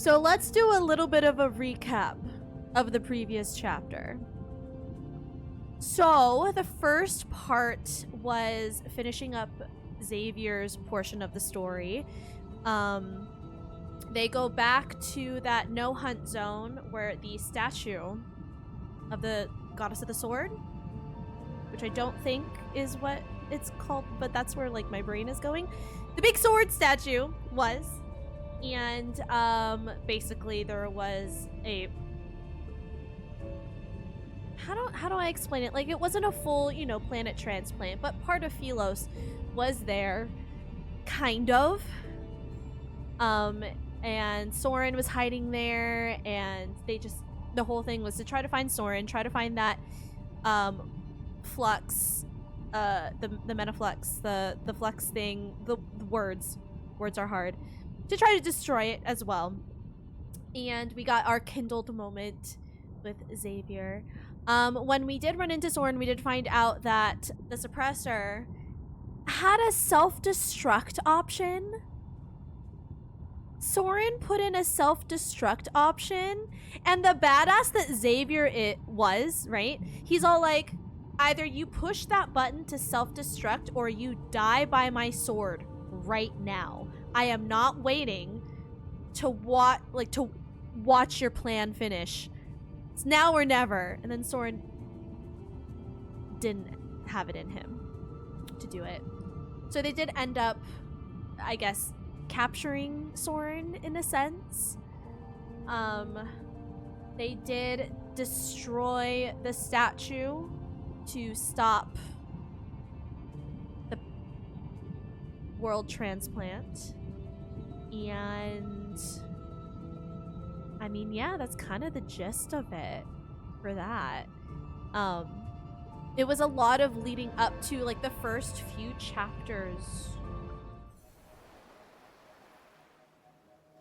So let's do a little bit of a recap of the previous chapter. So the first part was finishing up Xavier's portion of the story. They go back to that no hunt zone where the statue of the goddess of the sword, which I don't think is what it's called, but that's where like my brain is going. The big sword statue was, and basically there was a how do I explain it? Like, it wasn't a full, you know, planet transplant, but part of Philos was there, kind of. And Soren was hiding there, and the whole thing was to try to find Soren, try to find that flux, the metaflux, the flux thing, the words are hard, to try to destroy it as well. And we got our kindled moment with Xavier. When we did run into Soren, we did find out that the suppressor had a self-destruct option. Soren put in a self-destruct option, and the badass that Xavier was, right? He's all like, either you push that button to self-destruct or you die by my sword right now. I am not waiting to watch your plan finish. It's now or never. And then Soren didn't have it in him to do it. So they did end up, I guess, capturing Soren in a sense. They did destroy the statue to stop the world transplant. And I mean, yeah, that's kind of the gist of it for that. It was a lot of leading up to like the first few chapters.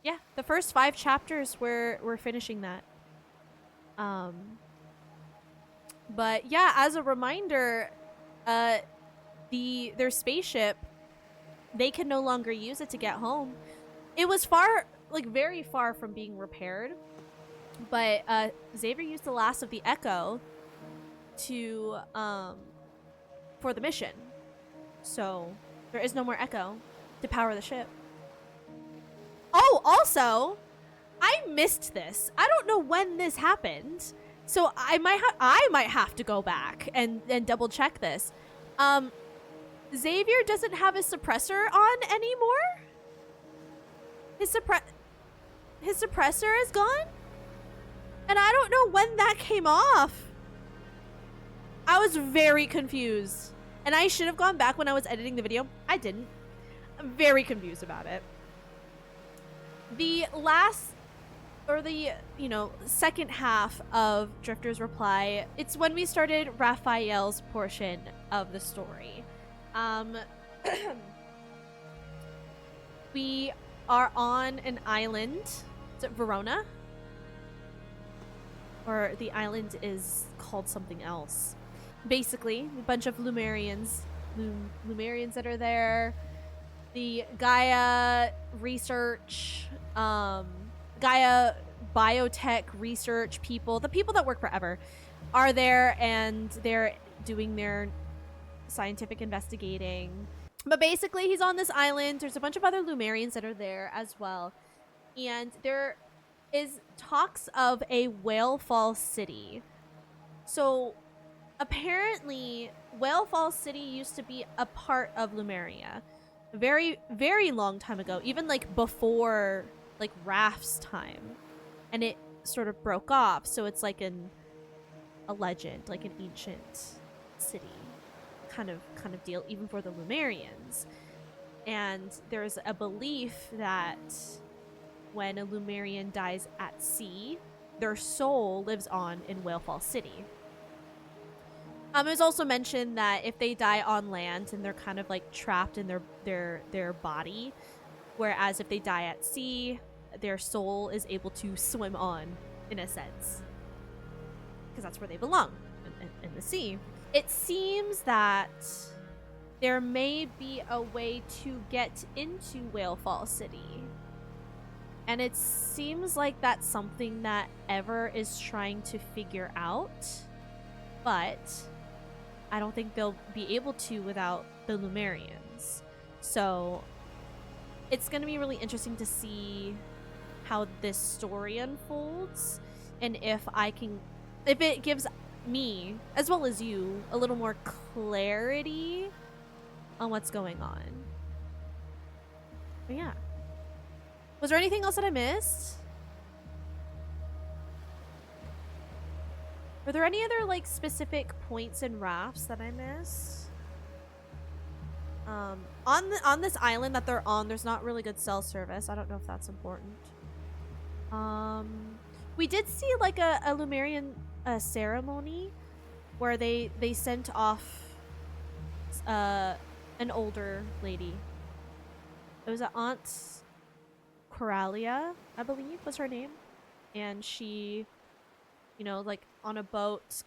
Yeah, the first 5 chapters we're finishing that. But yeah, as a reminder, their spaceship, they can no longer use it to get home. It was very far from being repaired, but Xavier used the last of the Echo to for the mission, so there is no more Echo to power the ship. Oh, also, I missed this. I don't know when this happened, so I might have to go back and double check this. Xavier doesn't have his suppressor on anymore. His suppressor is gone, and I don't know when that came off. I was very confused, and I should have gone back when I was editing the video. I didn't. I'm very confused about it. The last, or the, second half of Drifter's reply, it's when we started Rafayel's portion of the story. We are on an island. Is it Verona? Or the island is called something else. Basically, a bunch of Lumerians that are there. The Gaia research, Gaia biotech research people, the people that work forever, are there, and they're doing their scientific investigating. But basically, he's on this island. There's a bunch of other Lumerians that are there as well. And there is talks of a WHALEFALL city. So apparently, WHALEFALL city used to be a part of Lumeria. A very, very long time ago. Even like before like Raph's time. And it sort of broke off. So it's like a legend, like an ancient city kind of deal, even for the Lumerians. And there's a belief that when a Lumerian dies at sea, their soul lives on in WHALEFALL City. It was also mentioned that if they die on land and they're kind of like trapped in their body, whereas if they die at sea, their soul is able to swim on, in a sense, because that's where they belong, in the sea. It seems that there may be a way to get into WHALEFALL City, And it seems like that's something that Ever is trying to figure out. But I don't think they'll be able to without the Lumerians. So it's going to be really interesting to see how this story unfolds, and if it gives me, as well as you, a little more clarity on what's going on. But yeah. Was there anything else that I missed? Were there any other, like, specific points and rafts that I missed? On this island that they're on, there's not really good cell service. I don't know if that's important. We did see, like, a Lumerian ceremony where they sent off an older lady. It was Aunt Coralia, I believe was her name. And she, you know, like, on a boat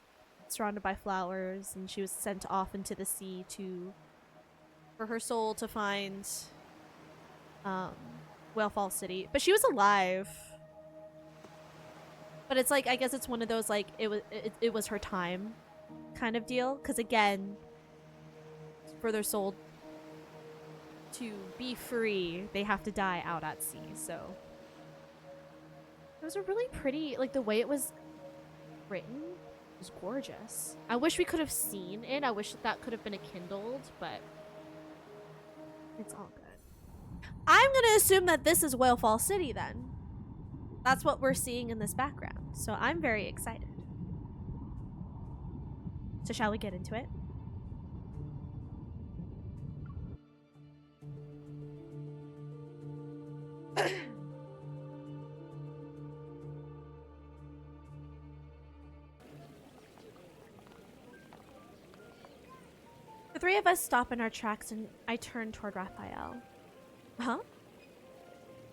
surrounded by flowers, and she was sent off into the sea for her soul to find WHALEFALL City. But she was alive. But it's like, I guess it's one of those, like, it was her time kind of deal. Because again, for their soul to be free, they have to die out at sea. So it was a really pretty, like, the way it was written was gorgeous. I wish we could have seen it. I wish that could have been a kindled, but it's all good. I'm gonna assume that this is WHALEFALL City then. That's what we're seeing in this background. So I'm very excited. So shall we get into it? The three of us stop in our tracks and I turn toward Rafayel. Huh?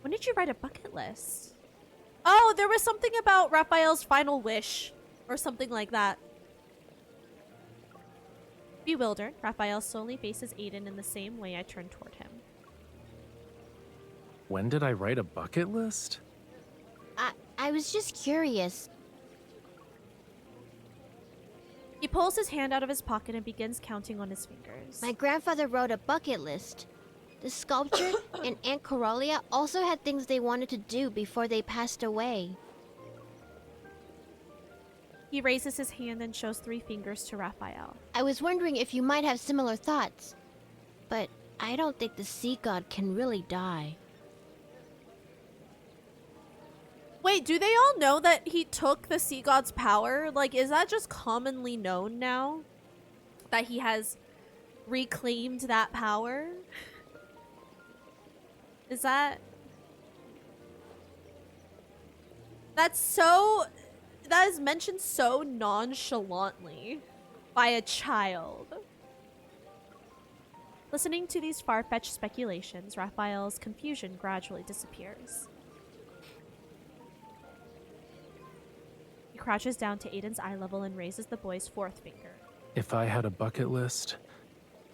When did you write a bucket list? Oh, there was something about Rafayel's final wish or something like that. Bewildered, Rafayel slowly faces Aiden in the same way I turn toward him. When did I write a bucket list? I was just curious. He pulls his hand out of his pocket and begins counting on his fingers. My grandfather wrote a bucket list. The sculptor and Aunt Coralia also had things they wanted to do before they passed away. He raises his hand and shows 3 fingers to Rafayel. I was wondering if you might have similar thoughts. But I don't think the sea god can really die. Wait, do they all know that he took the sea god's power? Like, is that just commonly known now? That he has reclaimed that power? Is that... That is mentioned so nonchalantly by a child. Listening to these far-fetched speculations, Raphael's confusion gradually disappears. He crouches down to Aiden's eye level and raises the boy's 4th finger. If I had a bucket list,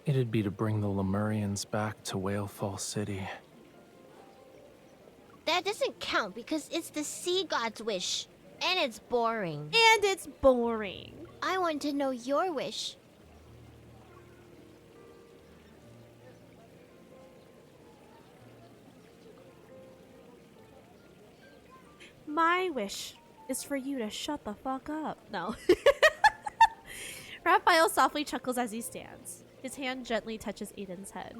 it'd be to bring the Lemurians back to WHALEFALL City. That doesn't count because it's the sea god's wish. And it's boring. And it's boring. I want to know your wish. My wish is for you to shut the fuck up. No. Raphael softly chuckles as he stands. His hand gently touches Aiden's head.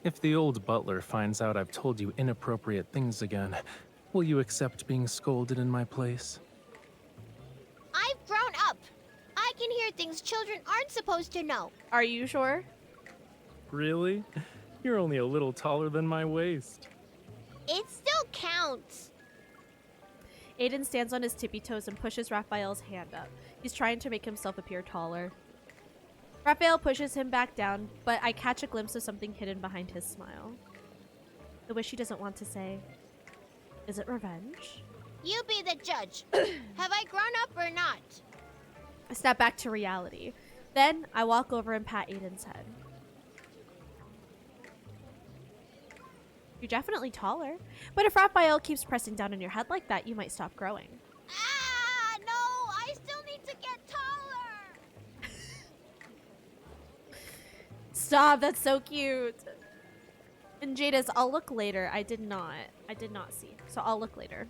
If the old butler finds out I've told you inappropriate things again, will you accept being scolded in my place? I've grown up. I can hear things children aren't supposed to know. Are you sure? Really? You're only a little taller than my waist. It still counts. Aiden stands on his tippy toes and pushes Raphael's hand up. He's trying to make himself appear taller. Raphael pushes him back down, but I catch a glimpse of something hidden behind his smile. The wish he doesn't want to say. Is it revenge? You be the judge. Have I grown up or not? I step back to reality. Then I walk over and pat Aiden's head. You're definitely taller. But if Raphael keeps pressing down on your head like that, you might stop growing. Ah, no! I still need to get taller! Stop, that's so cute. And Jada's, I'll look later. I did not see. So I'll look later.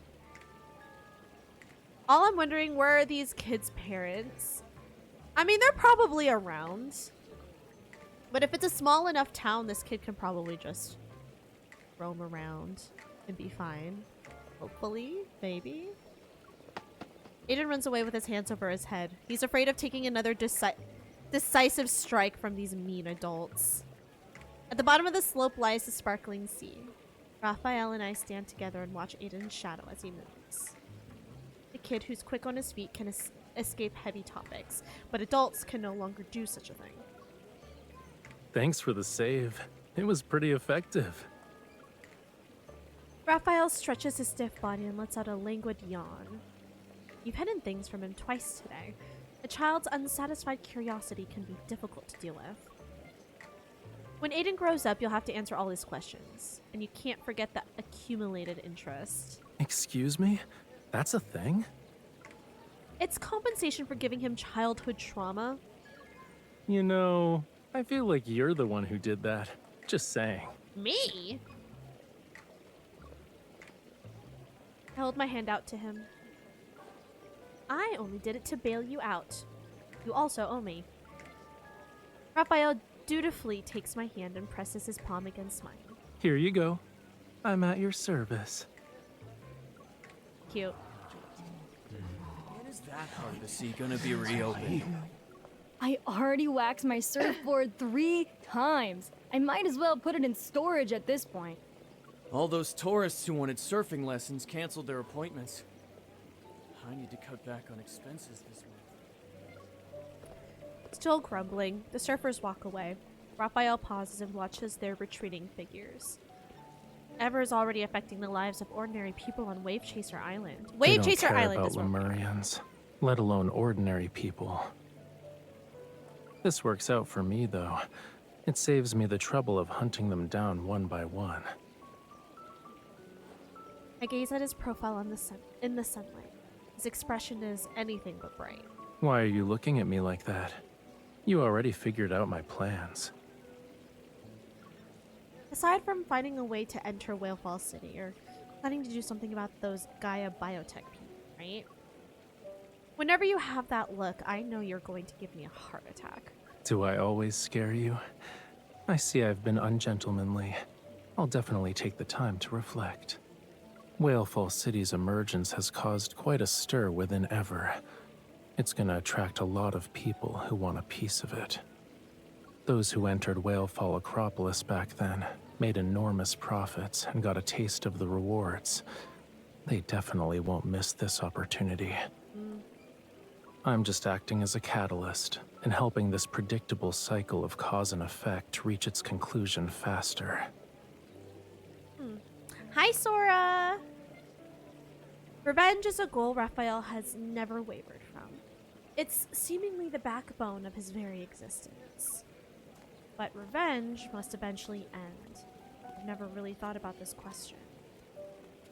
All I'm wondering, where are these kids' parents? I mean, they're probably around. But if it's a small enough town, this kid can probably just roam around and be fine. Hopefully, maybe. Aiden runs away with his hands over his head. He's afraid of taking another decisive strike from these mean adults. At the bottom of the slope lies the sparkling sea. Raphael and I stand together and watch Aiden's shadow as he moves. The kid who's quick on his feet can escape heavy topics, but adults can no longer do such a thing. Thanks for the save. It was pretty effective. Raphael stretches his stiff body and lets out a languid yawn. You've hidden things from him twice today. A child's unsatisfied curiosity can be difficult to deal with. When Aiden grows up, you'll have to answer all his questions, and you can't forget the accumulated interest. Excuse me? That's a thing? It's compensation for giving him childhood trauma. You know, I feel like you're the one who did that. Just saying. Me? I hold my hand out to him. I only did it to bail you out. You also owe me. Raphael dutifully takes my hand and presses his palm against mine. Here you go. I'm at your service. Cute. When is that part of the sea gonna be reopened? I already waxed my surfboard 3 times. I might as well put it in storage at this point. All those tourists who wanted surfing lessons canceled their appointments. I need to cut back on expenses this month. Still grumbling, the surfers walk away. Raphael pauses and watches their retreating figures. Ever is already affecting the lives of ordinary people on Wave Chaser Island. They Wave don't Chaser care Island about is where we're at. Lemurians, let alone ordinary people. This works out for me, though. It saves me the trouble of hunting them down one by one. I gaze at his profile in the sunlight. His expression is anything but bright. Why are you looking at me like that? You already figured out my plans. Aside from finding a way to enter WHALEFALL City, or planning to do something about those Gaia biotech people, right? Whenever you have that look, I know you're going to give me a heart attack. Do I always scare you? I see I've been ungentlemanly. I'll definitely take the time to reflect. WHALEFALL City's emergence has caused quite a stir within Ever. It's gonna attract a lot of people who want a piece of it. Those who entered WHALEFALL Acropolis back then made enormous profits and got a taste of the rewards. They definitely won't miss this opportunity. I'm just acting as a catalyst and helping this predictable cycle of cause and effect reach its conclusion faster. Hi, Sora! Revenge is a goal Raphael has never wavered from. It's seemingly the backbone of his very existence. But revenge must eventually end. I've never really thought about this question.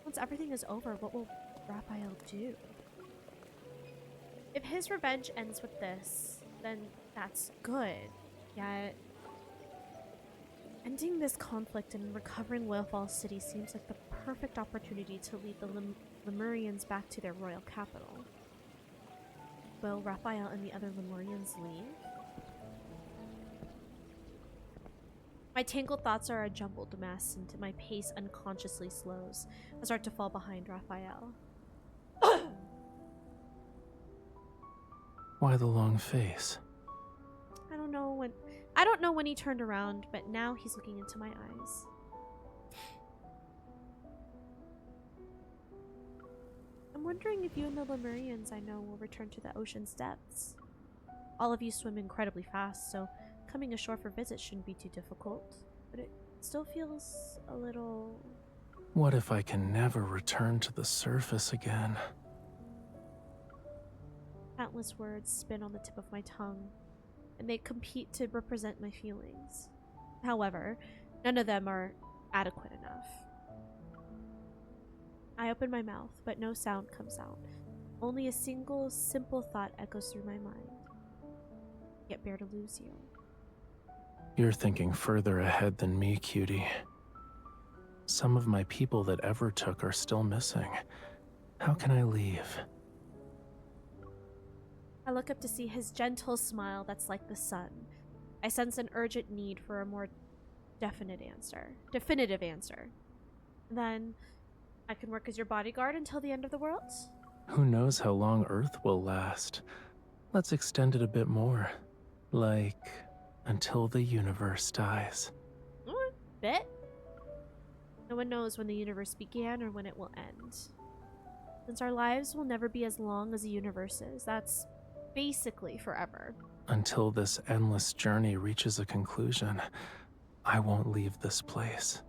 Once everything is over, what will Raphael do? If his revenge ends with this, then that's good. Yet, ending this conflict and recovering WHALEFALL City seems like the perfect opportunity to lead the Lemurians back to their royal capital. Will Raphael and the other Lemurians leave? My tangled thoughts are a jumbled mess, and my pace unconsciously slows. I start to fall behind Raphael. Why the long face? I don't know when he turned around, but now he's looking into my eyes. I'm wondering if you and the Lemurians I know will return to the ocean's depths. All of you swim incredibly fast, so coming ashore for visits shouldn't be too difficult, but it still feels a little... What if I can never return to the surface again? Countless words spin on the tip of my tongue, and they compete to represent my feelings. However, none of them are adequate enough. I open my mouth, but no sound comes out. Only a single, simple thought echoes through my mind. Yet bear to lose you. You're thinking further ahead than me, cutie. Some of my people that ever took are still missing. How can I leave? I look up to see his gentle smile that's like the sun. I sense an urgent need for a more definitive answer. Then, I can work as your bodyguard until the end of the world? Who knows how long Earth will last? Let's extend it a bit more. Like, until the universe dies. Bit? No one knows when the universe began or when it will end. Since our lives will never be as long as the universe is, that's basically forever. Until this endless journey reaches a conclusion, I won't leave this place.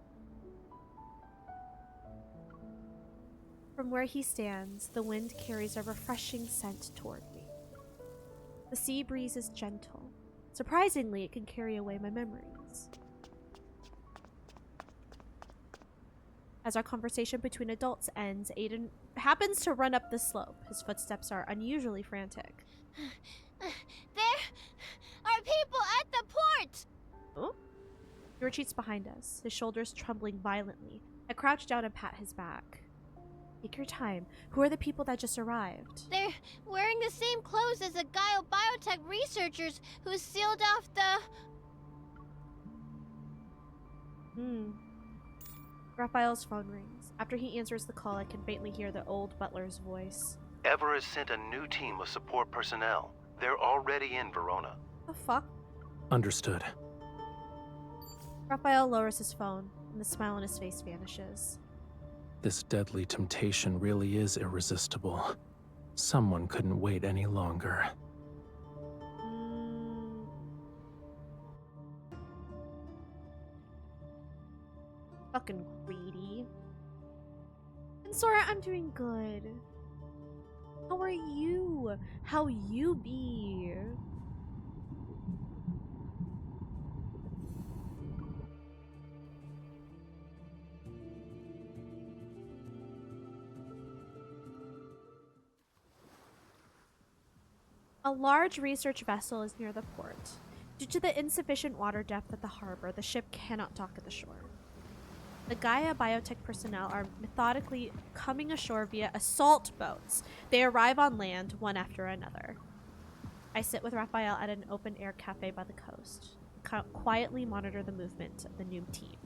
From where he stands, the wind carries a refreshing scent toward me. The sea breeze is gentle. Surprisingly, it can carry away my memories. As our conversation between adults ends, Aiden happens to run up the slope. His footsteps are unusually frantic. There are people at the port! Oh? He retreats behind us, his shoulders trembling violently. I crouch down and pat his back. Take your time. Who are the people that just arrived? They're wearing the same clothes as the Gaia biotech researchers who sealed off the... Raphael's phone rings. After he answers the call, I can faintly hear the old butler's voice. Ever has sent a new team of support personnel. They're already in Verona. The fuck? Understood. Raphael lowers his phone, and the smile on his face vanishes. This deadly temptation really is irresistible. Someone couldn't wait any longer. Fucking greedy. And Sora, I'm doing good. How are you? How you be? A large research vessel is near the port. Due to the insufficient water depth at the harbor, the ship cannot dock at the shore. The Gaia biotech personnel are methodically coming ashore via assault boats. They arrive on land, one after another. I sit with Raphael at an open-air cafe by the coast, quietly monitor the movement of the new team.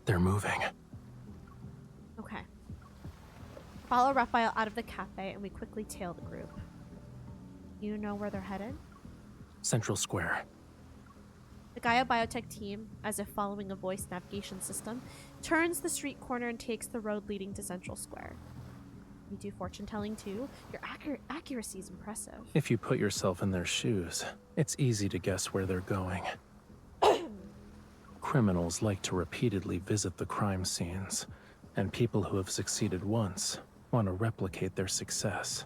They're moving. Okay. Follow Raphael out of the cafe, and we quickly tail the group. You know where they're headed? Central Square. The Gaia biotech team, as if following a voice navigation system, turns the street corner and takes the road leading to Central Square. You do fortune telling too? Your accuracy is impressive. If you put yourself in their shoes, it's easy to guess where they're going. Criminals like to repeatedly visit the crime scenes, and people who have succeeded once want to replicate their success.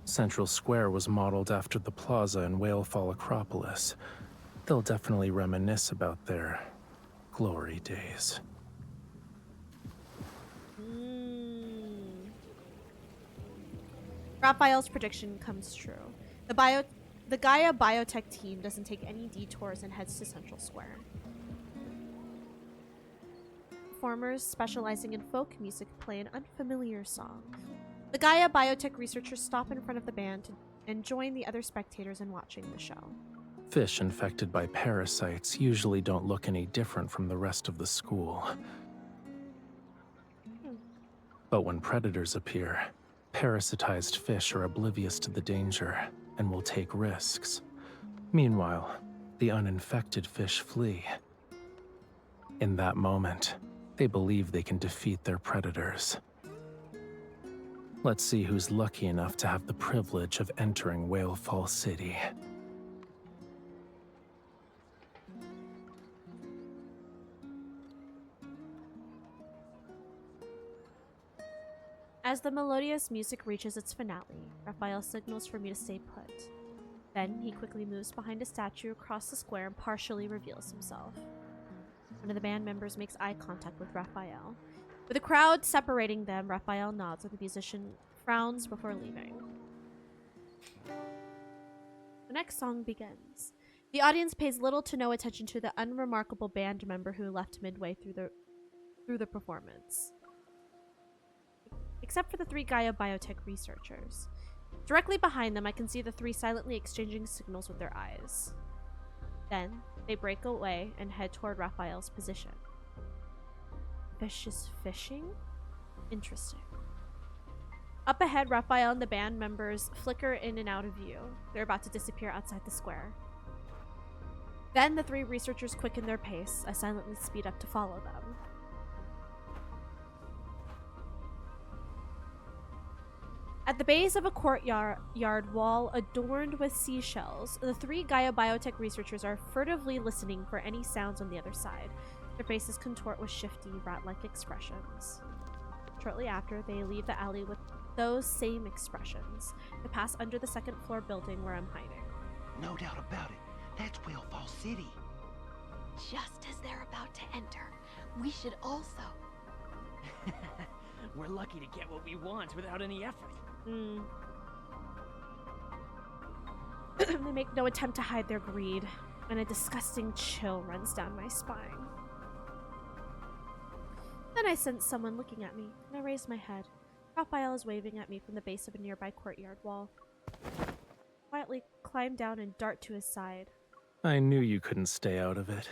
Central Square was modeled after the plaza in WHALEFALL Acropolis. They'll definitely reminisce about their glory days. Raphael's prediction comes true. The Gaia biotech team doesn't take any detours and heads to Central Square. Performers specializing in folk music play an unfamiliar song. The Gaia biotech researchers stop in front of the band and join the other spectators in watching the show. Fish infected by parasites usually don't look any different from the rest of the school. But when predators appear, parasitized fish are oblivious to the danger and will take risks. Meanwhile, the uninfected fish flee. In that moment, they believe they can defeat their predators. Let's see who's lucky enough to have the privilege of entering WHALEFALL City. As the melodious music reaches its finale, Raphael signals for me to stay put. Then he quickly moves behind a statue across the square and partially reveals himself. One of the band members makes eye contact with Rafayel. With the crowd separating them, Rafayel nods and the musician frowns before leaving. The next song begins. The audience pays little to no attention to the unremarkable band member who left midway through the performance. Except for the 3 Gaia biotech researchers. Directly behind them, I can see the 3 silently exchanging signals with their eyes. Then, they break away and head toward Rafayel's position. Fish is fishing? Interesting. Up ahead, Rafayel and the band members flicker in and out of view. They're about to disappear outside the square. Then the 3 researchers quicken their pace. I silently speed up to follow them. At the base of a courtyard wall adorned with seashells, the 3 Gaia biotech researchers are furtively listening for any sounds on the other side. Their faces contort with shifty, rat-like expressions. Shortly after, they leave the alley with those same expressions. They pass under the 2nd floor building where I'm hiding. No doubt about it. That's WHALEFALL City. Just as they're about to enter, we should also. We're lucky to get what we want without any effort. They make no attempt to hide their greed, and a disgusting chill runs down my spine. Then I sense someone looking at me, and I raise my head. Rafayel is waving at me from the base of a nearby courtyard wall. I quietly climb down and dart to his side. I knew you couldn't stay out of it.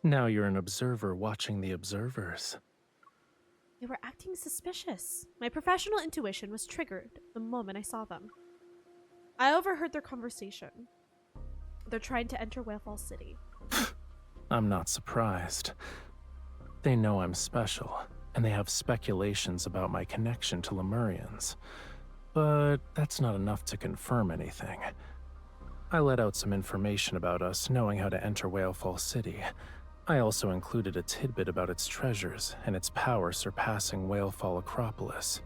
Now you're an observer watching the observers. They were acting suspicious. My professional intuition was triggered the moment I saw them. I overheard their conversation. They're trying to enter WHALEFALL City. I'm not surprised. They know I'm special, and they have speculations about my connection to Lemurians. But that's not enough to confirm anything. I let out some information about us knowing how to enter WHALEFALL City. I also included a tidbit about its treasures and its power surpassing WHALEFALL Acropolis.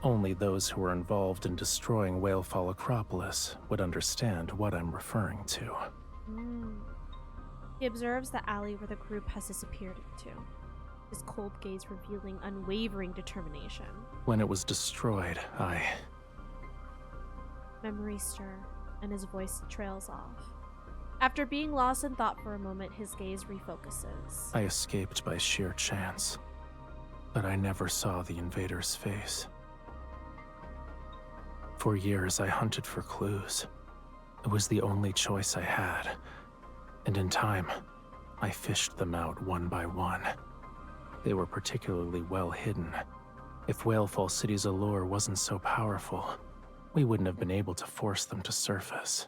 Only those who were involved in destroying WHALEFALL Acropolis would understand what I'm referring to. He observes the alley where the group has disappeared into, his cold gaze revealing unwavering determination. When it was destroyed, Memories stir, and his voice trails off. After being lost in thought for a moment, his gaze refocuses. I escaped by sheer chance, but I never saw the invader's face. For years, I hunted for clues. It was the only choice I had, and in time, I fished them out one by one. They were particularly well hidden. If WHALEFALL City's allure wasn't so powerful, we wouldn't have been able to force them to surface.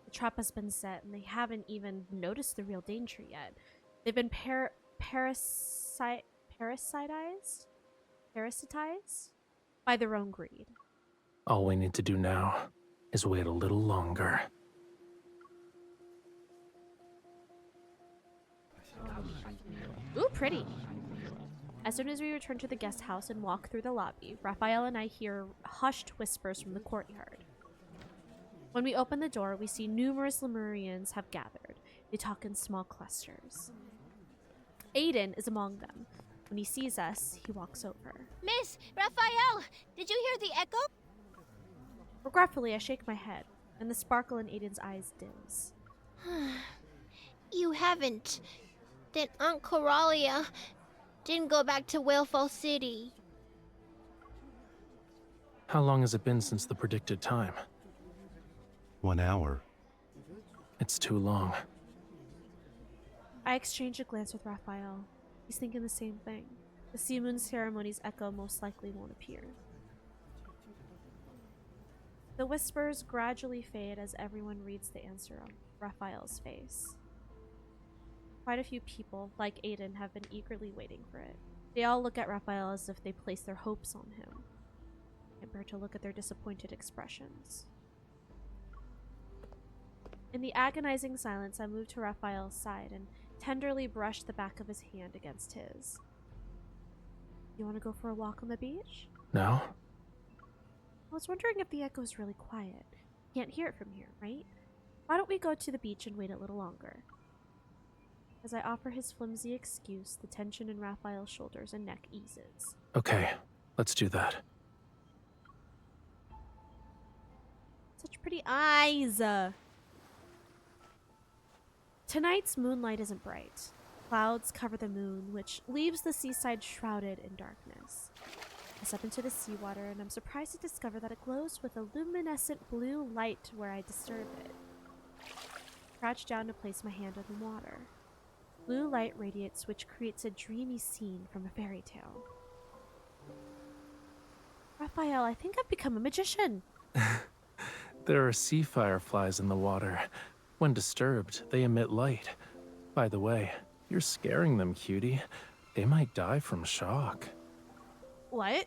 The trap has been set, and they haven't even noticed the real danger yet. They've been parasitized by their own greed. All we need to do now is wait a little longer. Ooh, pretty. As soon as we return to the guest house and walk through the lobby, Rafayel and I hear hushed whispers from the courtyard. When we open the door, we see numerous Lemurians have gathered. They talk in small clusters. Aiden is among them. When he sees us, he walks over. Miss, Rafayel, did you hear the echo? Regretfully, I shake my head, and the sparkle in Aiden's eyes dims. You haven't. Then Aunt Coralia didn't go back to WHALEFALL City. How long has it been since the predicted time? 1 hour. It's too long. I exchange a glance with Rafayel. He's thinking the same thing. The Sea Moon ceremony's echo most likely won't appear. The whispers gradually fade as everyone reads the answer on Raphael's face. Quite a few people, like Aiden, have been eagerly waiting for it. They all look at Rafayel as if they place their hopes on him. I can't bear to look at their disappointed expressions. In the agonizing silence, I move to Raphael's side and tenderly brush the back of his hand against his. You want to go for a walk on the beach? No? I was wondering if the echo's really quiet. Can't hear it from here, right? Why don't we go to the beach and wait a little longer? As I offer his flimsy excuse, the tension in Raphael's shoulders and neck eases. Okay, let's do that. Such pretty eyes! Tonight's moonlight isn't bright. Clouds cover the moon, which leaves the seaside shrouded in darkness. I step into the seawater, and I'm surprised to discover that it glows with a luminescent blue light where I disturb it. I crouch down to place my hand on the water. Blue light radiates, which creates a dreamy scene from a fairy tale. Raphael, I think I've become a magician. There are sea fireflies in the water. When disturbed, they emit light. By the way, you're scaring them, cutie. They might die from shock. What?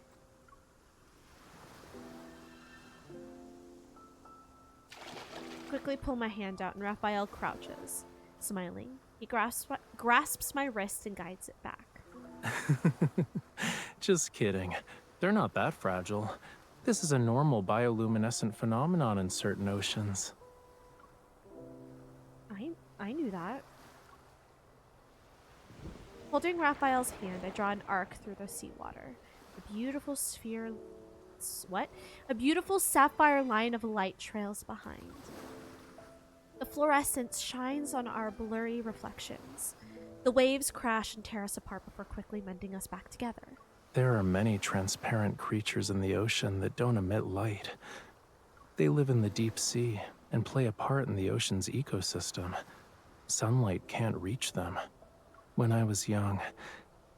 Quickly pull my hand out, and Raphael crouches, smiling. He grasps my wrist and guides it back. Just kidding. They're not that fragile. This is a normal bioluminescent phenomenon in certain oceans. I knew that. Holding Raphael's hand, I draw an arc through the seawater. A beautiful sphere... What? A beautiful sapphire line of light trails behind. The fluorescence shines on our blurry reflections. The waves crash and tear us apart before quickly mending us back together. There are many transparent creatures in the ocean that don't emit light. They live in the deep sea and play a part in the ocean's ecosystem. Sunlight can't reach them. When I was young,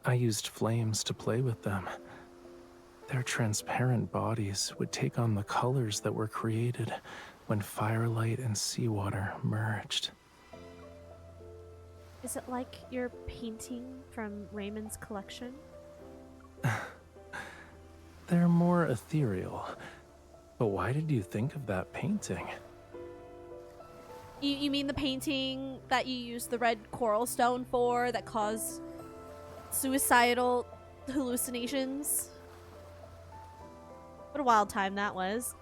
I used flames to play with them. Their transparent bodies would take on the colors that were created when firelight and seawater merged. Is it like your painting from Raymond's collection? They're more ethereal. But why did you think of that painting? You mean the painting that you used the red coral stone for that caused suicidal hallucinations? What a wild time that was.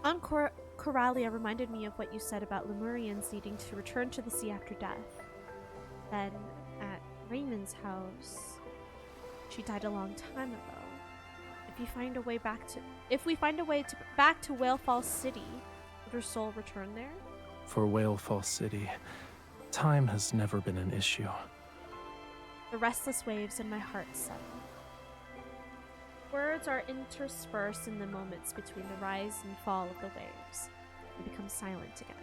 On Coralia reminded me of what you said about Lemurians needing to return to the sea after death. Then, at Raymond's house, she died a long time ago. If we find a way back to WHALEFALL City, would her soul return there? For WHALEFALL City, time has never been an issue. The restless waves in my heart settle. Words are interspersed in the moments between the rise and fall of the waves. We become silent together.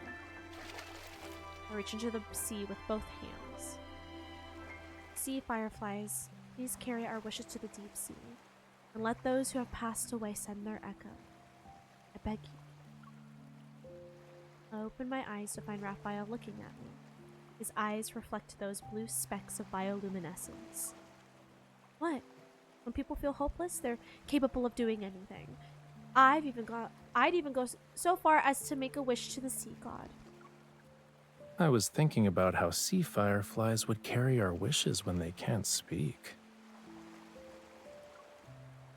I reach into the sea with both hands. Sea fireflies, please carry our wishes to the deep sea, and let those who have passed away send their echo. I beg you. I open my eyes to find Raphael looking at me. His eyes reflect those blue specks of bioluminescence. What? When people feel hopeless, they're capable of doing anything. I'd even go so far as to make a wish to the sea god. I was thinking about how sea fireflies would carry our wishes when they can't speak.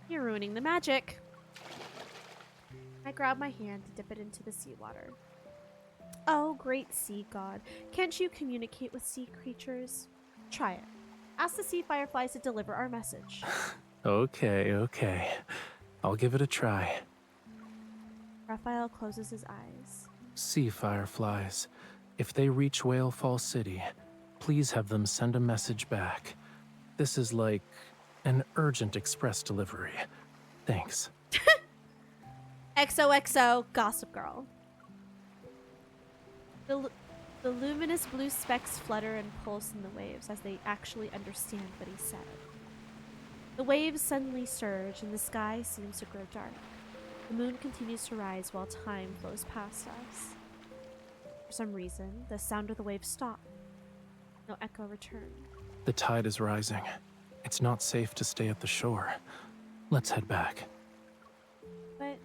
You're ruining the magic. I grab my hand to dip it into the seawater. Oh, great sea god. Can't you communicate with sea creatures? Try it. Ask the sea fireflies to deliver our message. Okay. I'll give it a try. Raphael closes his eyes. Sea fireflies, if they reach WHALEFALL City, please have them send a message back. This is like an urgent express delivery. Thanks. XOXO Gossip Girl. The luminous blue specks flutter and pulse in the waves as they actually understand what he said. The waves suddenly surge and the sky seems to grow dark. The moon continues to rise while time flows past us. For some reason, the sound of the waves stopped. No echo returned. The tide is rising. It's not safe to stay at the shore. Let's head back. But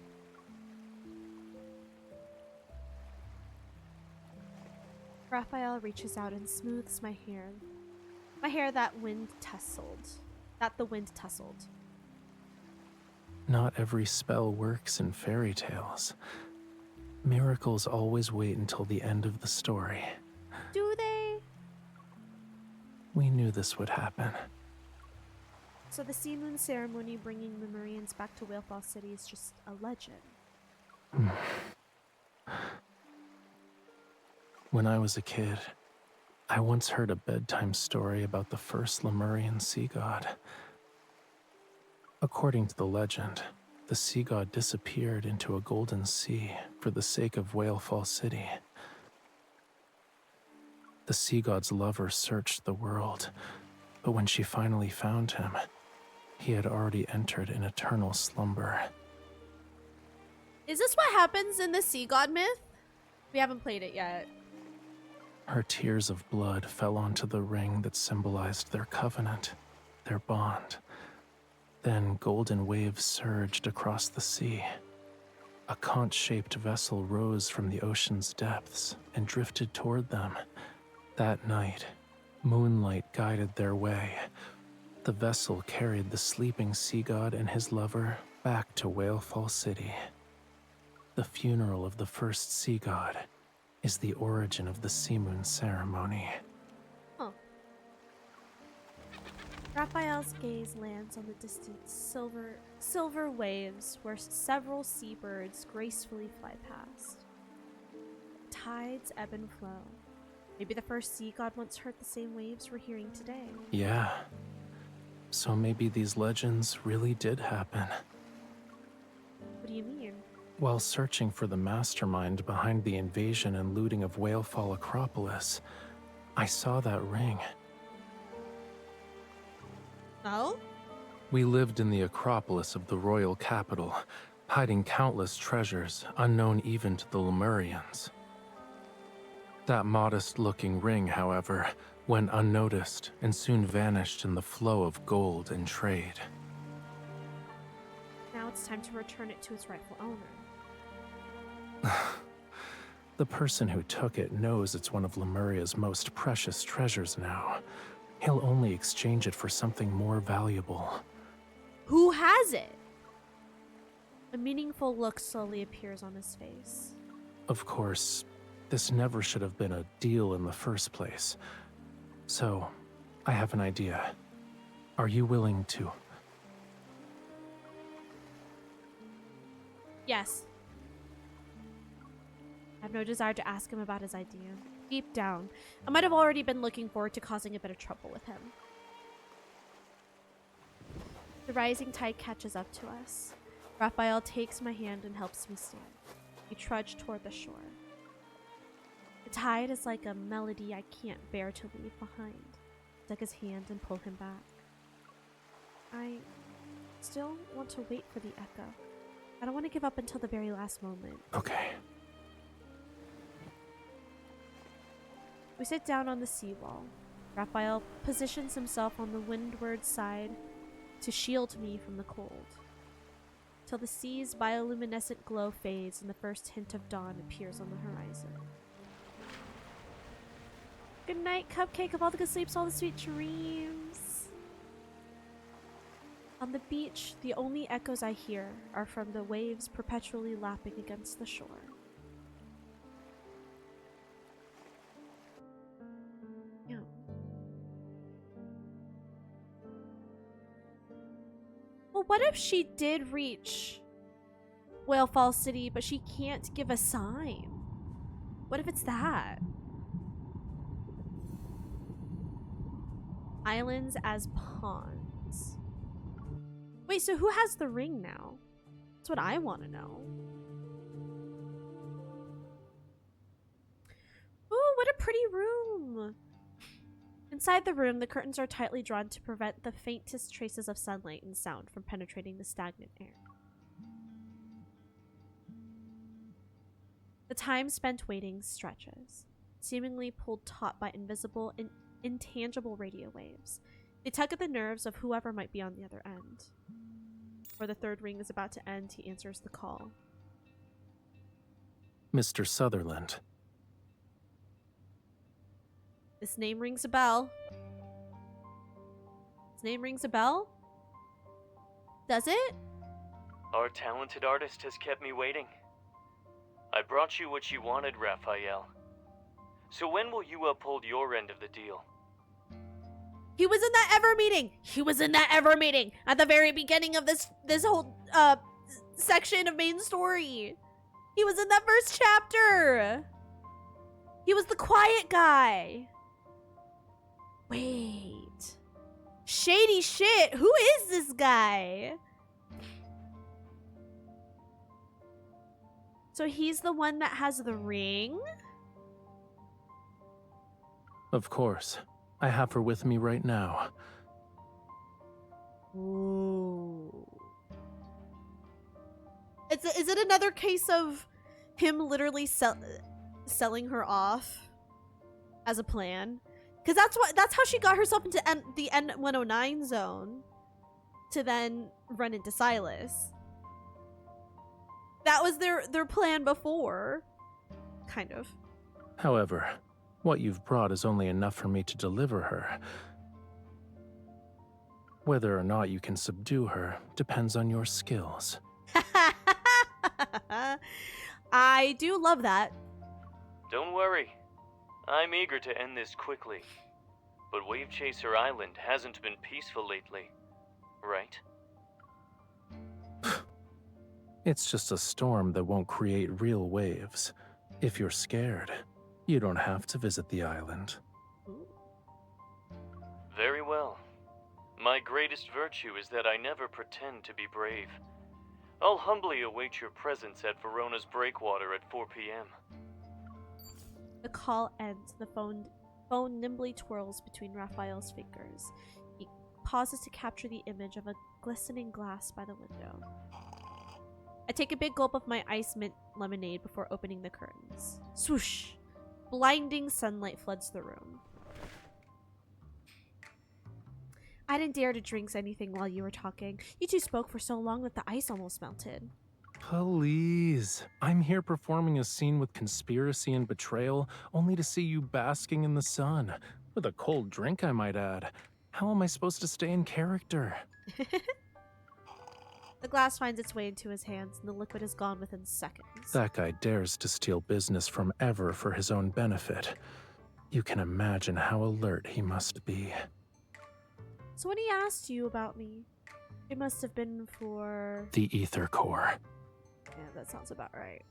Raphael reaches out and smooths my hair. My hair that the wind tousled. Not every spell works in fairy tales. Miracles always wait until the end of the story. Do they? We knew this would happen. So the sea moon ceremony bringing Lemurians back to Whalefall City is just a legend. When I was a kid, I once heard a bedtime story about the first Lemurian sea god. According to the legend, the sea god disappeared into a golden sea for the sake of Whalefall City. The sea god's lover searched the world, but when she finally found him, he had already entered an eternal slumber. Is this what happens in the sea god myth? We haven't played it yet. Her tears of blood fell onto the ring that symbolized their covenant, their bond. Then golden waves surged across the sea. A conch-shaped vessel rose from the ocean's depths and drifted toward them. That night, moonlight guided their way. The vessel carried the sleeping sea god and his lover back to Whalefall City. The funeral of the first sea god is the origin of the sea moon ceremony. Huh. Raphael's gaze lands on the distant silver waves where several seabirds gracefully fly past. Tides ebb and flow. Maybe the first sea god once heard the same waves we're hearing today. Yeah. So maybe these legends really did happen. What do you mean? While searching for the mastermind behind the invasion and looting of Whalefall Acropolis, I saw that ring. Oh? We lived in the Acropolis of the royal capital, hiding countless treasures unknown even to the Lemurians. That modest-looking ring, however, went unnoticed and soon vanished in the flow of gold and trade. Now it's time to return it to its rightful owner. The person who took it knows it's one of Lemuria's most precious treasures now. He'll only exchange it for something more valuable. Who has it? A meaningful look slowly appears on his face. Of course, this never should have been a deal in the first place. So, I have an idea. Are you willing to? Yes. I have no desire to ask him about his idea. Deep down, I might have already been looking forward to causing a bit of trouble with him. The rising tide catches up to us. Raphael takes my hand and helps me stand. We trudge toward the shore. The tide is like a melody I can't bear to leave behind. I take his hand and pull him back. I still want to wait for the echo. I don't want to give up until the very last moment. Okay. We sit down on the seawall. Raphael positions himself on the windward side to shield me from the cold, till the sea's bioluminescent glow fades and the first hint of dawn appears on the horizon. Good night, cupcake of all the good sleeps, all the sweet dreams. On the beach, the only echoes I hear are from the waves perpetually lapping against the shore. Yeah. Well, what if she did reach Whalefall City, but she can't give a sign? What if it's that? Islands as pawns. Wait, so who has the ring now? That's what I want to know. Ooh, what a pretty room. Inside the room, the curtains are tightly drawn to prevent the faintest traces of sunlight and sound from penetrating the stagnant air. The time spent waiting stretches, seemingly pulled taut by invisible and intangible radio waves. They tug at the nerves of whoever might be on the other end. Where the third ring is about to end, he answers the call. Mr. Sutherland. This name rings a bell. His name rings a bell? Does it? Our talented artist has kept me waiting. I brought you what you wanted, Rafayel. So when will you uphold your end of the deal? He was in that Ever meeting. He was in that Ever meeting at the very beginning of this whole section of main story. He was in that first chapter. He was the quiet guy. Wait. Shady shit. Who is this guy? So he's the one that has the ring? Of course. I have her with me right now. Ooh. Is it another case of him literally selling her off as a plan? Because that's how she got herself into the N109 zone to then run into Silas. That was their plan before, kind of. However, what you've brought is only enough for me to deliver her. Whether or not you can subdue her depends on your skills. I do love that. Don't worry. I'm eager to end this quickly. But Wave Chaser Island hasn't been peaceful lately, right? It's just a storm that won't create real waves. If you're scared, you don't have to visit the island. Very well. My greatest virtue is that I never pretend to be brave. I'll humbly await your presence at Verona's breakwater at 4 p.m. The call ends. The phone nimbly twirls between Rafayel's fingers. He pauses to capture the image of a glistening glass by the window. I take a big gulp of my ice mint lemonade before opening the curtains. Swoosh! Blinding sunlight floods the room. I didn't dare to drink anything while you were talking. You two spoke for so long that the ice almost melted. Please. I'm here performing a scene with conspiracy and betrayal, only to see you basking in the sun. With a cold drink, I might add. How am I supposed to stay in character? The glass finds its way into his hands, and the liquid is gone within seconds. That guy dares to steal business from Ever for his own benefit. You can imagine how alert he must be. So when he asked you about me, it must have been for... The Ether Core. Yeah, that sounds about right.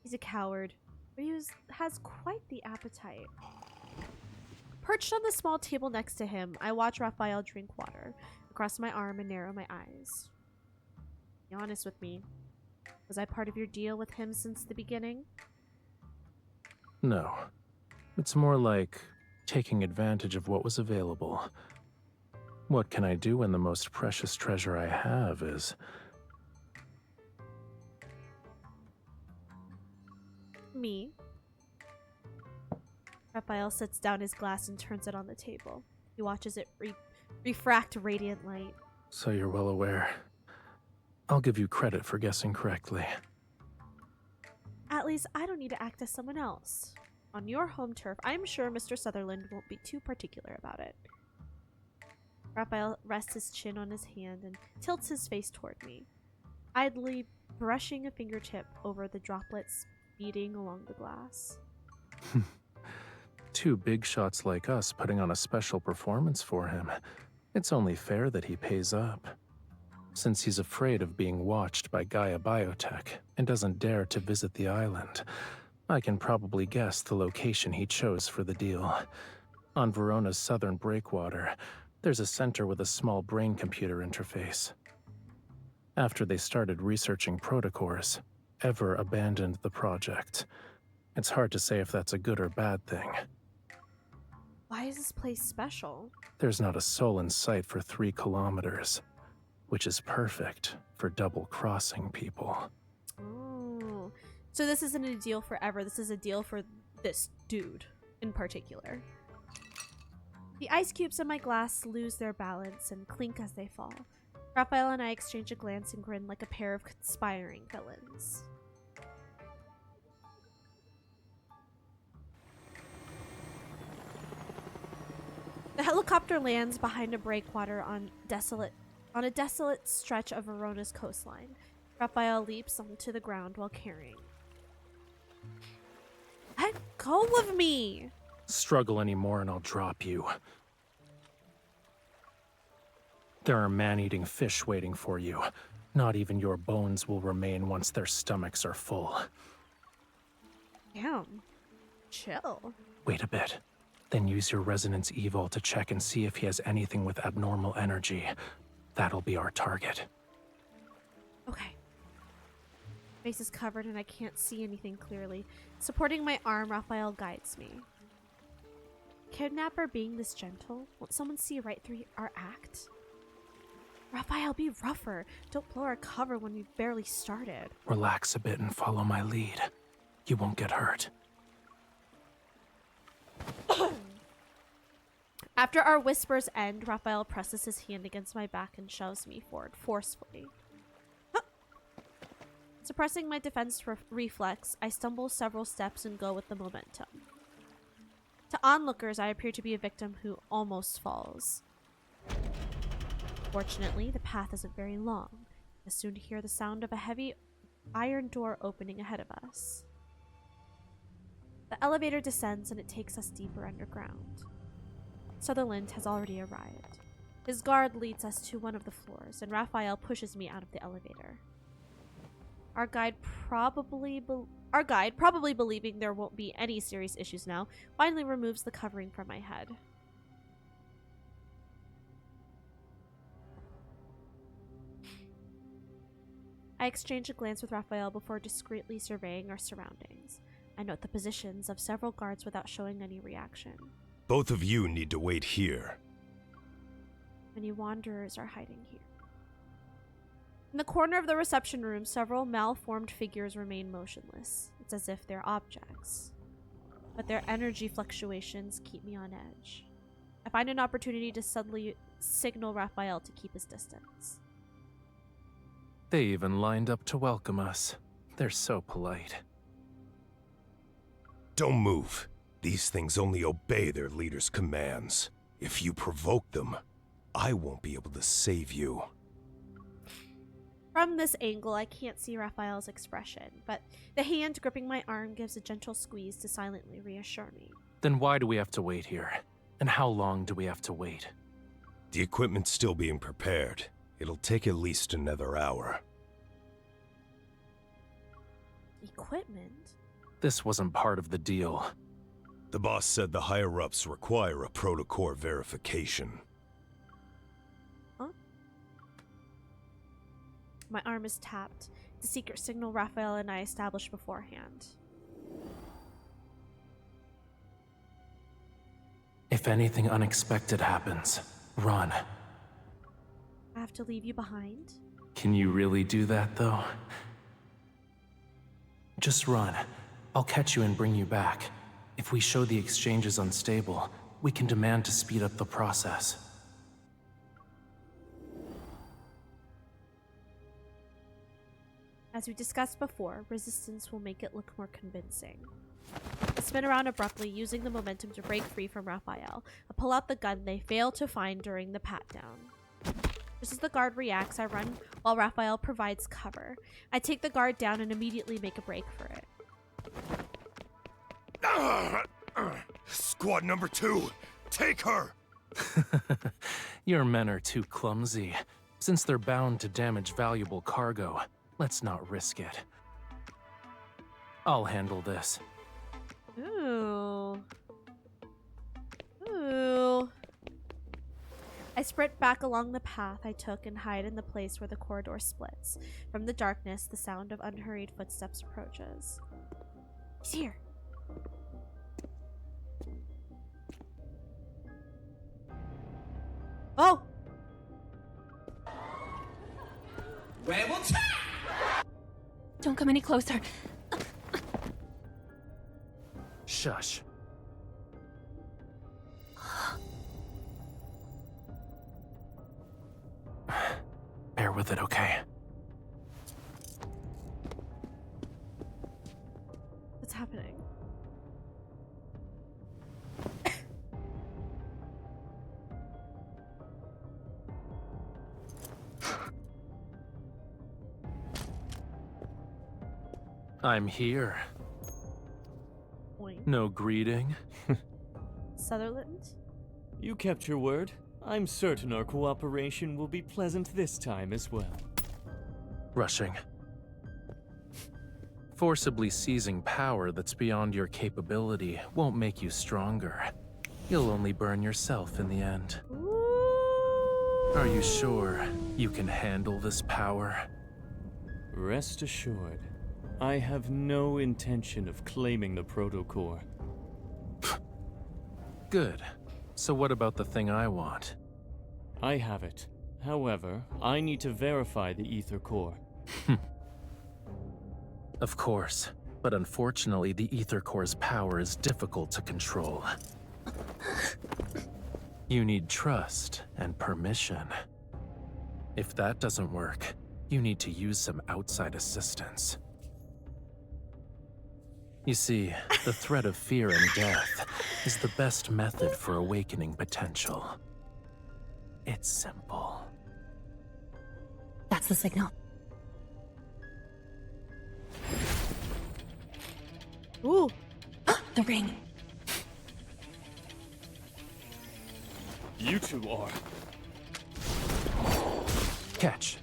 He's a coward, but he has quite the appetite. Perched on the small table next to him, I watch Rafayel drink water, across my arm and narrow my eyes. Be honest with me. Was I part of your deal with him since the beginning? No. It's more like taking advantage of what was available. What can I do when the most precious treasure I have is... Me. Rafayel sets down his glass and turns it on the table. He watches it refract radiant light. So you're well aware. I'll give you credit for guessing correctly. At least I don't need to act as someone else. On your home turf, I'm sure Mr. Sutherland won't be too particular about it. Rafayel rests his chin on his hand and tilts his face toward me, idly brushing a fingertip over the droplets beating along the glass. Two big shots like us putting on a special performance for him. It's only fair that he pays up. Since he's afraid of being watched by Gaia Biotech and doesn't dare to visit the island, I can probably guess the location he chose for the deal. On Verona's southern breakwater, there's a center with a small brain-computer interface. After they started researching protocores, Ever abandoned the project. It's hard to say if that's a good or bad thing. Why is this place special? There's not a soul in sight for 3 kilometers, which is perfect for double-crossing people. Oh. So this isn't a deal for Ever. This is a deal for this dude in particular. The ice cubes in my glass lose their balance and clink as they fall. Rafayel and I exchange a glance and grin like a pair of conspiring villains. The helicopter lands behind a breakwater on a desolate stretch of Verona's coastline. Rafayel leaps onto the ground while carrying. Let go of me! Struggle anymore and I'll drop you. There are man-eating fish waiting for you. Not even your bones will remain once their stomachs are full. Damn. Chill. Wait a bit. Then use your resonance evil to check and see if he has anything with abnormal energy. That'll be our target. Okay. Face is covered and I can't see anything clearly. Supporting my arm, Raphael guides me. Kidnapper being this gentle? Won't someone see right through our act? Raphael, be rougher. Don't blow our cover when we've barely started. Relax a bit and follow my lead. You won't get hurt. After our whispers end, Raphael presses his hand against my back and shoves me forward forcefully. Huh. Suppressing my defense reflex, I stumble several steps and go with the momentum. To onlookers, I appear to be a victim who almost falls. Fortunately, the path isn't very long. I soon hear the sound of a heavy iron door opening ahead of us. The elevator descends and it takes us deeper underground. Sutherland has already arrived. His guard leads us to one of the floors, and Raphael pushes me out of the elevator. Our guide, probably believing there won't be any serious issues now, finally removes the covering from my head. I exchange a glance with Raphael before discreetly surveying our surroundings. I note the positions of several guards without showing any reaction. Both of you need to wait here. Many wanderers are hiding here. In the corner of the reception room, several malformed figures remain motionless. It's as if they're objects. But their energy fluctuations keep me on edge. I find an opportunity to suddenly signal Raphael to keep his distance. They even lined up to welcome us. They're so polite. Don't move. These things only obey their leader's commands. If you provoke them, I won't be able to save you. From this angle, I can't see Raphael's expression, but the hand gripping my arm gives a gentle squeeze to silently reassure me. Then why do we have to wait here? And how long do we have to wait? The equipment's still being prepared. It'll take at least another hour. Equipment? This wasn't part of the deal. The boss said the higher-ups require a protocore verification. Huh? My arm is tapped. The secret signal Raphael and I established beforehand. If anything unexpected happens, run. I have to leave you behind? Can you really do that, though? Just run. I'll catch you and bring you back. If we show the exchange is unstable, we can demand to speed up the process. As we discussed before, resistance will make it look more convincing. I spin around abruptly, using the momentum to break free from Raphael. I pull out the gun they fail to find during the pat-down. Just as the guard reacts, I run while Raphael provides cover. I take the guard down and immediately make a break for it. Squad number 2, take her! Your men are too clumsy. Since they're bound to damage valuable cargo, let's not risk it. I'll handle this. Ooh. Ooh. I sprint back along the path I took and hide in the place where the corridor splits. From the darkness, the sound of unhurried footsteps approaches. He's here. Oh! Don't come any closer. Shush. Bear with it, okay? What's happening? I'm here. Point. No greeting? Sutherland? You kept your word. I'm certain our cooperation will be pleasant this time as well. Rushing. Forcibly seizing power that's beyond your capability won't make you stronger. You'll only burn yourself in the end. Are you sure you can handle this power? Rest assured, I have no intention of claiming the protocore. Good. So what about the thing I want? I have it. However, I need to verify the ether core. Of course, but unfortunately the ether core's power is difficult to control. You need trust and permission. If that doesn't work, you need to use some outside assistance. You see, the threat of fear and death is the best method for awakening potential. It's simple. That's the signal. Ooh. The ring. You two are. Catch.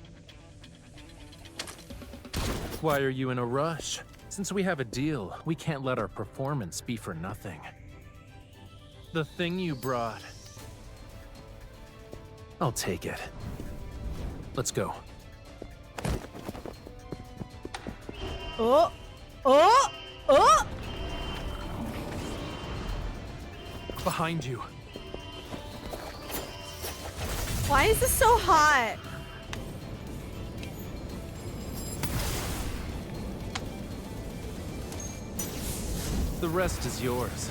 Why are you in a rush? Since we have a deal, we can't let our performance be for nothing. The thing you brought. I'll take it. Let's go. Oh! Oh! Oh! Behind you. Why is this so hot? The rest is yours.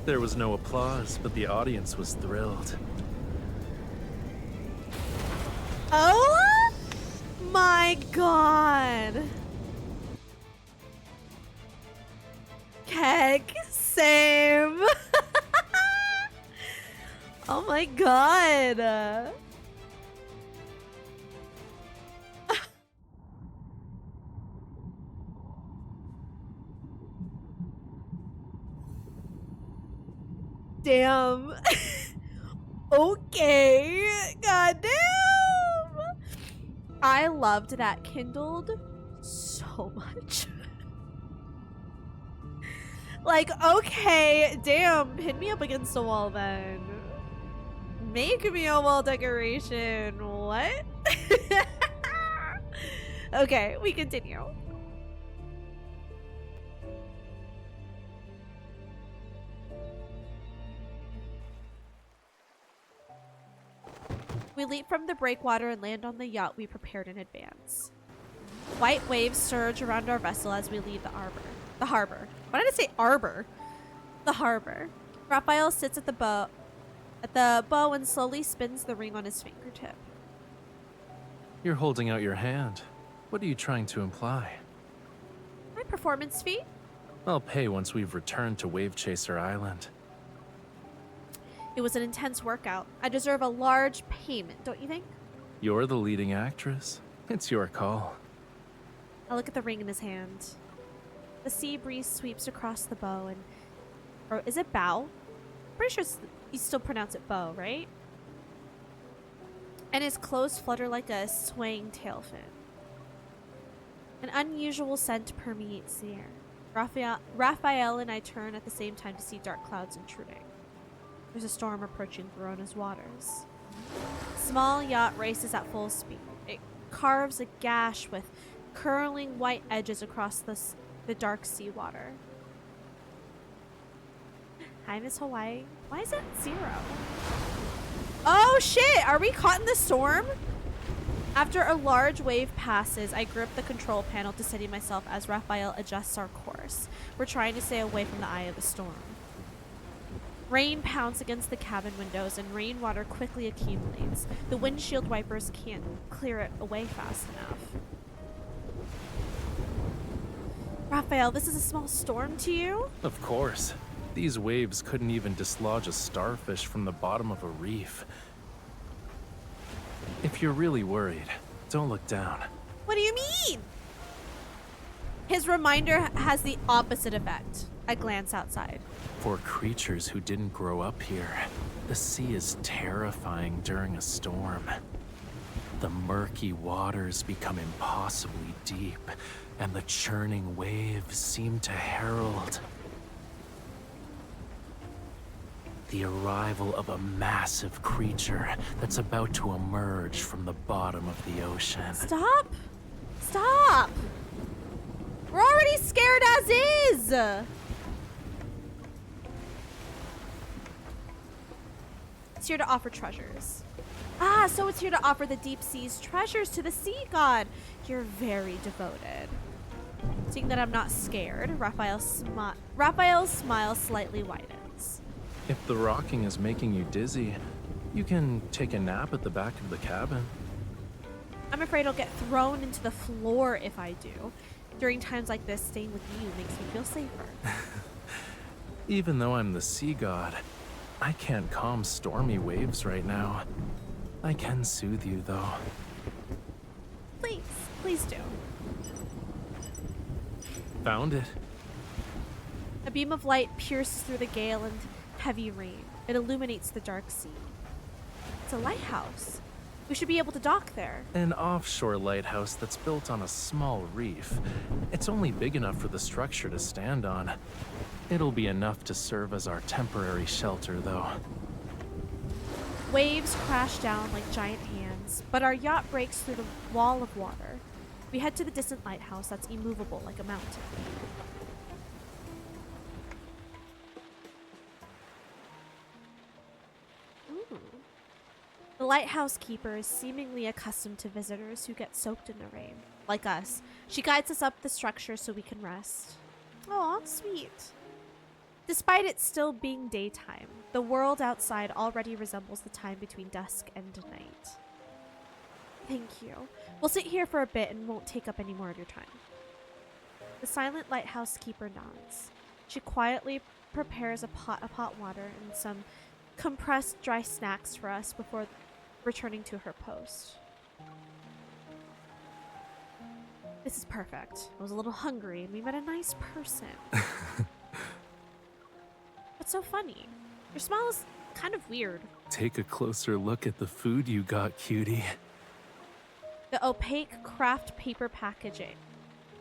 There was no applause, but the audience was thrilled. Oh my god. Heck, same. Oh my god. Damn. Okay. God damn. I loved that Kindled so much. Like, okay, damn, pin me up against the wall then. Make me a wall decoration. What? Okay, we continue. We leap from the breakwater and land on the yacht we prepared in advance. White waves surge around our vessel as we leave the harbor. Why did I say arbor? The harbor. Rafayel sits at the bow and slowly spins the ring on his fingertip. You're holding out your hand. What are you trying to imply? My performance fee? I'll pay once we've returned to Wave Chaser Island. It was an intense workout. I deserve a large payment, don't you think? You're the leading actress. It's your call. I look at the ring in his hand. The sea breeze sweeps across the bow and... Or is it bow? Pretty sure you still pronounce it bow, right? And his clothes flutter like a swaying tail fin. An unusual scent permeates the air. Rafayel and I turn at the same time to see dark clouds intruding. There's a storm approaching Verona's waters. Small yacht races at full speed. It carves a gash with curling white edges across the dark seawater. Hi, Miss Hawaii. Why is it 0? Oh shit! Are we caught in the storm? After a large wave passes, I grip the control panel to steady myself as Rafayel adjusts our course. We're trying to stay away from the eye of the storm. Rain pounds against the cabin windows and rainwater quickly accumulates. The windshield wipers can't clear it away fast enough. Rafayel, this is a small storm to you? Of course. These waves couldn't even dislodge a starfish from the bottom of a reef. If you're really worried, don't look down. What do you mean? His reminder has the opposite effect. I glance outside. For creatures who didn't grow up here, the sea is terrifying during a storm. The murky waters become impossibly deep, and the churning waves seem to herald the arrival of a massive creature that's about to emerge from the bottom of the ocean. Stop! Stop! We're already scared as is! It's here to offer treasures. Ah, so it's here to offer the deep sea's treasures to the sea god. You're very devoted. Seeing that I'm not scared, Raphael's smile slightly widens. If the rocking is making you dizzy, you can take a nap at the back of the cabin. I'm afraid I'll get thrown into the floor if I do. During times like this, staying with you makes me feel safer. Even though I'm the sea god, I can't calm stormy waves right now. I can soothe you, though. Please, please do. Found it. A beam of light pierces through the gale and heavy rain. It illuminates the dark sea. It's a lighthouse. We should be able to dock there. An offshore lighthouse that's built on a small reef. It's only big enough for the structure to stand on. It'll be enough to serve as our temporary shelter, though. Waves crash down like giant hands, but our yacht breaks through the wall of water. We head to the distant lighthouse that's immovable like a mountain. Ooh. The lighthouse keeper is seemingly accustomed to visitors who get soaked in the rain. Like us, she guides us up the structure so we can rest. Aw, sweet. Despite it still being daytime, the world outside already resembles the time between dusk and night. Thank you. We'll sit here for a bit and won't take up any more of your time. The silent lighthouse keeper nods. She quietly prepares a pot of hot water and some compressed dry snacks for us before returning to her post. This is perfect. I was a little hungry and we met a nice person. What's so funny? Your smile is kind of weird. Take a closer look at the food you got, cutie. The opaque craft paper packaging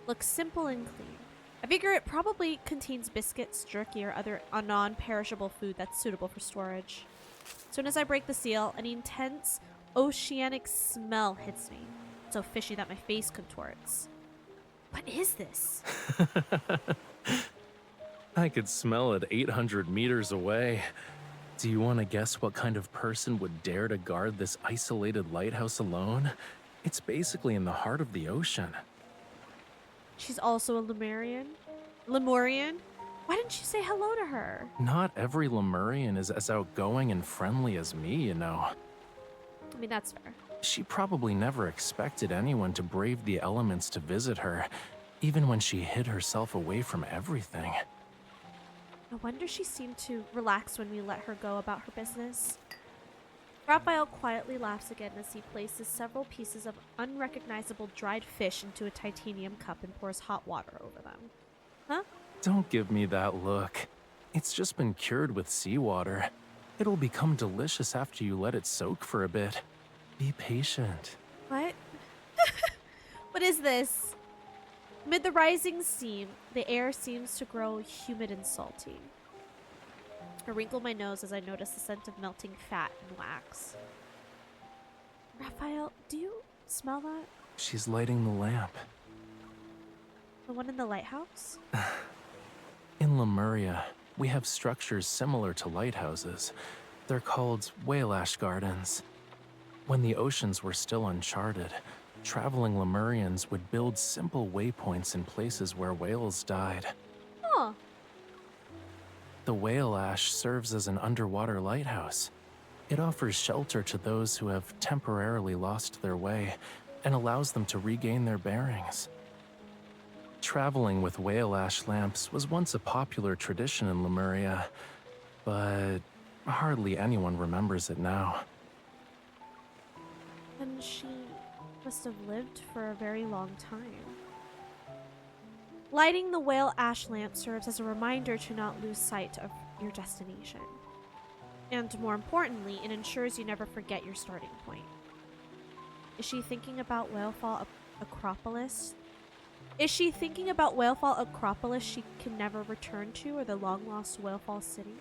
looks simple and clean. I figure it probably contains biscuits, jerky, or other non-perishable food that's suitable for storage. As soon as I break the seal, an intense oceanic smell hits me. It's so fishy that my face contorts. What is this? I could smell it 800 meters away. Do you want to guess what kind of person would dare to guard this isolated lighthouse alone? It's basically in the heart of the ocean. She's also a Lemurian? Lemurian? Why didn't you say hello to her? Not every Lemurian is as outgoing and friendly as me, you know. I mean, that's fair. She probably never expected anyone to brave the elements to visit her, even when she hid herself away from everything. No wonder she seemed to relax when we let her go about her business. Raphael quietly laughs again as he places several pieces of unrecognizable dried fish into a titanium cup and pours hot water over them. Huh? Don't give me that look. It's just been cured with seawater. It'll become delicious after you let it soak for a bit. Be patient. What? What is this? Amid the rising steam, the air seems to grow humid and salty. I wrinkle my nose as I notice the scent of melting fat and wax. Raphael, do you smell that? She's lighting the lamp. The one in the lighthouse? In Lemuria, we have structures similar to lighthouses. They're called whale ash gardens. When the oceans were still uncharted, traveling Lemurians would build simple waypoints in places where whales died. Huh. The whale ash serves as an underwater lighthouse. It offers shelter to those who have temporarily lost their way and allows them to regain their bearings. Traveling with whale ash lamps was once a popular tradition in Lemuria, but hardly anyone remembers it now. And she must have lived for a very long time. Lighting the whale ash lamp serves as a reminder to not lose sight of your destination. And more importantly, it ensures you never forget your starting point. Is she thinking about Whalefall Acropolis? Is she thinking about Whalefall Acropolis she can never return to, or the long-lost Whalefall City?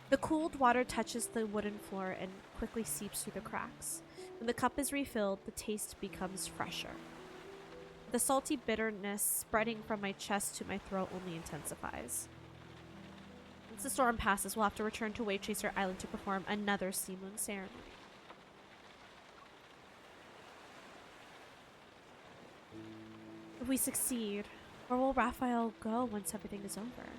The cooled water touches the wooden floor and quickly seeps through the cracks. When the cup is refilled, the taste becomes fresher. The salty bitterness spreading from my chest to my throat only intensifies. Once the storm passes, we'll have to return to Wavechaser Island to perform another Sea Moon ceremony. If we succeed, where will Rafayel go once everything is over?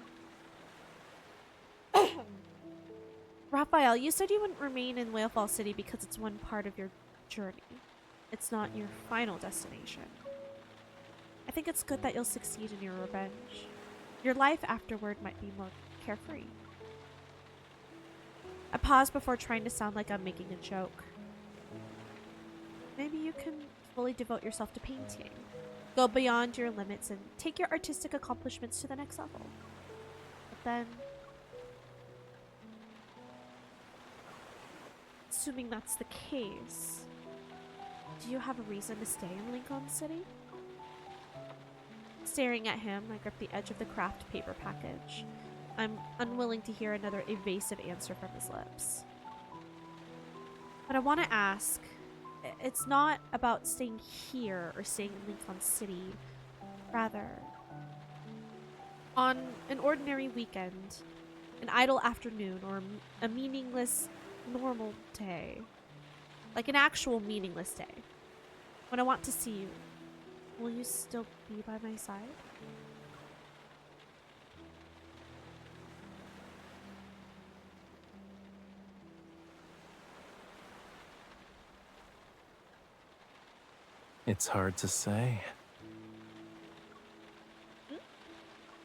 Rafayel, you said you wouldn't remain in Whalefall City because it's one part of your journey. It's not your final destination. I think it's good that you'll succeed in your revenge. Your life afterward might be more carefree. I pause before trying to sound like I'm making a joke. Maybe you can fully devote yourself to painting. Go beyond your limits and take your artistic accomplishments to the next level. But then, assuming that's the case, do you have a reason to stay in Lincoln City? Staring at him, I grip the edge of the craft paper package. I'm unwilling to hear another evasive answer from his lips. But I want to ask, it's not about staying here or staying in Lincoln City. Rather, on an ordinary weekend, an idle afternoon, or a meaningless, normal day, like an actual meaningless day, when I want to see you, will you still be by my side? It's hard to say.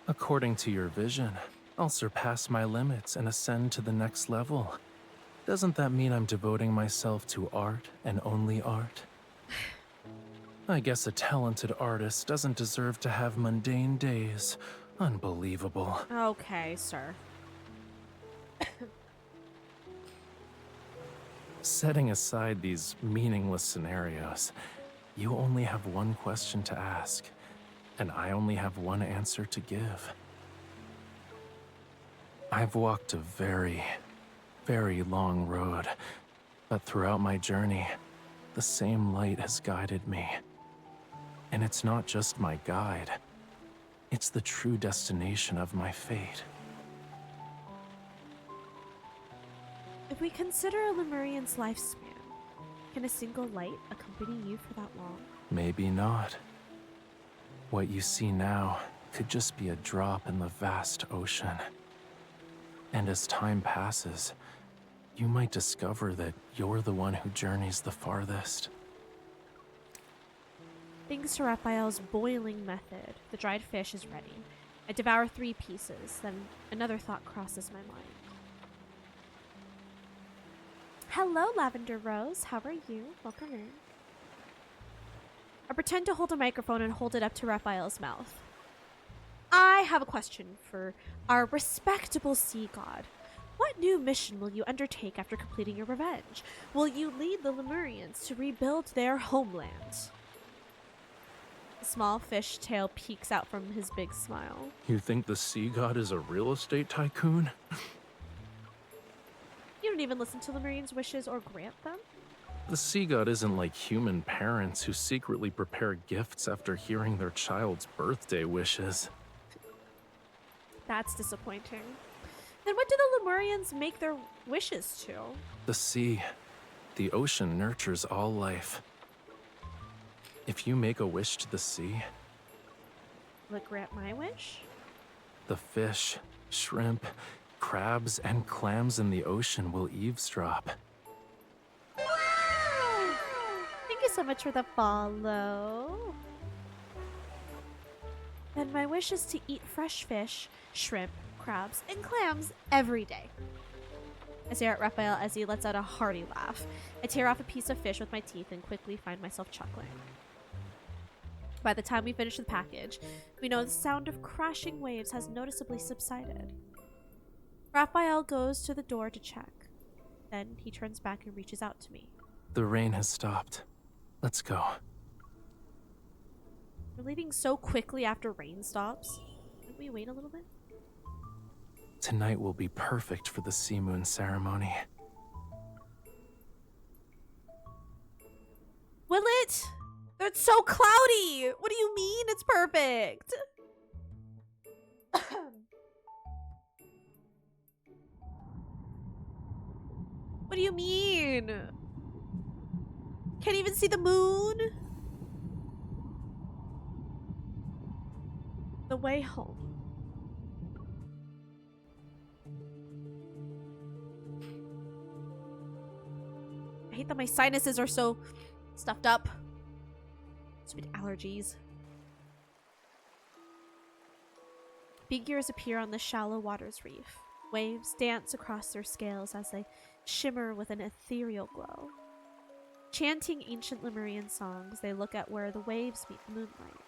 According to your vision, I'll surpass my limits and ascend to the next level. Doesn't that mean I'm devoting myself to art and only art? I guess a talented artist doesn't deserve to have mundane days. Unbelievable. Okay, sir. Setting aside these meaningless scenarios, you only have one question to ask, and I only have one answer to give. I've walked a very, very long road, but throughout my journey, the same light has guided me. And it's not just my guide, it's the true destination of my fate. If we consider a Lemurian's lifespan, can a single light accompany you for that long? Maybe not. What you see now could just be a drop in the vast ocean. And as time passes, you might discover that you're the one who journeys the farthest. Thanks to Raphael's boiling method, the dried fish is ready. I devour 3 pieces, then another thought crosses my mind. Hello, Lavender Rose. How are you? Welcome in. I pretend to hold a microphone and hold it up to Raphael's mouth. I have a question for our respectable sea god. What new mission will you undertake after completing your revenge? Will you lead the Lemurians to rebuild their homeland? A small fish tail peeks out from his big smile. You think the sea god is a real estate tycoon? You don't even listen to Lemurians' wishes or grant them? The sea god isn't like human parents who secretly prepare gifts after hearing their child's birthday wishes. That's disappointing. Then what do the Lemurians make their wishes to? The sea, the ocean nurtures all life. If you make a wish to the sea, Will it grant my wish? the fish, shrimp, crabs, and clams in the ocean will eavesdrop. Thank you so much for the follow. Then my wish is to eat fresh fish, shrimp, crabs, and clams every day. I stare at Raphael as he lets out a hearty laugh. I tear off a piece of fish with my teeth and quickly find myself chuckling. By the time we finish the package, we know the sound of crashing waves has noticeably subsided. Raphael goes to the door to check. Then he turns back and reaches out to me. The rain has stopped. Let's go. We're leaving so quickly after rain stops. Can we wait a little bit? Tonight will be perfect for the sea moon ceremony. Will it? It's so cloudy! What do you mean it's perfect? What do you mean? Can't even see the moon? The way home. I hate that my sinuses are so stuffed up. Stupid allergies. Figures appear on the shallow water's reef. Waves dance across their scales as they shimmer with an ethereal glow. Chanting ancient Lemurian songs, they look at where the waves meet the moonlight.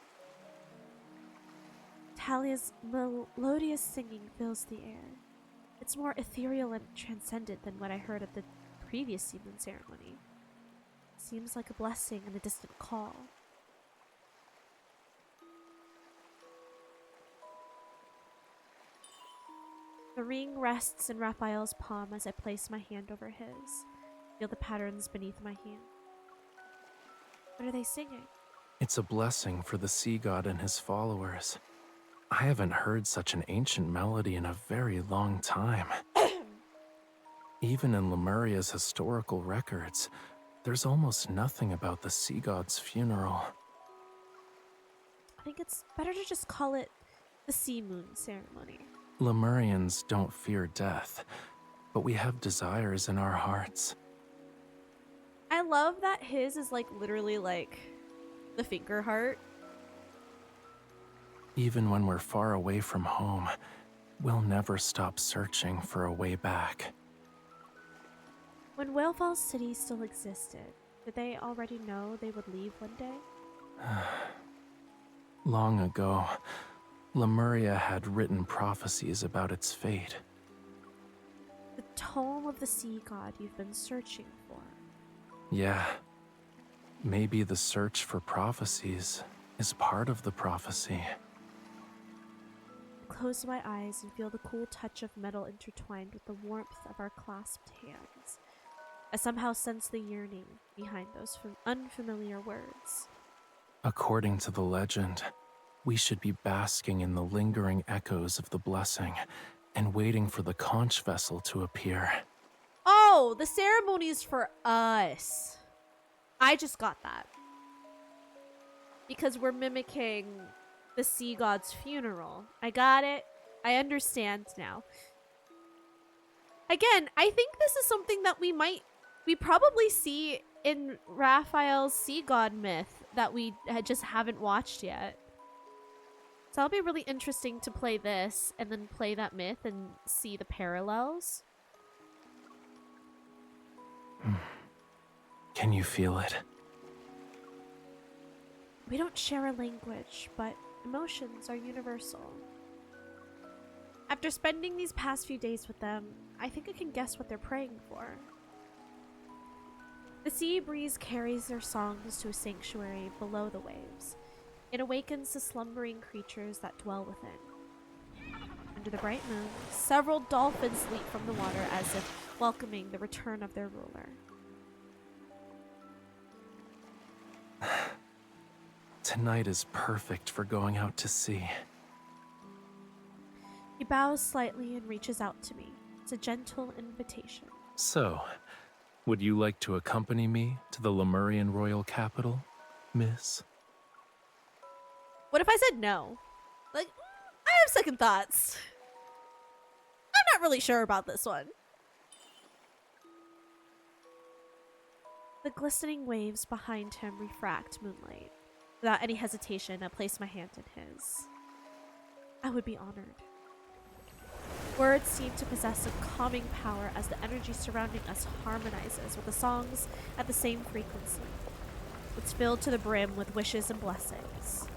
Talia's melodious singing fills the air. It's more ethereal and transcendent than what I heard at the previous sea moon ceremony. Seems like a blessing and a distant call. The ring rests in Raphael's palm as I place my hand over his. Feel the patterns beneath my hand. What are they singing? It's a blessing for the sea god and his followers. I haven't heard such an ancient melody in a very long time. Even in Lemuria's historical records, there's almost nothing about the sea god's funeral. I think it's better to just call it the sea moon ceremony. Lemurians don't fear death, but we have desires in our hearts. I love that his is like literally like the finger heart. Even when we're far away from home, we'll never stop searching for a way back. When WHALEFALL City still existed, did they already know they would leave one day? Long ago, Lemuria had written prophecies about its fate. The tome of the sea god you've been searching for. Yeah. Maybe the search for prophecies is part of the prophecy. I close my eyes and feel the cool touch of metal intertwined with the warmth of our clasped hands. I somehow sense the yearning behind those unfamiliar words. According to the legend, we should be basking in the lingering echoes of the blessing and waiting for the conch vessel to appear. Oh, the ceremony's for us. I just got that. Because we're mimicking the sea god's funeral. I got it. I understand now. Again, I think this is something that we probably see in Raphael's sea god myth that we just haven't watched yet. So that'll be really interesting to play this and then play that myth and see the parallels. Can you feel it? We don't share a language, but emotions are universal. After spending these past few days with them, I think I can guess what they're praying for. The sea breeze carries their songs to a sanctuary below the waves. It awakens the slumbering creatures that dwell within. Under the bright moon, several dolphins leap from the water as if welcoming the return of their ruler. Tonight is perfect for going out to sea. He bows slightly and reaches out to me. It's a gentle invitation. So, would you like to accompany me to the Lemurian royal capital, miss? What if I said no? Like, I have second thoughts. I'm not really sure about this one. The glistening waves behind him refract moonlight. Without any hesitation, I place my hand in his. I would be honored. Words seem to possess a calming power as the energy surrounding us harmonizes with the songs at the same frequency. It's filled to the brim with wishes and blessings.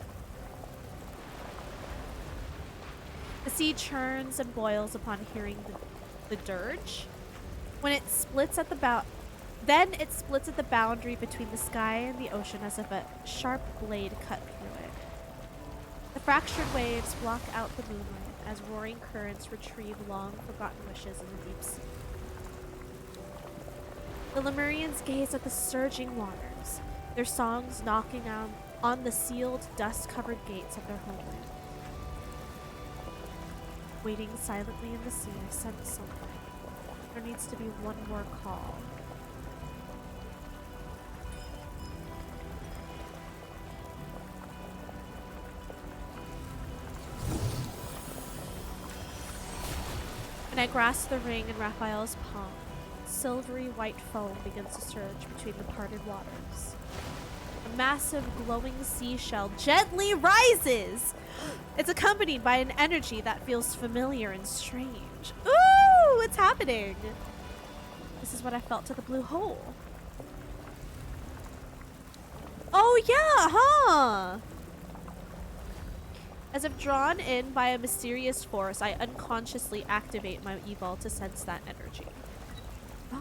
The sea churns and boils upon hearing the dirge. When it splits at the then it splits at the boundary between the sky and the ocean as if a sharp blade cut through it. The fractured waves block out the moonlight as roaring currents retrieve long-forgotten wishes in the deep sea. The Lemurians gaze at the surging waters, their songs knocking on the sealed, dust-covered gates of their homeland. Waiting silently in the sea, I sense something. There needs to be one more call. And I grasp the ring in Rafayel's palm. Silvery white foam begins to surge between the parted waters. A massive glowing seashell gently rises! It's accompanied by an energy that feels familiar and strange. Ooh, it's happening! This is what I felt to the blue hole. Oh yeah, huh? As if drawn in by a mysterious force, I unconsciously activate my evol to sense that energy. Oh.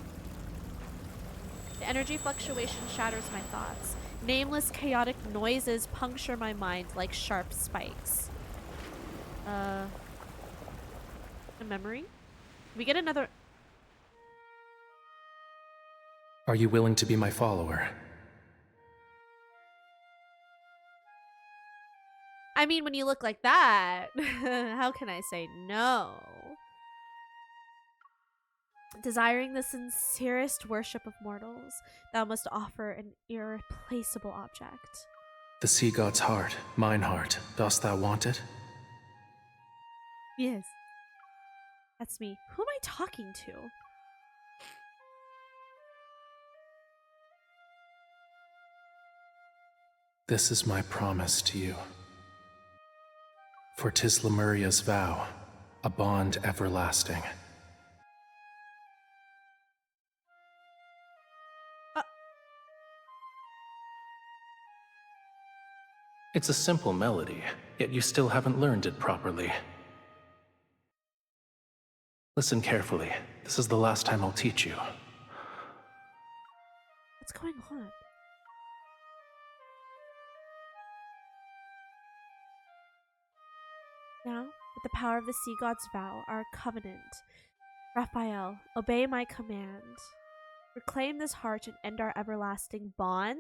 The energy fluctuation shatters my thoughts. Nameless, chaotic noises puncture my mind like sharp spikes. A memory? We get another... Are you willing to be my follower? I mean, when you look like that, how can I say no? Desiring the sincerest worship of mortals, thou must offer an irreplaceable object. The sea god's heart, mine heart. Dost thou want it? Yes. That's me. Who am I talking to? This is my promise to you. For 'tis Lemuria's vow, a bond everlasting. It's a simple melody, yet you still haven't learned it properly. Listen carefully. This is the last time I'll teach you. What's going on? Now, with the power of the sea god's vow, our covenant, Rafayel, obey my command. Reclaim this heart and end our everlasting bond.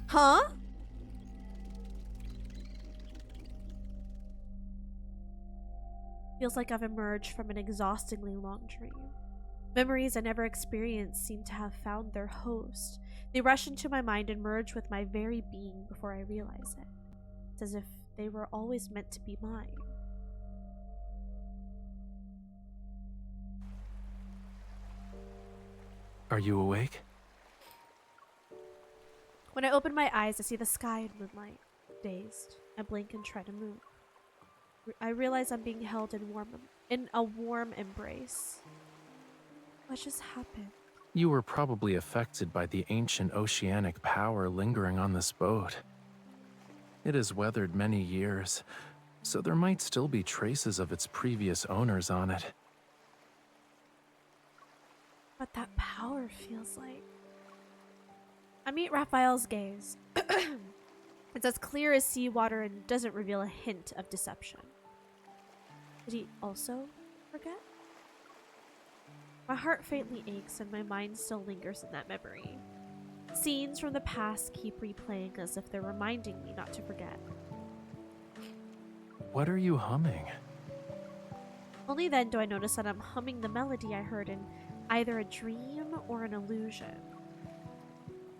Huh? Feels like I've emerged from an exhaustingly long dream. Memories I never experienced seem to have found their host. They rush into my mind and merge with my very being before I realize it. It's as if they were always meant to be mine. Are you awake? When I open my eyes, I see the sky in moonlight. Dazed, I blink and try to move. I realize I'm being held in a warm embrace. What just happened? You were probably affected by the ancient oceanic power lingering on this boat. It has weathered many years, so there might still be traces of its previous owners on it. What that power feels like. I meet Rafayel's gaze. It's as clear as seawater and doesn't reveal a hint of deception. Did he also forget? My heart faintly aches and my mind still lingers in that memory. Scenes from the past keep replaying as if they're reminding me not to forget. What are you humming? Only then do I notice that I'm humming the melody I heard in either a dream or an illusion.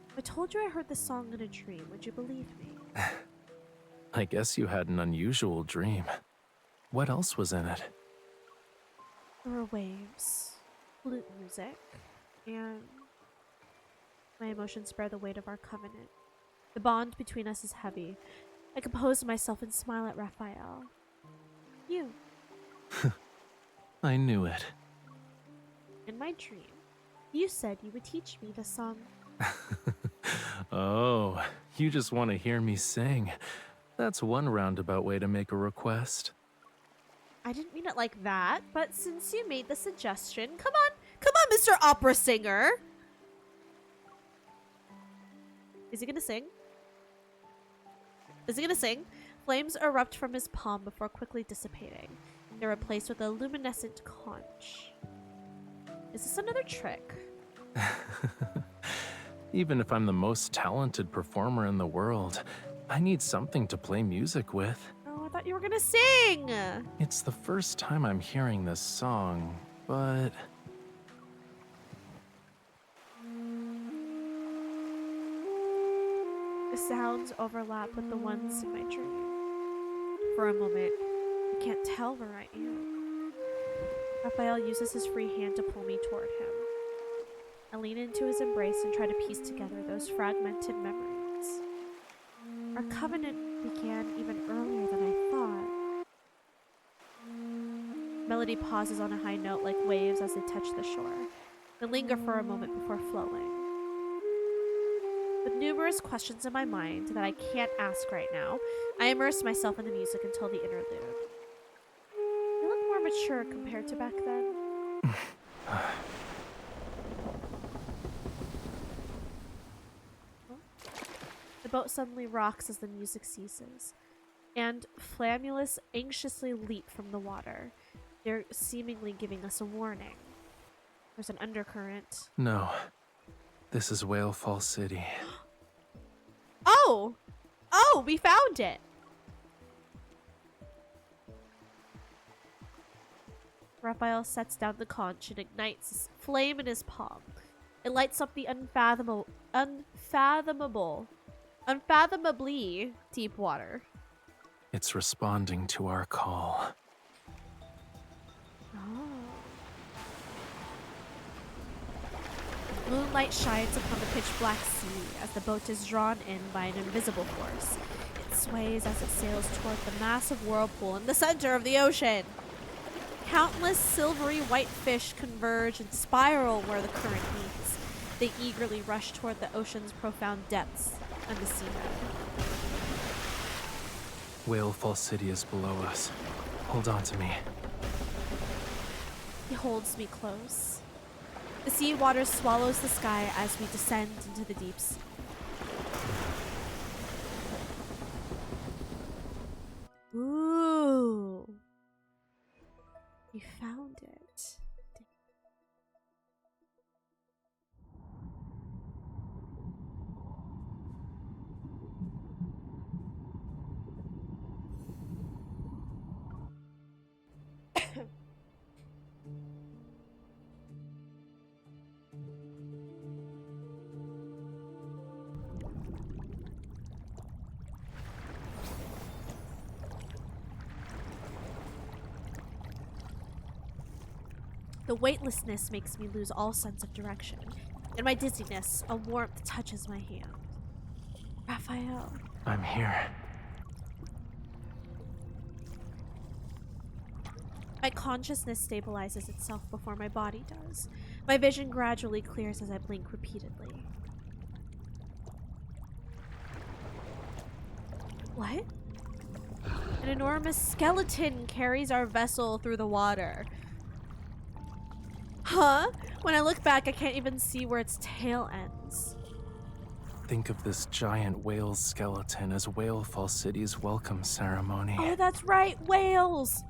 If I told you I heard this song in a dream, would you believe me? I guess you had an unusual dream. What else was in it? There were waves, flute music, and my emotions bear the weight of our covenant. The bond between us is heavy. I compose myself and smile at Rafayel. You. I knew it. In my dream, you said you would teach me the song. Oh, you just want to hear me sing. That's one roundabout way to make a request. I didn't mean it like that, but since you made the suggestion, come on, Mr. Opera Singer. Is he gonna sing? Is he gonna sing? Flames erupt from his palm before quickly dissipating. They're replaced with a luminescent conch. Is this another trick? Even if I'm the most talented performer in the world, I need something to play music with. Oh, I thought you were gonna sing! It's the first time I'm hearing this song, but... The sounds overlap with the ones in my dream. For a moment, I can't tell where I am. Rafayel uses his free hand to pull me toward him. I lean into his embrace and try to piece together those fragmented memories. Our covenant began even earlier than I thought. Melody pauses on a high note like waves as they touch the shore, then linger for a moment before flowing. With numerous questions in my mind that I can't ask right now, I immerse myself in the music until the interlude. You look more mature compared to back then. The boat suddenly rocks as the music ceases, and Flamulus anxiously leap from the water. They're seemingly giving us a warning. There's an undercurrent. No. This is WHALEFALL City. Oh! Oh, we found it! Rafayel sets down the conch and ignites a flame in his palm. It lights up the unfathomably deep water. It's responding to our call. Oh. Moonlight shines upon the pitch-black sea as the boat is drawn in by an invisible force. It sways as it sails toward the massive whirlpool in the center of the ocean. Countless silvery white fish converge and spiral where the current meets. They eagerly rush toward the ocean's profound depths and the seabed. WHALEFALL City is below us. Hold on to me. He holds me close. The sea water swallows the sky as we descend into the deep sea. Ooh. You found it. The weightlessness makes me lose all sense of direction. In my dizziness, a warmth touches my hand. Rafayel. I'm here. My consciousness stabilizes itself before my body does. My vision gradually clears as I blink repeatedly. What? An enormous skeleton carries our vessel through the water. Huh? When I look back, I can't even see where its tail ends. Think of this giant whale skeleton as WHALEFALL City's welcome ceremony. Oh, that's right, whales!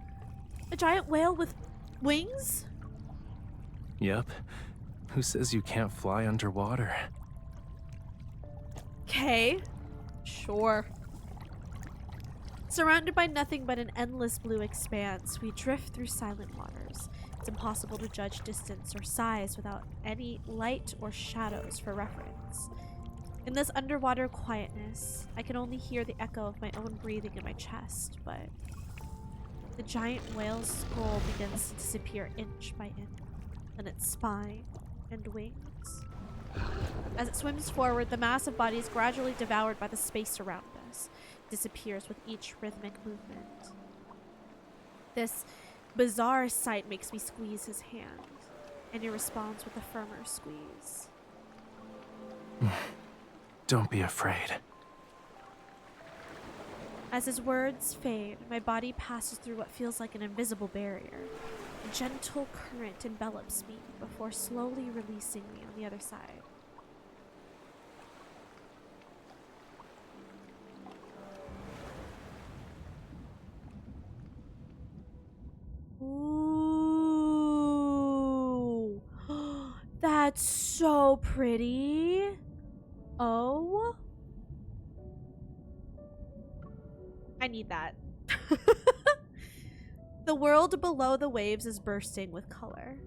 A giant whale with wings? Yep. Who says you can't fly underwater? Okay. Sure. Surrounded by nothing but an endless blue expanse, we drift through silent waters. It's impossible to judge distance or size without any light or shadows for reference. In this underwater quietness, I can only hear the echo of my own breathing in my chest, but the giant whale's skull begins to disappear inch by inch, then its spine and wings. As it swims forward, the massive body is gradually devoured by the space around us. It disappears with each rhythmic movement. This bizarre sight makes me squeeze his hand, and he responds with a firmer squeeze. Don't be afraid. As his words fade, my body passes through what feels like an invisible barrier. A gentle current envelops me before slowly releasing me on the other side. Ooh, that's so pretty. Oh, I need that. The world below the waves is bursting with color.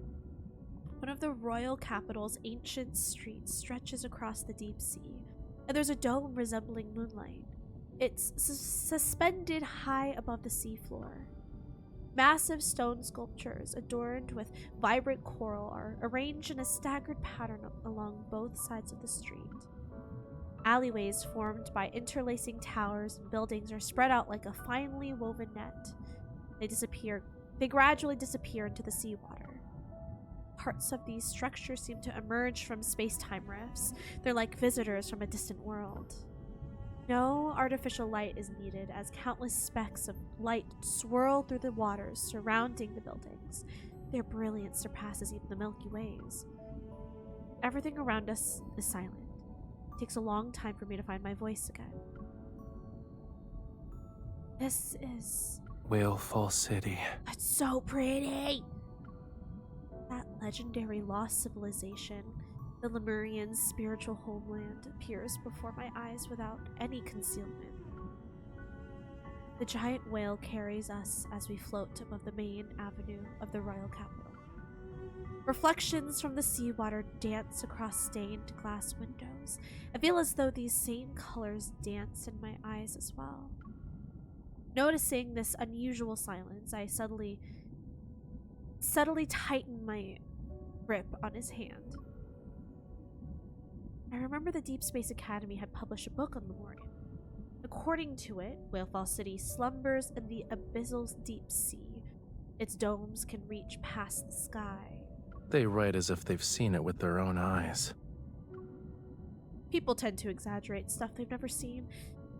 One of the royal capital's ancient streets stretches across the deep sea, and there's a dome resembling moonlight. It's suspended high above the seafloor. Massive stone sculptures adorned with vibrant coral are arranged in a staggered pattern along both sides of the street. Alleyways formed by interlacing towers and buildings are spread out like a finely woven net. They gradually disappear into the seawater. Parts of these structures seem to emerge from space-time rifts. They're like visitors from a distant world. No artificial light is needed as countless specks of light swirl through the waters surrounding the buildings. Their brilliance surpasses even the Milky Ways. Everything around us is silent. It takes a long time for me to find my voice again. This is... WHALEFALL City. That's so pretty! That legendary lost civilization, the Lemurians' spiritual homeland, appears before my eyes without any concealment. The giant whale carries us as we float above the main avenue of the royal capital. Reflections from the seawater dance across stained glass windows. I feel as though these same colors dance in my eyes as well. Noticing this unusual silence, I subtly tighten my grip on his hand. I remember the Deepspace Academy had published a book on Lemurian. According to it, WHALEFALL City slumbers in the abyssal deep sea. Its domes can reach past the sky. They write as if they've seen it with their own eyes. People tend to exaggerate stuff they've never seen.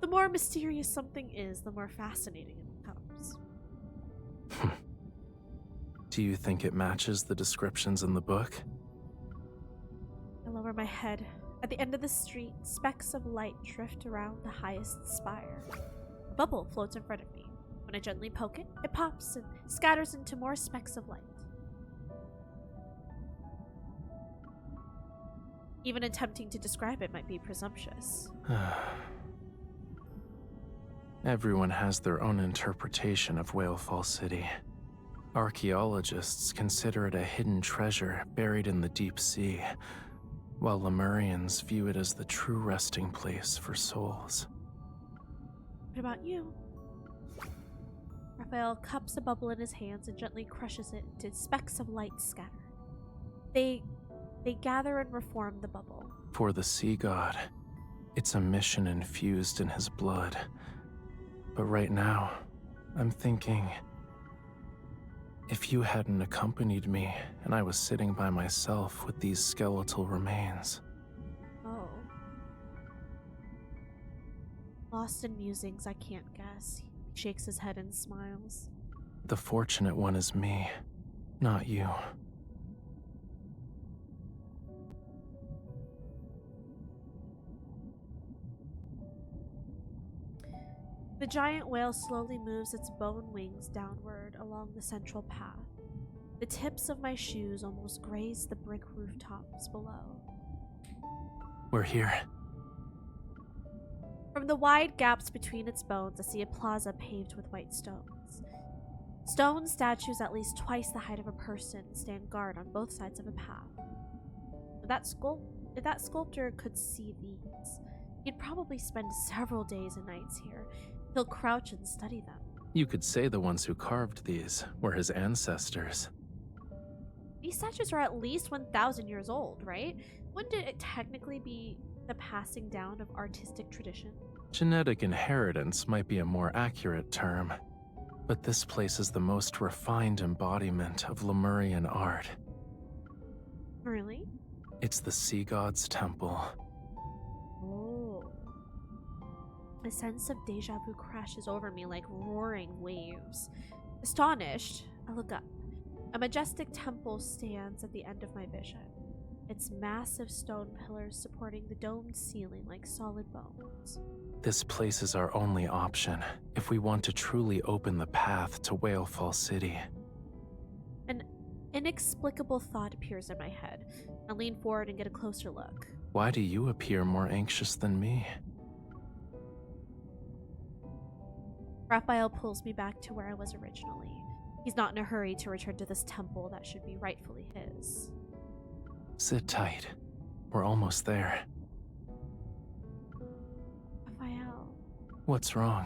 The more mysterious something is, the more fascinating it becomes. Do you think it matches the descriptions in the book? I lower my head. At the end of the street, specks of light drift around the highest spire. A bubble floats in front of me. When I gently poke it, it pops and scatters into more specks of light. Even attempting to describe it might be presumptuous. Everyone has their own interpretation of WHALEFALL City. Archaeologists consider it a hidden treasure buried in the deep sea, while Lemurians view it as the true resting place for souls. What about you? Rafayel cups a bubble in his hands and gently crushes it into specks of light scattered. They gather and reform the bubble. For the sea god, it's a mission infused in his blood. But right now, I'm thinking, if you hadn't accompanied me and I was sitting by myself with these skeletal remains. Oh. Lost in musings, I can't guess. He shakes his head and smiles. The fortunate one is me, not you. The giant whale slowly moves its bone wings downward along the central path. The tips of my shoes almost graze the brick rooftops below. We're here. From the wide gaps between its bones, I see a plaza paved with white stones. Stone statues at least twice the height of a person stand guard on both sides of a path. If that sculptor could see these, he'd probably spend several days and nights here. He'll crouch and study them. You could say the ones who carved these were his ancestors. These statues are at least 1,000 years old, right? Wouldn't it technically be the passing down of artistic tradition? Genetic inheritance might be a more accurate term, But this place is the most refined embodiment of Lemurian art. Really? It's the Sea God's temple. Oh. A sense of deja vu crashes over me like roaring waves. Astonished, I look up. A majestic temple stands at the end of my vision. Its massive stone pillars supporting the domed ceiling like solid bones. This place is our only option if we want to truly open the path to WHALEFALL City. An inexplicable thought appears in my head. I lean forward and get a closer look. Why do you appear more anxious than me? Rafayel pulls me back to where I was originally. He's not in a hurry to return to this temple that should be rightfully his. Sit tight. We're almost there. Rafayel. What's wrong?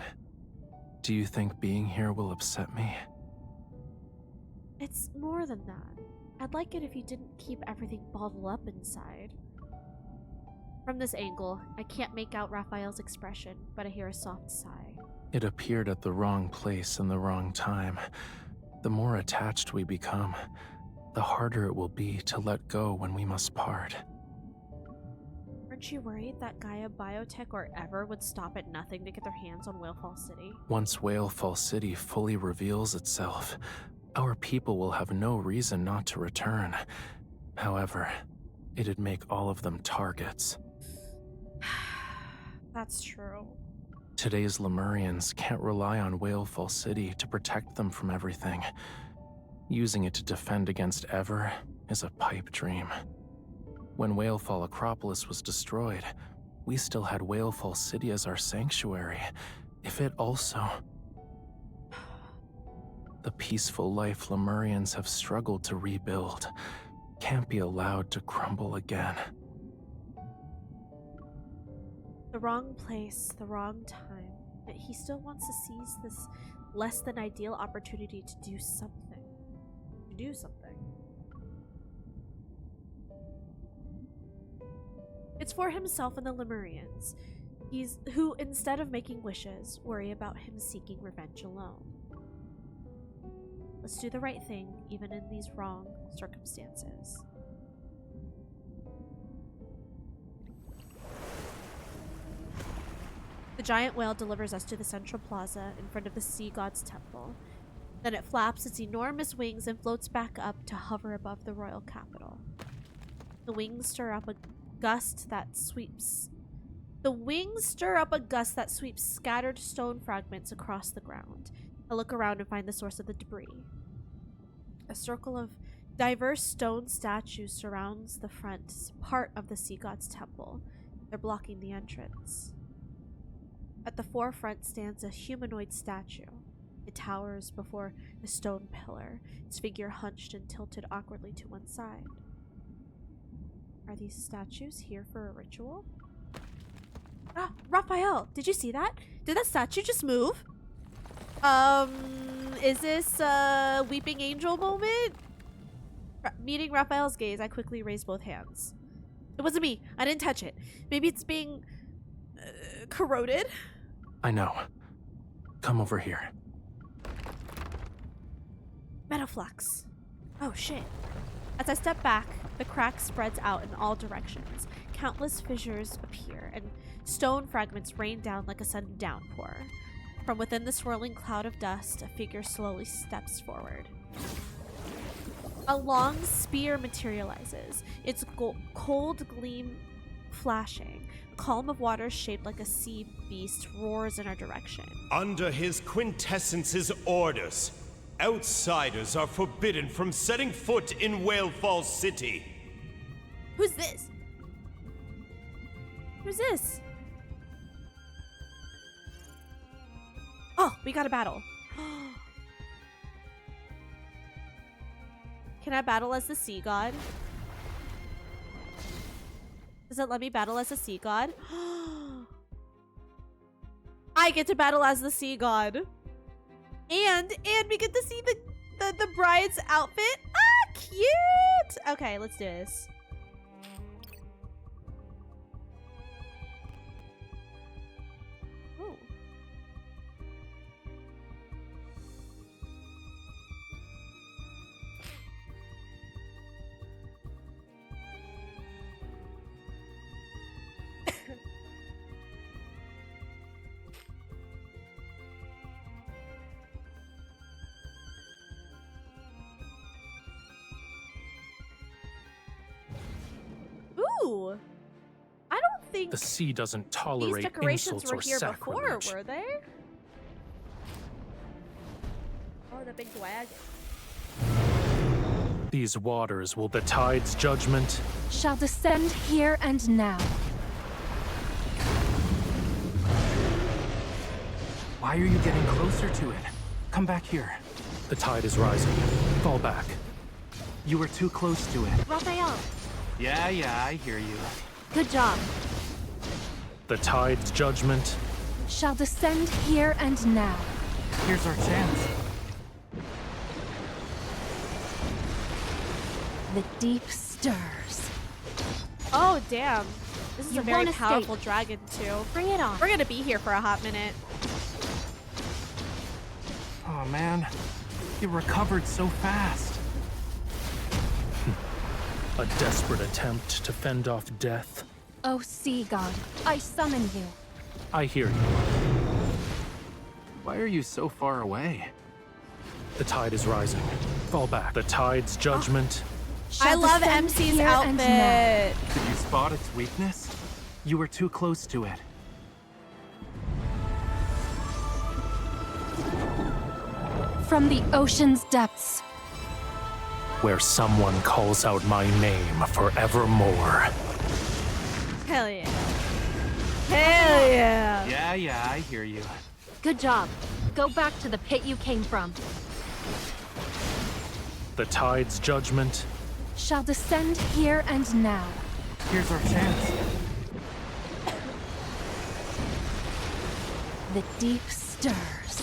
Do you think being here will upset me? It's more than that. I'd like it if you didn't keep everything bottled up inside. From this angle, I can't make out Rafayel's expression, but I hear a soft sigh. It appeared at the wrong place in the wrong time. The more attached we become, the harder it will be to let go when we must part. Aren't you worried that Gaia Biotech or ever would stop at nothing to get their hands on WHALEFALL City? Once WHALEFALL City fully reveals itself, our people will have no reason not to return. However, it'd make all of them targets. That's true. Today's Lemurians can't rely on WHALEFALL City to protect them from everything. Using it to defend against Ever is a pipe dream. When WHALEFALL Acropolis was destroyed, we still had WHALEFALL City as our sanctuary. If it also... The peaceful life Lemurians have struggled to rebuild can't be allowed to crumble again. The wrong place, the wrong time. But he still wants to seize this less than ideal opportunity to do something. It's for himself and the Lemurians. Who, instead of making wishes, worry about him seeking revenge alone. Let's do the right thing, even in these wrong circumstances. The giant whale delivers us to the central plaza in front of the Sea God's temple. Then it flaps its enormous wings and floats back up to hover above the royal capital. The wings stir up a gust that sweeps scattered stone fragments across the ground. I look around and find the source of the debris. A circle of diverse stone statues surrounds the front part of the Sea God's temple. They're blocking the entrance. At the forefront stands a humanoid statue. It towers before a stone pillar, its figure hunched and tilted awkwardly to one side. Are these statues here for a ritual? Ah, Rafayel, did you see that? Did that statue just move? Is this a weeping angel moment? Meeting Raphael's gaze, I quickly raise both hands. It wasn't me. I didn't touch it. Maybe it's being corroded? I know. Come over here. Metaflux. Oh shit. As I step back, the crack spreads out in all directions. Countless fissures appear, and stone fragments rain down like a sudden downpour. From within the swirling cloud of dust, a figure slowly steps forward. A long spear materializes, its cold gleam flashing. A column of water shaped like a sea beast roars in our direction. Under his quintessence's orders, outsiders are forbidden from setting foot in WHALEFALL City. Who's this? Who's this? Oh, we got a battle. Can I battle as the sea god? Does it let me battle as the sea god? I get to battle as the sea god. And we get to see the bride's outfit. Ah, cute! Okay, let's do this. Ooh. Ooh! I don't think The sea doesn't these tolerate decorations insults were or here before, sacrilege. were they? Oh, the big wagon. These waters will the tide's judgment. Shall descend here and now. Why are you getting closer to it? Come back here. The tide is rising. Fall back. You were too close to it. Raphael, Yeah, I hear you. good job. The tide's judgment. Shall descend here and now. Here's our chance. The deep stirs. Oh, damn. This is You a very won't escape. powerful dragon, too. Bring it on. We're gonna be here for a hot minute. Oh man, you recovered so fast. A desperate attempt to fend off death. O sea god, I summon you. I hear you. Why are you so far away? The tide is rising. Fall back. The tide's judgment. I Shall love descend MC's here and now. outfit. Did you spot its weakness? You were too close to it. From the ocean's depths. Where someone calls out my name forevermore. Hell yeah. Hell yeah. Yeah, I hear you. Good job. Go back to the pit you came from. The tide's judgment. Shall descend here and now. Here's our chance. The deep stirs.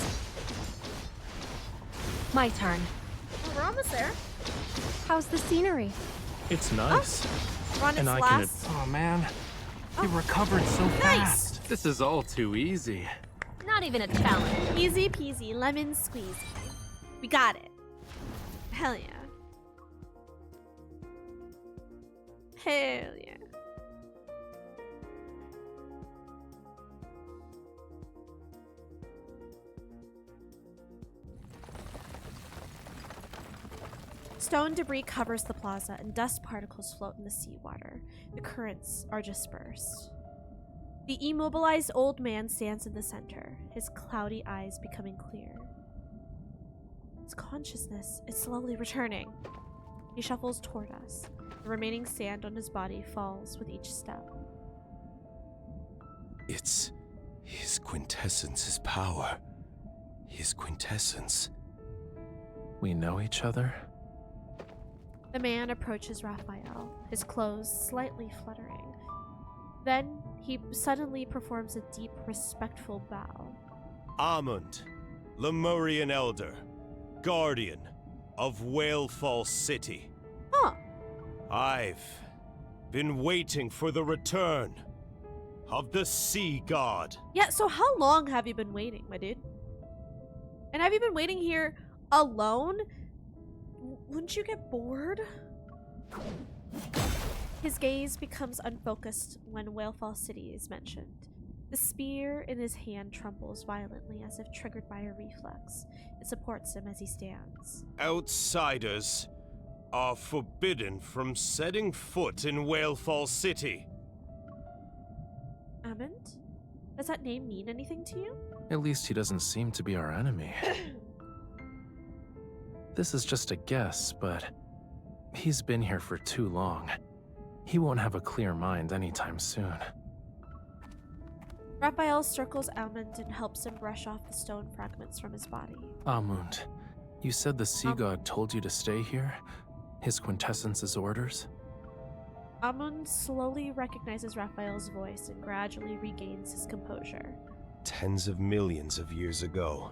My turn. Oh, we're almost there. How's the scenery? It's nice. We're on its And I can last. Oh man, you recovered so fast. This is all too easy. Not even a challenge. Easy peasy, lemon squeezy. We got it. Hell yeah. Hell yeah. Stone debris covers the plaza and dust particles float in the seawater. The currents are dispersed. The immobilized old man stands in the center, his cloudy eyes becoming clear. His consciousness is slowly returning. He shuffles toward us. The remaining sand on his body falls with each step. It's his quintessence's power. His quintessence. We know each other? The man approaches Raphael, his clothes slightly fluttering. Then he suddenly performs a deep, respectful bow. Amund, Lemurian Elder, Guardian of WHALEFALL City. Huh. I've been waiting for the return of the Sea God. Yeah, so how long have you been waiting, my dude? And have you been waiting here alone? Wouldn't you get bored? His gaze becomes unfocused when WHALEFALL City is mentioned. The spear in his hand trembles violently as if triggered by a reflex. It supports him as he stands. Outsiders are forbidden from setting foot in WHALEFALL City. Amund? Does that name mean anything to you? At least he doesn't seem to be our enemy. This is just a guess, but he's been here for too long. He won't have a clear mind anytime soon. Raphael circles Amund and helps him brush off the stone fragments from his body. Amund, you said the sea god told you to stay here? His quintessence's orders? Amund slowly recognizes Raphael's voice and gradually regains his composure. Tens of millions of years ago,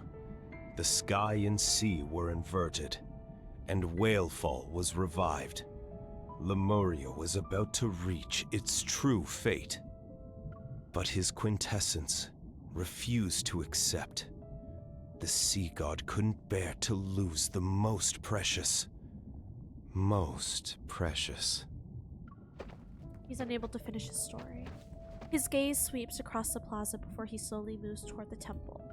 the sky and sea were inverted, and WHALEFALL was revived. Lemuria was about to reach its true fate. But his quintessence refused to accept. The sea god couldn't bear to lose the most precious. Most precious. He's unable to finish his story. His gaze sweeps across the plaza before he slowly moves toward the temple.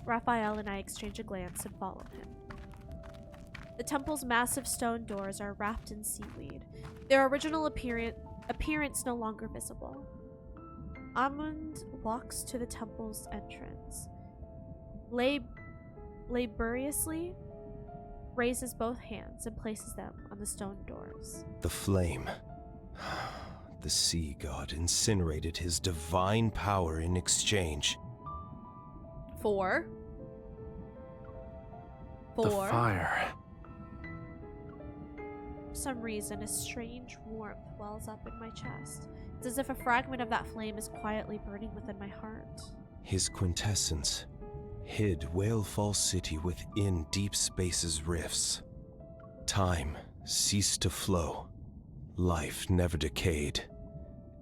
Raphael and I exchange a glance and follow him. The temple's massive stone doors are wrapped in seaweed, their original appearance no longer visible. Amund walks to the temple's entrance. Laboriously raises both hands and places them on the stone doors. The flame. The sea god incinerated his divine power in exchange. For The fire. For some reason, a strange warmth wells up in my chest. It's as if a fragment of that flame is quietly burning within my heart. His quintessence hid WHALEFALL City within Deepspace's rifts. Time ceased to flow, life never decayed,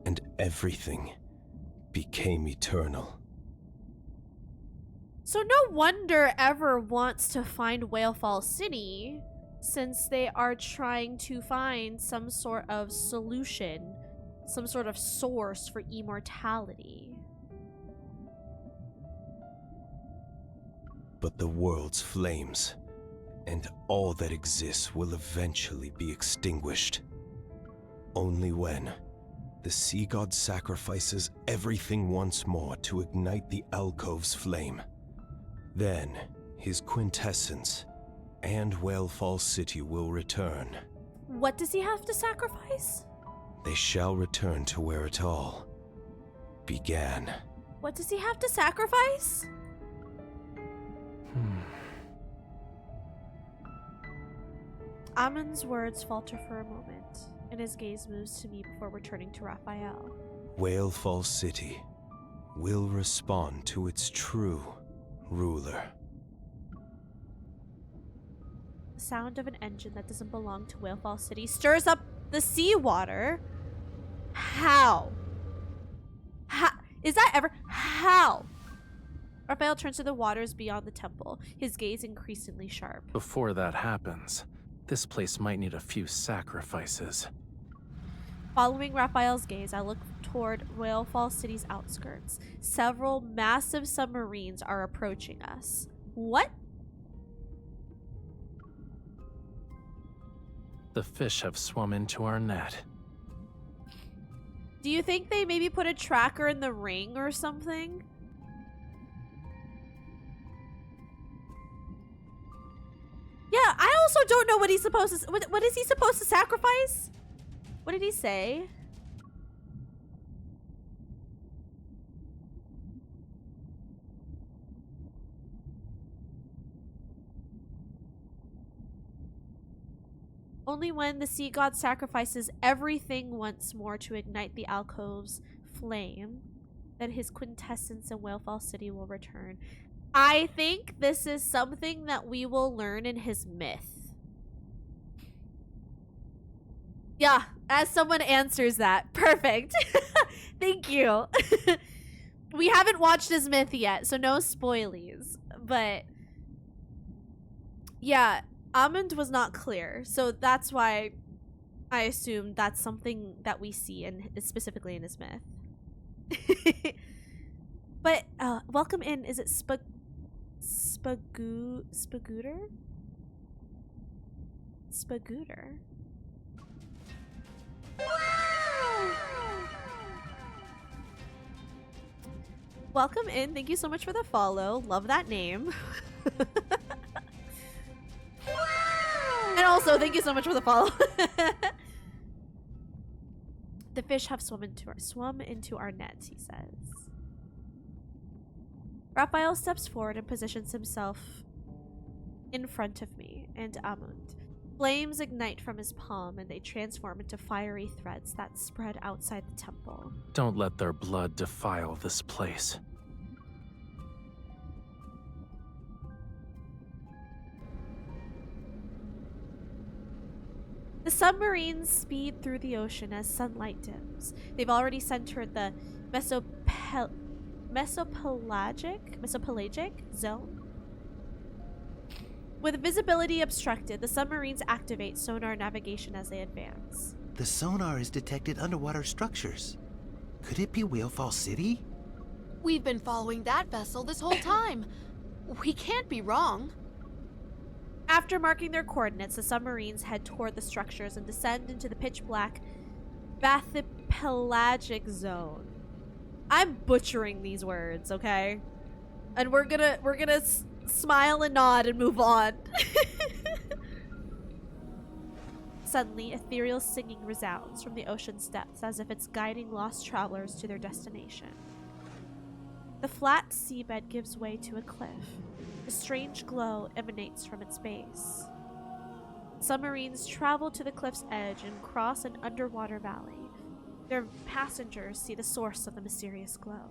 and everything became eternal. So no wonder Ever wants to find WHALEFALL City, since they are trying to find some sort of solution, some sort of source for immortality. But the world's flames and all that exists will eventually be extinguished. Only when the sea god sacrifices everything once more to ignite the alcove's flame. Then his quintessence and WHALEFALL City will return. What does he have to sacrifice? They shall return to where it all began. What does he have to sacrifice? Amund's words falter for a moment, and his gaze moves to me before returning to Rafayel. WHALEFALL City will respond to its true ruler. The sound of an engine that doesn't belong to WHALEFALL City stirs up the seawater. How? Is that ever? How? Rafayel turns to the waters beyond the temple, his gaze increasingly sharp. Before that happens, this place might need a few sacrifices. Following Rafayel's gaze, I look toward WHALEFALL City's outskirts. Several massive submarines are approaching us. What? The fish have swum into our net. Do you think they maybe put a tracker in the ring or something? Yeah, I also don't know what he's supposed to... What is he supposed to sacrifice? What did he say? Only when the sea god sacrifices everything once more to ignite the alcove's flame, then his quintessence in WHALEFALL City will return. I think this is something that we will learn in his myth. Yeah, as someone answers that. Perfect. Thank you. We haven't watched his myth yet, so no spoilies. But yeah, Amund was not clear, so that's why I assume that's something that we see in specifically in his myth. But welcome in. Is it Spagooter? Spagooter. Welcome in. Thank you so much for the follow. Love that name. And also, thank you so much for the follow. The fish have swum into our nets, he says. Rafayel steps forward and positions himself in front of me and Amund. Flames ignite from his palm and they transform into fiery threads that spread outside the temple. Don't let their blood defile this place. The submarines speed through the ocean as sunlight dims. They've already centered the Mesopelagic zone. With visibility obstructed, the submarines activate sonar navigation as they advance. The sonar has detected underwater structures. Could it be WHALEFALL City? We've been following that vessel this whole time. We can't be wrong. After marking their coordinates, the submarines head toward the structures and descend into the pitch-black bathypelagic zone. I'm butchering these words, okay? And we're gonna smile and nod and move on. Suddenly, ethereal singing resounds from the ocean's depths as if it's guiding lost travelers to their destination. The flat seabed gives way to a cliff. A strange glow emanates from its base. Submarines travel to the cliff's edge and cross an underwater valley. Their passengers see the source of the mysterious glow.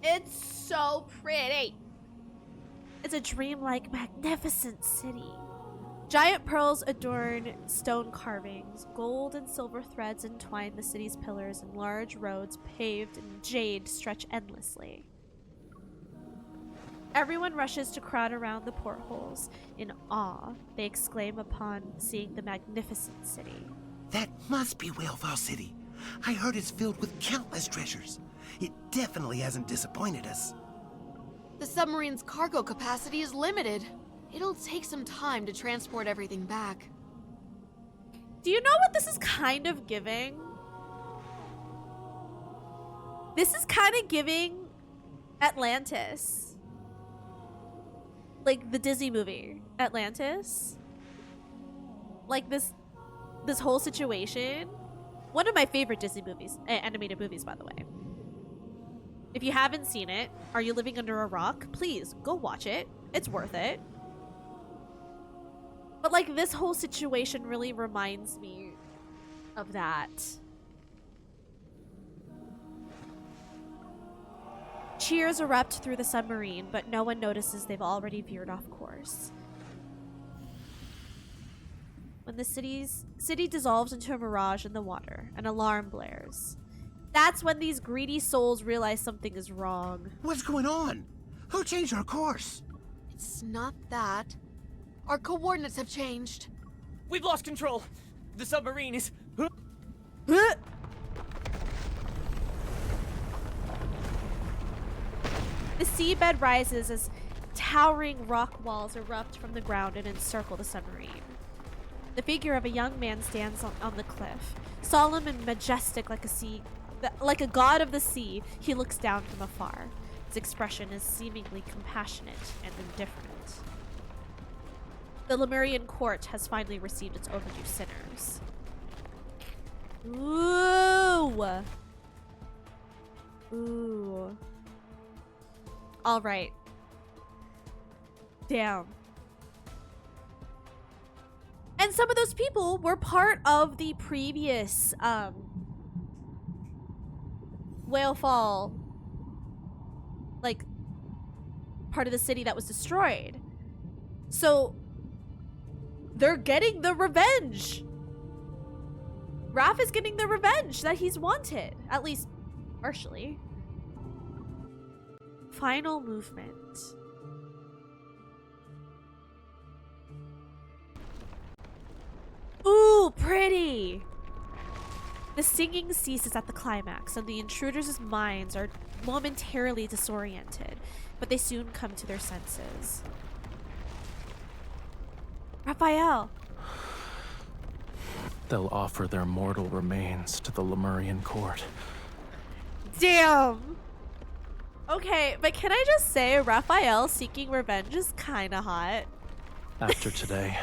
It's so pretty. It's a dreamlike, magnificent city. Giant pearls adorn stone carvings. Gold and silver threads entwine the city's pillars, and large roads paved in jade stretch endlessly. Everyone rushes to crowd around the portholes. In awe, they exclaim upon seeing the magnificent city. That must be WHALEFALL City. I heard it's filled with countless treasures. It definitely hasn't disappointed us. The submarine's cargo capacity is limited. It'll take some time to transport everything back. Do you know what this is kind of giving? This is kind of giving Atlantis. Like the Disney movie, Atlantis. Like this whole situation. One of my favorite Disney movies, animated movies, by the way. If you haven't seen it, are you living under a rock? Please, go watch it. It's worth it. But like this whole situation really reminds me of that. Cheers erupt through the submarine, but no one notices they've already veered off course. When the city dissolves into a mirage in the water, an alarm blares. That's when these greedy souls realize something is wrong. What's going on? Who changed our course? It's not that. Our coordinates have changed. We've lost control. The submarine is... The seabed rises as towering rock walls erupt from the ground and encircle the submarine. The figure of a young man stands on the cliff. Solemn and majestic like a god of the sea, he looks down from afar. His expression is seemingly compassionate and indifferent. The Lemurian court has finally received its overdue sinners. Ooh! Ooh. Alright. Damn. And some of those people were part of the previous, WHALEFALL, like, part of the city that was destroyed. So, they're getting the revenge. Raph is getting the revenge that he's wanted, at least partially. Final movement. Ooh, pretty! The singing ceases at the climax, and the intruders' minds are momentarily disoriented, but they soon come to their senses. Rafayel! They'll offer their mortal remains to the Lemurian court. Damn! Okay, but can I just say, Rafayel seeking revenge is kinda hot. After today,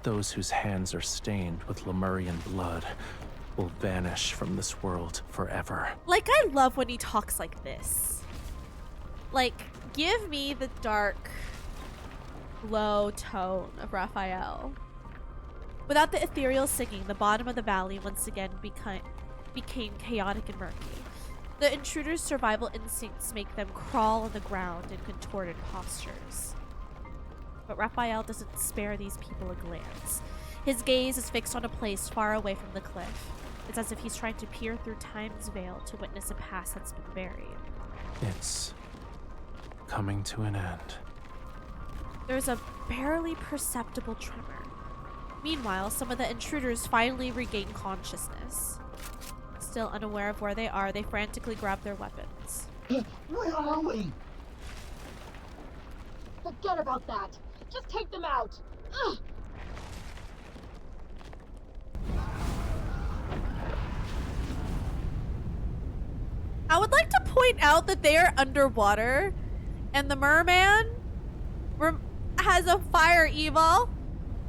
those whose hands are stained with Lemurian blood will vanish from this world forever. Like, I love when he talks like this. Like, give me the dark, low tone of Rafayel. Without the ethereal singing, the bottom of the valley once again became chaotic and murky. The intruders' survival instincts make them crawl on the ground in contorted postures. But Rafayel doesn't spare these people a glance. His gaze is fixed on a place far away from the cliff. It's as if he's trying to peer through time's veil to witness a past that's been buried. It's coming to an end. There's a barely perceptible tremor. Meanwhile, some of the intruders finally regain consciousness. still unaware of where they are, they frantically grab their weapons. Where are we? Forget about that. Just take them out. Ugh. I would like to point out that they are underwater, and the merman has a fire evil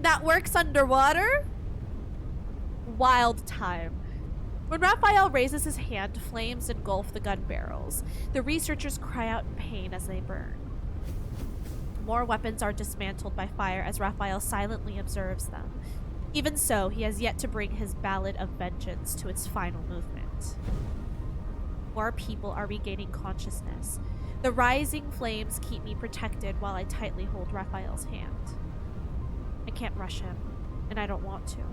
that works underwater. Wild time. When Rafayel raises his hand, flames engulf the gun barrels. The researchers cry out in pain as they burn. More weapons are dismantled by fire as Rafayel silently observes them. Even so, he has yet to bring his ballad of vengeance to its final movement. More people are regaining consciousness. The rising flames keep me protected while I tightly hold Rafayel's hand. I can't rush him, and I don't want to.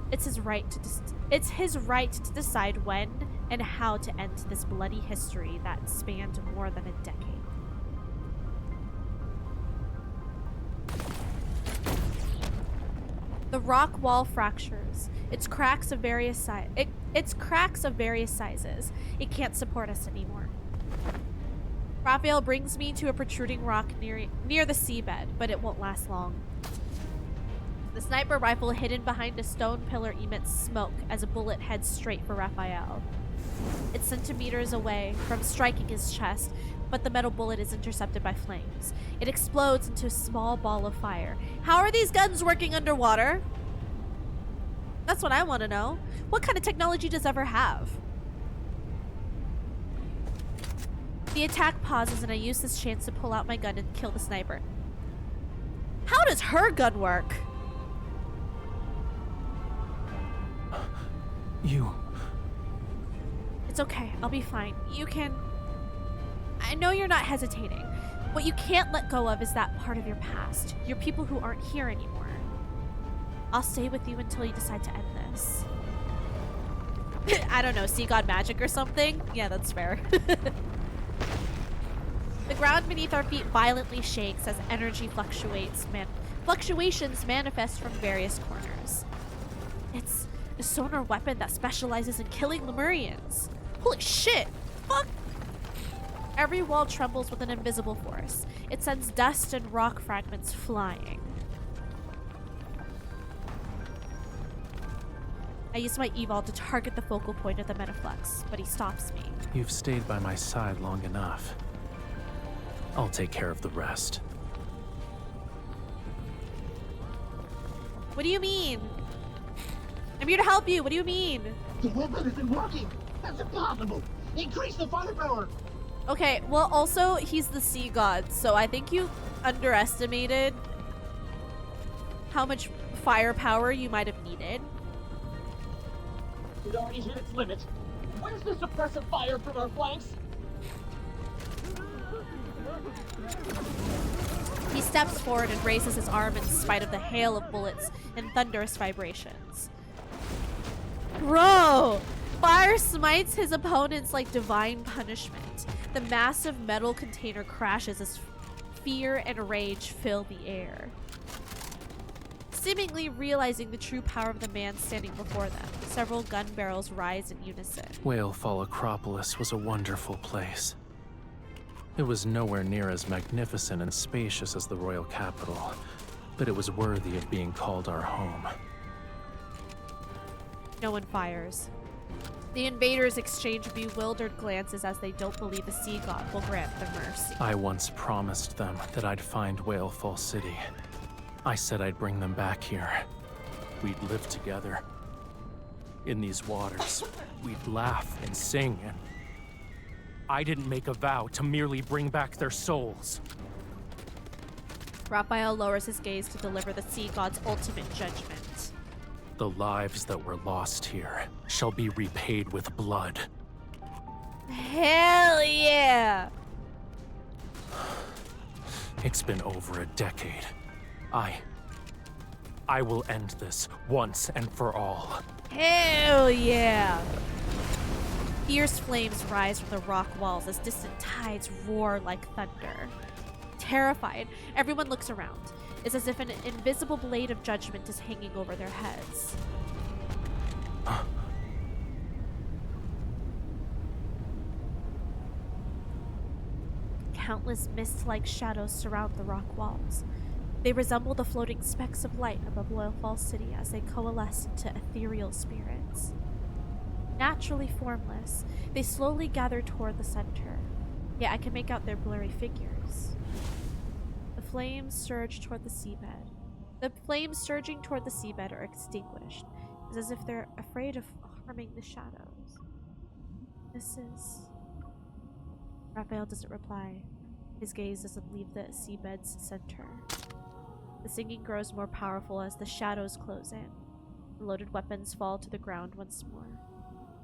It's his right to decide when and how to end this bloody history that spanned more than a decade. The rock wall fractures. Its cracks of various sizes. It can't support us anymore. Rafayel brings me to a protruding rock near the seabed, but it won't last long. The sniper rifle hidden behind a stone pillar emits smoke as a bullet heads straight for Rafayel. It's centimeters away from striking his chest, but the metal bullet is intercepted by flames. It explodes into a small ball of fire. How are these guns working underwater? That's what I want to know. What kind of technology does Ever have? The attack pauses and I use this chance to pull out my gun and kill the sniper. How does her gun work? You... It's okay. I'll be fine. You can... I know you're not hesitating. What you can't let go of is that part of your past. Your people who aren't here anymore. I'll stay with you until you decide to end this. I don't know, sea god magic or something? Yeah, that's fair. The ground beneath our feet violently shakes as energy fluctuations manifest from various corners. It's a sonar weapon that specializes in killing Lemurians. Holy shit! Fuck! Every wall trembles with an invisible force. It sends dust and rock fragments flying. I use my evol to target the focal point of the Metaflux, but he stops me. You've stayed by my side long enough. I'll take care of the rest. What do you mean? I'm here to help you. What do you mean? The weapon isn't working. That's impossible. Increase the firepower. Okay, well, also, he's the sea god, so I think you underestimated how much firepower you might have needed. It already hit its limit. Where's the suppressive fire from our flanks? He steps forward and raises his arm in spite of the hail of bullets and thunderous vibrations. Bro! Fire smites his opponents like divine punishment. The massive metal container crashes as fear and rage fill the air. Seemingly realizing the true power of the man standing before them, several gun barrels rise in unison. WHALEFALL Acropolis was a wonderful place. It was nowhere near as magnificent and spacious as the royal capital, but it was worthy of being called our home. No one fires. The invaders exchange bewildered glances as they don't believe the sea god will grant them mercy. I once promised them that I'd find WHALEFALL City. I said I'd bring them back here. We'd live together. In these waters, we'd laugh and sing, and I didn't make a vow to merely bring back their souls. Rafayel lowers his gaze to deliver the sea god's ultimate judgment. The lives that were lost here shall be repaid with blood. Hell yeah! It's been over a decade. I will end this once and for all. Hell yeah! Fierce flames rise from the rock walls as distant tides roar like thunder. Terrified, everyone looks around. It's as if an invisible blade of judgment is hanging over their heads. Countless mist-like shadows surround the rock walls. They resemble the floating specks of light above WHALEFALL City as they coalesce into ethereal spirits. Naturally formless, they slowly gather toward the center, yet I can make out their blurry figures. The flames surge toward the seabed. The flames surging toward the seabed are extinguished. It's as if they're afraid of harming the shadows. This is... Rafayel doesn't reply. His gaze doesn't leave the seabed's center. The singing grows more powerful as the shadows close in. The loaded weapons fall to the ground once more.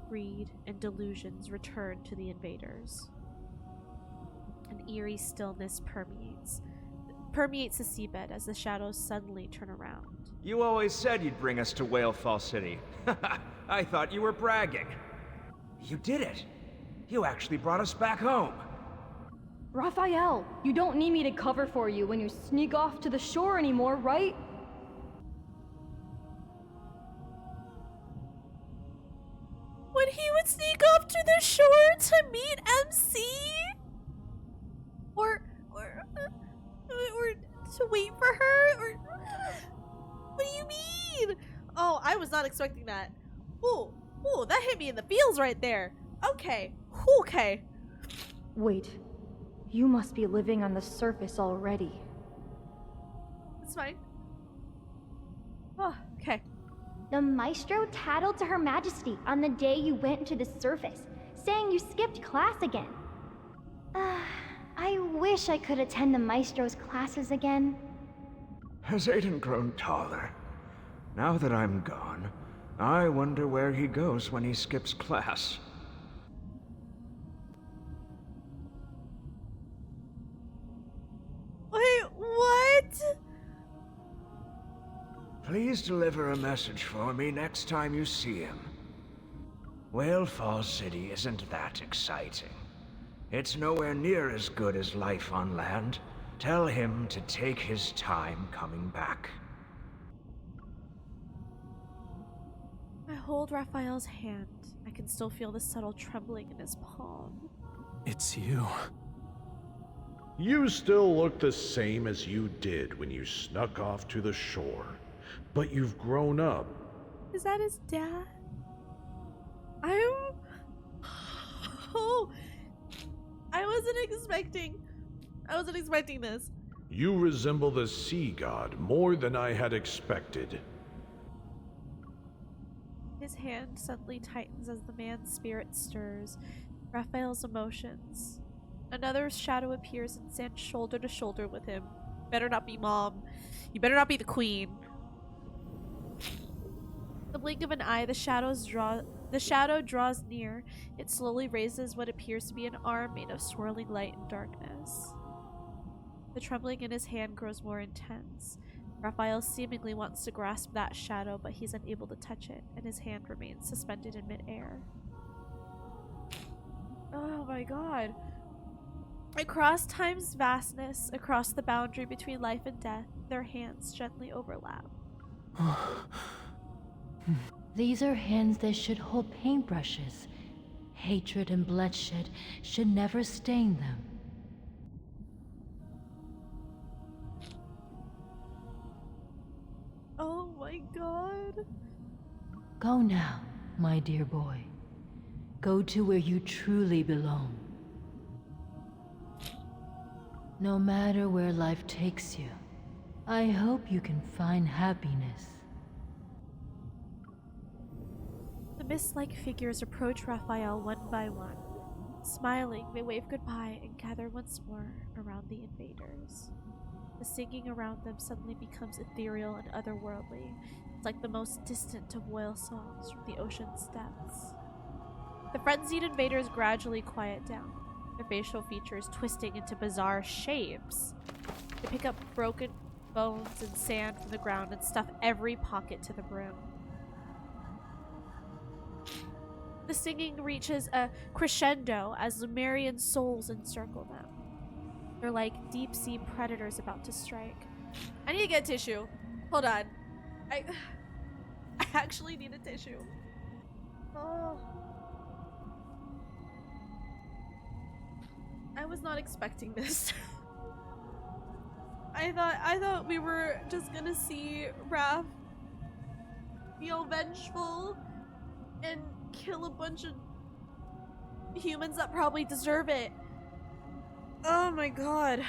Greed and delusions return to the invaders. An eerie stillness permeates the seabed as the shadows suddenly turn around. You always said you'd bring us to WHALEFALL City. I thought you were bragging. You did it. You actually brought us back home. Rafayel, you don't need me to cover for you when you sneak off to the shore anymore, right? When he would sneak off to the shore to meet MC? Or to wait for her? Or what do you mean? Oh, I was not expecting that. Ooh, that hit me in the feels right there. Okay. Wait, you must be living on the surface already. It's fine. Oh, okay. The Maestro tattled to Her Majesty on the day you went to the surface, saying you skipped class again. I wish I could attend the Maestro's classes again. Has Aiden grown taller? Now that I'm gone, I wonder where he goes when he skips class. Wait, what? Please deliver a message for me next time you see him. WHALEFALL City isn't that exciting. It's nowhere near as good as life on land. Tell him to take his time coming back. I hold Rafayel's hand. I can still feel the subtle trembling in his palm. It's you. You still look the same as you did when you snuck off to the shore. But you've grown up. Is that his dad? Oh, I wasn't expecting this. You resemble the sea god more than I had expected. His hand suddenly tightens as the man's spirit stirs. Rafayel's emotions. Another shadow appears and stands shoulder to shoulder with him. Better not be Mom. You better not be the queen. The blink of an eye, the shadow draws near. It slowly raises what appears to be an arm made of swirling light and darkness. The trembling in his hand grows more intense. Rafayel seemingly wants to grasp that shadow, but he's unable to touch it, and his hand remains suspended in midair. Oh my god. Across time's vastness, across the boundary between life and death, their hands gently overlap. These are hands that should hold paintbrushes. Hatred and bloodshed should never stain them. Oh my god. Go now, my dear boy. Go to where you truly belong. No matter where life takes you, I hope you can find happiness. The mist-like figures approach Rafayel one by one. Smiling, they wave goodbye and gather once more around the invaders. The singing around them suddenly becomes ethereal and otherworldly. It's like the most distant of whale songs from the ocean's depths. The frenzied invaders gradually quiet down, their facial features twisting into bizarre shapes. They pick up broken bones and sand from the ground and stuff every pocket to the brim. The singing reaches a crescendo as Lumerian souls encircle them. They're like deep-sea predators about to strike. I need to get tissue. Hold on. I actually need a tissue. Oh. I was not expecting this. I thought we were just gonna see Raph feel vengeful and kill a bunch of humans that probably deserve it. Oh my god.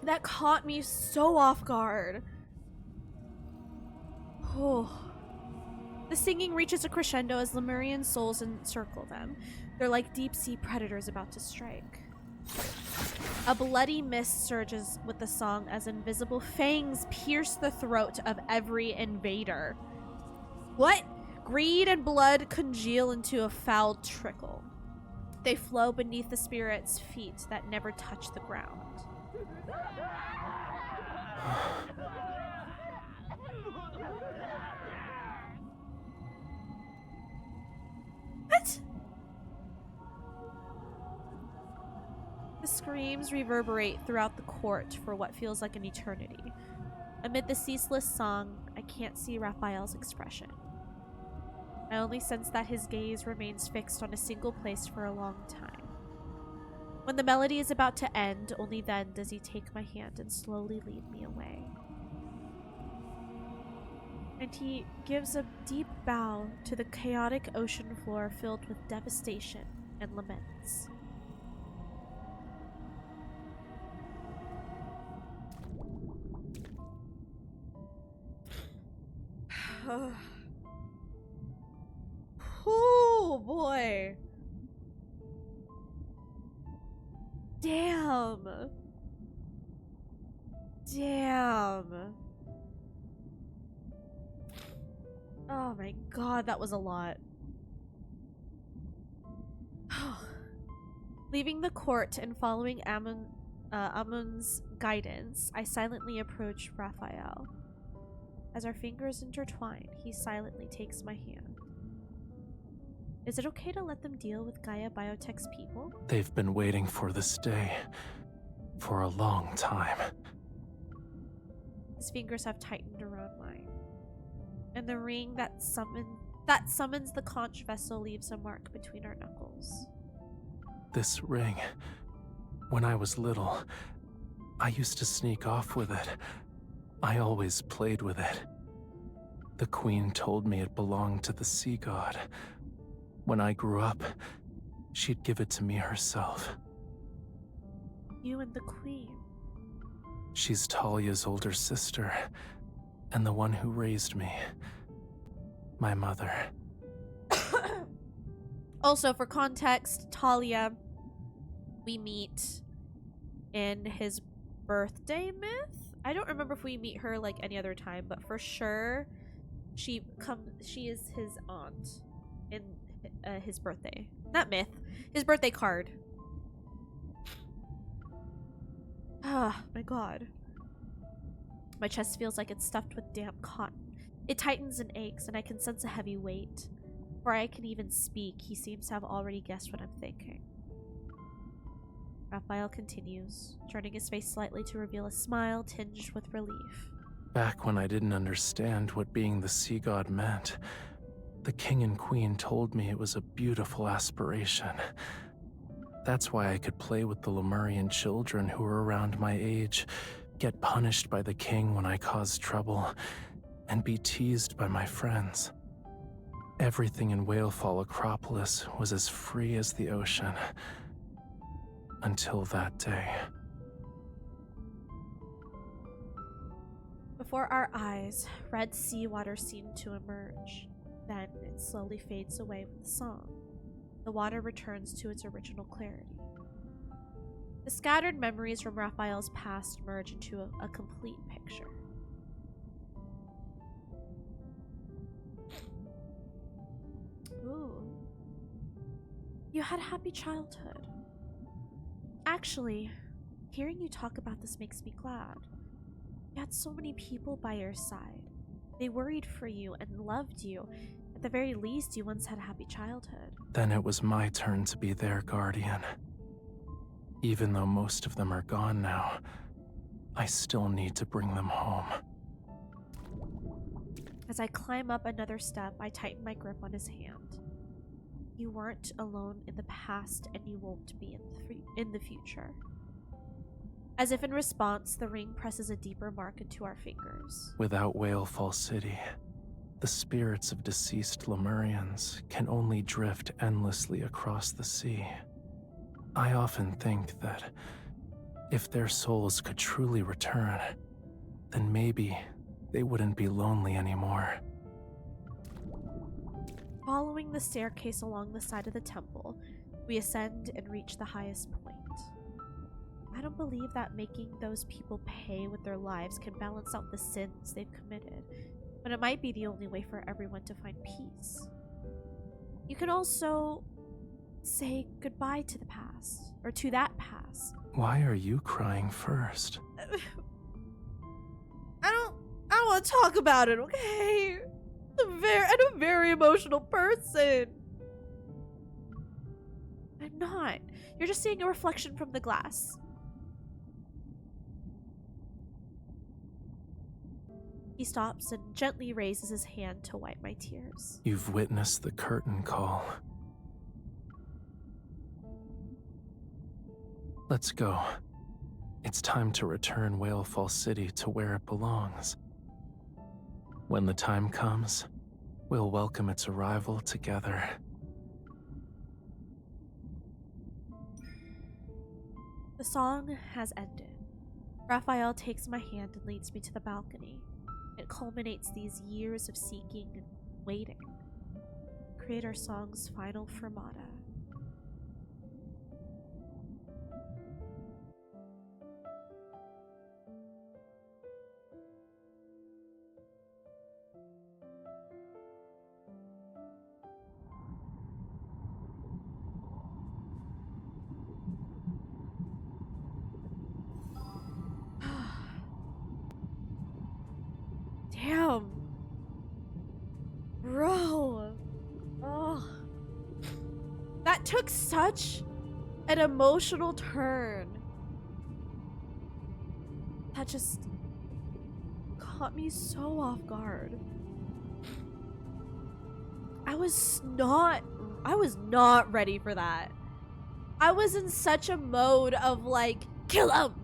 That caught me so off guard. Oh. The singing reaches a crescendo as Lemurian souls encircle them. They're like deep-sea predators about to strike. A bloody mist surges with the song as invisible fangs pierce the throat of every invader. What? Greed and blood congeal into a foul trickle. They flow beneath the spirit's feet that never touch the ground. What? The screams reverberate throughout the court for what feels like an eternity. Amid the ceaseless song, I can't see Rafayel's expression. I only sense that his gaze remains fixed on a single place for a long time. When the melody is about to end, only then does he take my hand and slowly lead me away. And he gives a deep bow to the chaotic ocean floor filled with devastation and laments. Oh boy. Damn. Damn. Oh my god, that was a lot. Leaving the court and following Amun's guidance, I silently approach Rafayel. As our fingers intertwine, he silently takes my hand. Is it okay to let them deal with Gaia Biotech's people? They've been waiting for this day for a long time. His fingers have tightened around mine, and the ring that summons the conch vessel leaves a mark between our knuckles. This ring, when I was little, I used to sneak off with it. I always played with it. The queen told me it belonged to the sea god. When I grew up, she'd give it to me herself. You and the queen? She's Talia's older sister, and the one who raised me. My mother. Also, for context, Talia, we meet in his birthday myth? I don't remember if we meet her like any other time, but for sure, she is his aunt in his birthday. Not myth, his birthday card. Ah, my god. My chest feels like it's stuffed with damp cotton. It tightens and aches, and I can sense a heavy weight. Before I can even speak, he seems to have already guessed what I'm thinking. Rafayel continues, turning his face slightly to reveal a smile tinged with relief. Back when I didn't understand what being the sea god meant, the king and queen told me it was a beautiful aspiration. That's why I could play with the Lemurian children who were around my age, get punished by the king when I caused trouble, and be teased by my friends. Everything in WHALEFALL Acropolis was as free as the ocean. Until that day. Before our eyes, red seawater seemed to emerge. Then it slowly fades away with the song. The water returns to its original clarity. The scattered memories from Rafayel's past merge into a complete picture. Ooh. You had a happy childhood. Actually, hearing you talk about this makes me glad. You had so many people by your side. They worried for you and loved you. At the very least, you once had a happy childhood. Then it was my turn to be their guardian. Even though most of them are gone now, I still need to bring them home. As I climb up another step, I tighten my grip on his hand. You weren't alone in the past, and you won't be in the future. As if in response, the ring presses a deeper mark into our fingers. Without WHALEFALL City, the spirits of deceased Lemurians can only drift endlessly across the sea. I often think that if their souls could truly return, then maybe they wouldn't be lonely anymore. Following the staircase along the side of the temple, we ascend and reach the highest point. I don't believe that making those people pay with their lives can balance out the sins they've committed, but it might be the only way for everyone to find peace. You can also say goodbye to the past, or to that past. Why are you crying first? I don't want to talk about it, okay? I'm a very emotional person. I'm not. You're just seeing a reflection from the glass. He stops and gently raises his hand to wipe my tears. You've witnessed the curtain call. Let's go. It's time to return WHALEFALL City to where it belongs. When the time comes, we'll welcome its arrival together. The song has ended. Rafayel takes my hand and leads me to the balcony. It culminates these years of seeking and waiting. Create our song's final fermata. Damn. Bro. Oh. That took such an emotional turn. That just caught me so off guard. I was not ready for that. I was in such a mode of like, kill him!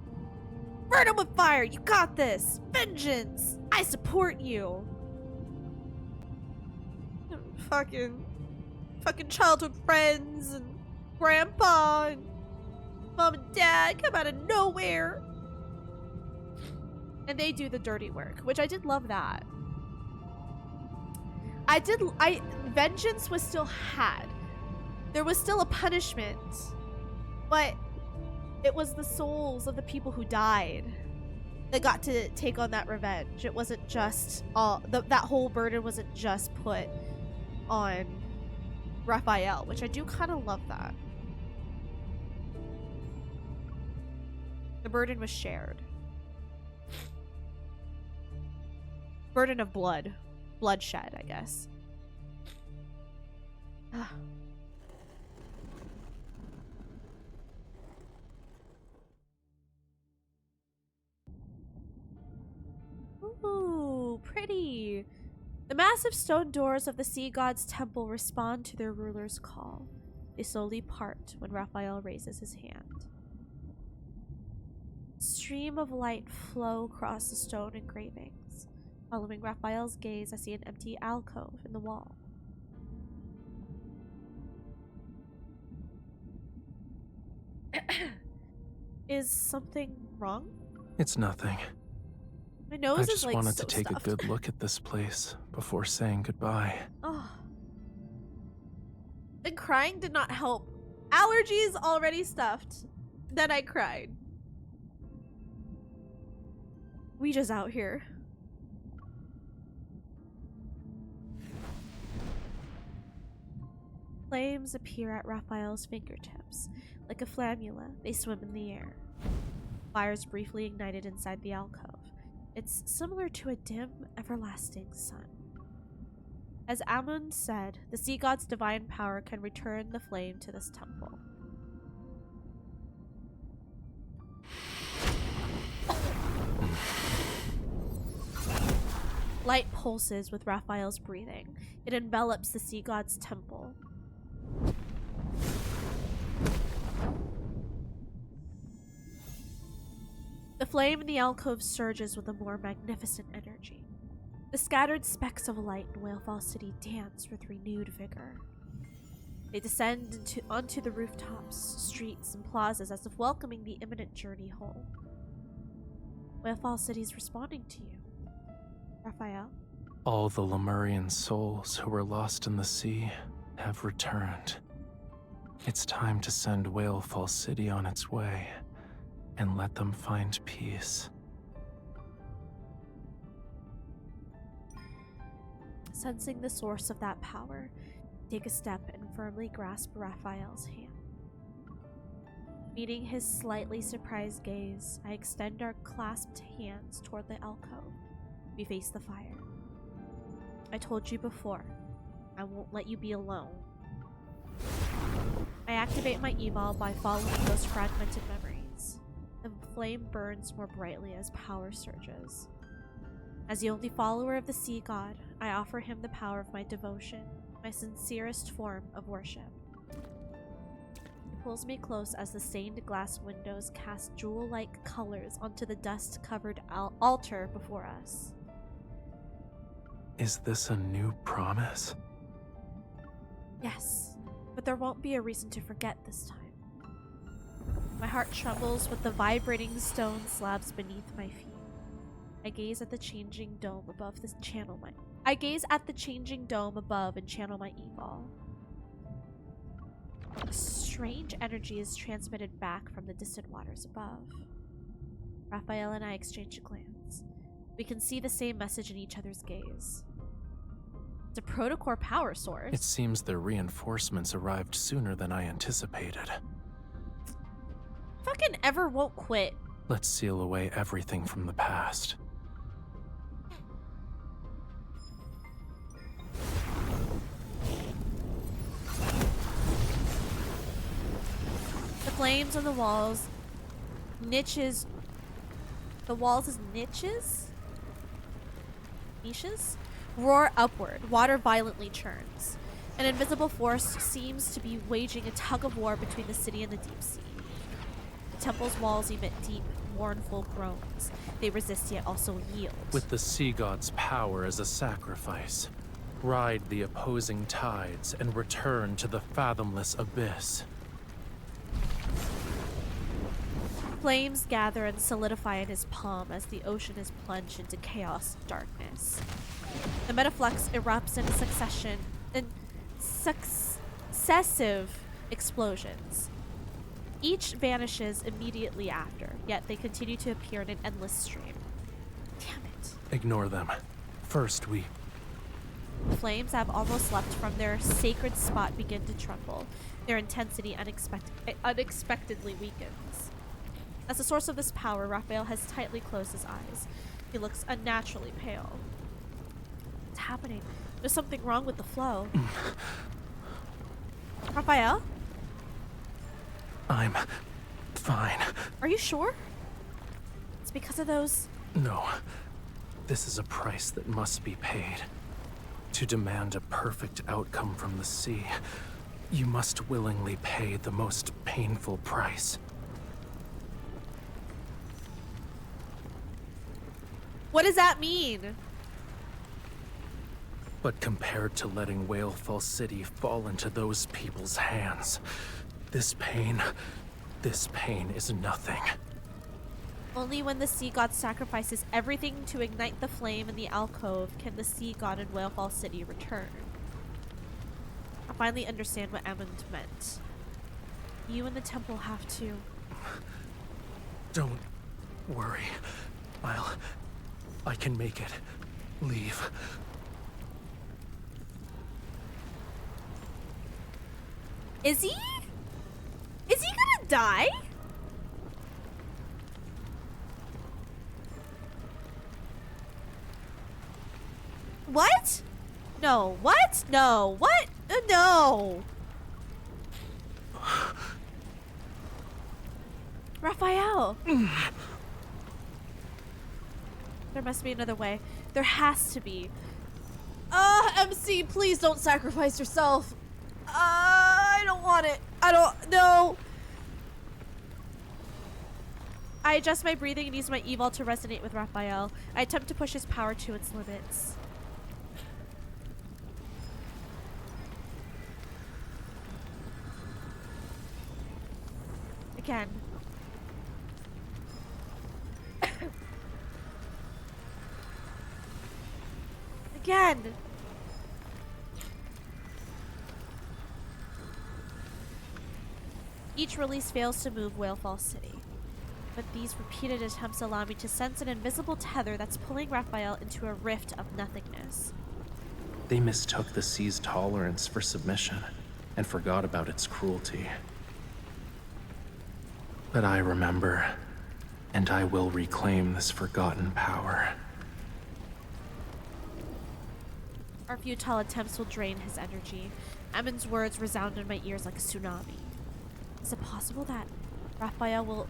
Burn him with fire! You got this! Vengeance! I support you! Fucking childhood friends and grandpa and mom and dad come out of nowhere. And they do the dirty work, which I did love that. Vengeance was still had. There was still a punishment, but it was the souls of the people who died that got to take on that revenge. It wasn't just that whole burden wasn't just put on Rafayel, which I do kind of love that. The burden was shared. Burden of bloodshed, I guess. Ooh, pretty. The massive stone doors of the sea god's temple respond to their ruler's call. They slowly part when Rafayel raises his hand. Stream of light flow across the stone engravings. Following Raphael's gaze, I see an empty alcove in the wall. Is something wrong? It's nothing. My nose I is just like wanted so to take stuffed. a good look at this place before saying goodbye. Oh. And crying did not help. Allergies already stuffed. Then I cried. We just out here. Flames appear at Raphael's fingertips. Like a flammula, they swim in the air. Fires briefly ignited inside the alcove. It's similar to a dim, everlasting sun. As Amun said, the sea god's divine power can return the flame to this temple. Light pulses with Raphael's breathing. It envelops the sea god's temple. The flame in the alcove surges with a more magnificent energy. The scattered specks of light in WHALEFALL City dance with renewed vigor. They descend onto the rooftops, streets, and plazas as if welcoming the imminent journey home. WHALEFALL City's responding to you. Rafayel? All the Lemurian souls who were lost in the sea have returned. It's time to send WHALEFALL City on its way and let them find peace. Sensing the source of that power, take a step and firmly grasp Raphael's hand. Meeting his slightly surprised gaze, I extend our clasped hands toward the alcove. We face the fire. I told you before, I won't let you be alone. I activate my eval by following those fragmented memories. The flame burns more brightly as power surges. As the only follower of the sea god, I offer him the power of my devotion, my sincerest form of worship. He pulls me close as the stained glass windows cast jewel-like colors onto the dust-covered altar before us. Is this a new promise? Yes, but there won't be a reason to forget this time. My heart trembles with the vibrating stone slabs beneath my feet. I gaze at the changing dome above and channel my eval. A strange energy is transmitted back from the distant waters above. Rafayel and I exchange a glance. We can see the same message in each other's gaze. It's a protocore power source. It seems their reinforcements arrived sooner than I anticipated. Fucking ever won't quit. Let's seal away everything from the past. The flames on the walls, niches. The walls as niches? Roar upward. Water violently churns. An invisible force seems to be waging a tug of war between the city and the deep sea. The temple's walls emit deep, mournful groans. They resist yet also yield. With the sea god's power as a sacrifice, ride the opposing tides and return to the fathomless abyss. Flames gather and solidify in his palm as the ocean is plunged into chaos and darkness. The metaflux erupts in successive explosions. Each vanishes immediately after, yet they continue to appear in an endless stream. Damn it. Ignore them. First, we... The flames have almost leapt from their sacred spot begin to tremble. Their intensity unexpectedly weakens. As the source of this power, Raphael has tightly closed his eyes. He looks unnaturally pale. What's happening? There's something wrong with the flow. Raphael? I'm fine. Are you sure? It's because of those... No. This is a price that must be paid. To demand a perfect outcome from the sea, you must willingly pay the most painful price. What does that mean? But compared to letting WHALEFALL City fall into those people's hands, this pain is nothing. Only when the sea god sacrifices everything to ignite the flame in the alcove can the sea god in WHALEFALL City return. I finally understand what Amund meant. You and the temple have to... Don't worry. I can make it. Leave. Is he? Is he gonna die? What? No. What? No. What? No. Raphael. There must be another way. There has to be. MC, please don't sacrifice yourself. I don't want it. I don't, no. I adjust my breathing and use my evol to resonate with Rafayel. I attempt to push his power to its limits. Again. Again. Each release fails to move WHALEFALL City. But these repeated attempts allow me to sense an invisible tether that's pulling Rafayel into a rift of nothingness. They mistook the sea's tolerance for submission and forgot about its cruelty. But I remember, and I will reclaim this forgotten power. Our futile attempts will drain his energy. Emin's words resound in my ears like a tsunami. Is it possible that Rafayel will...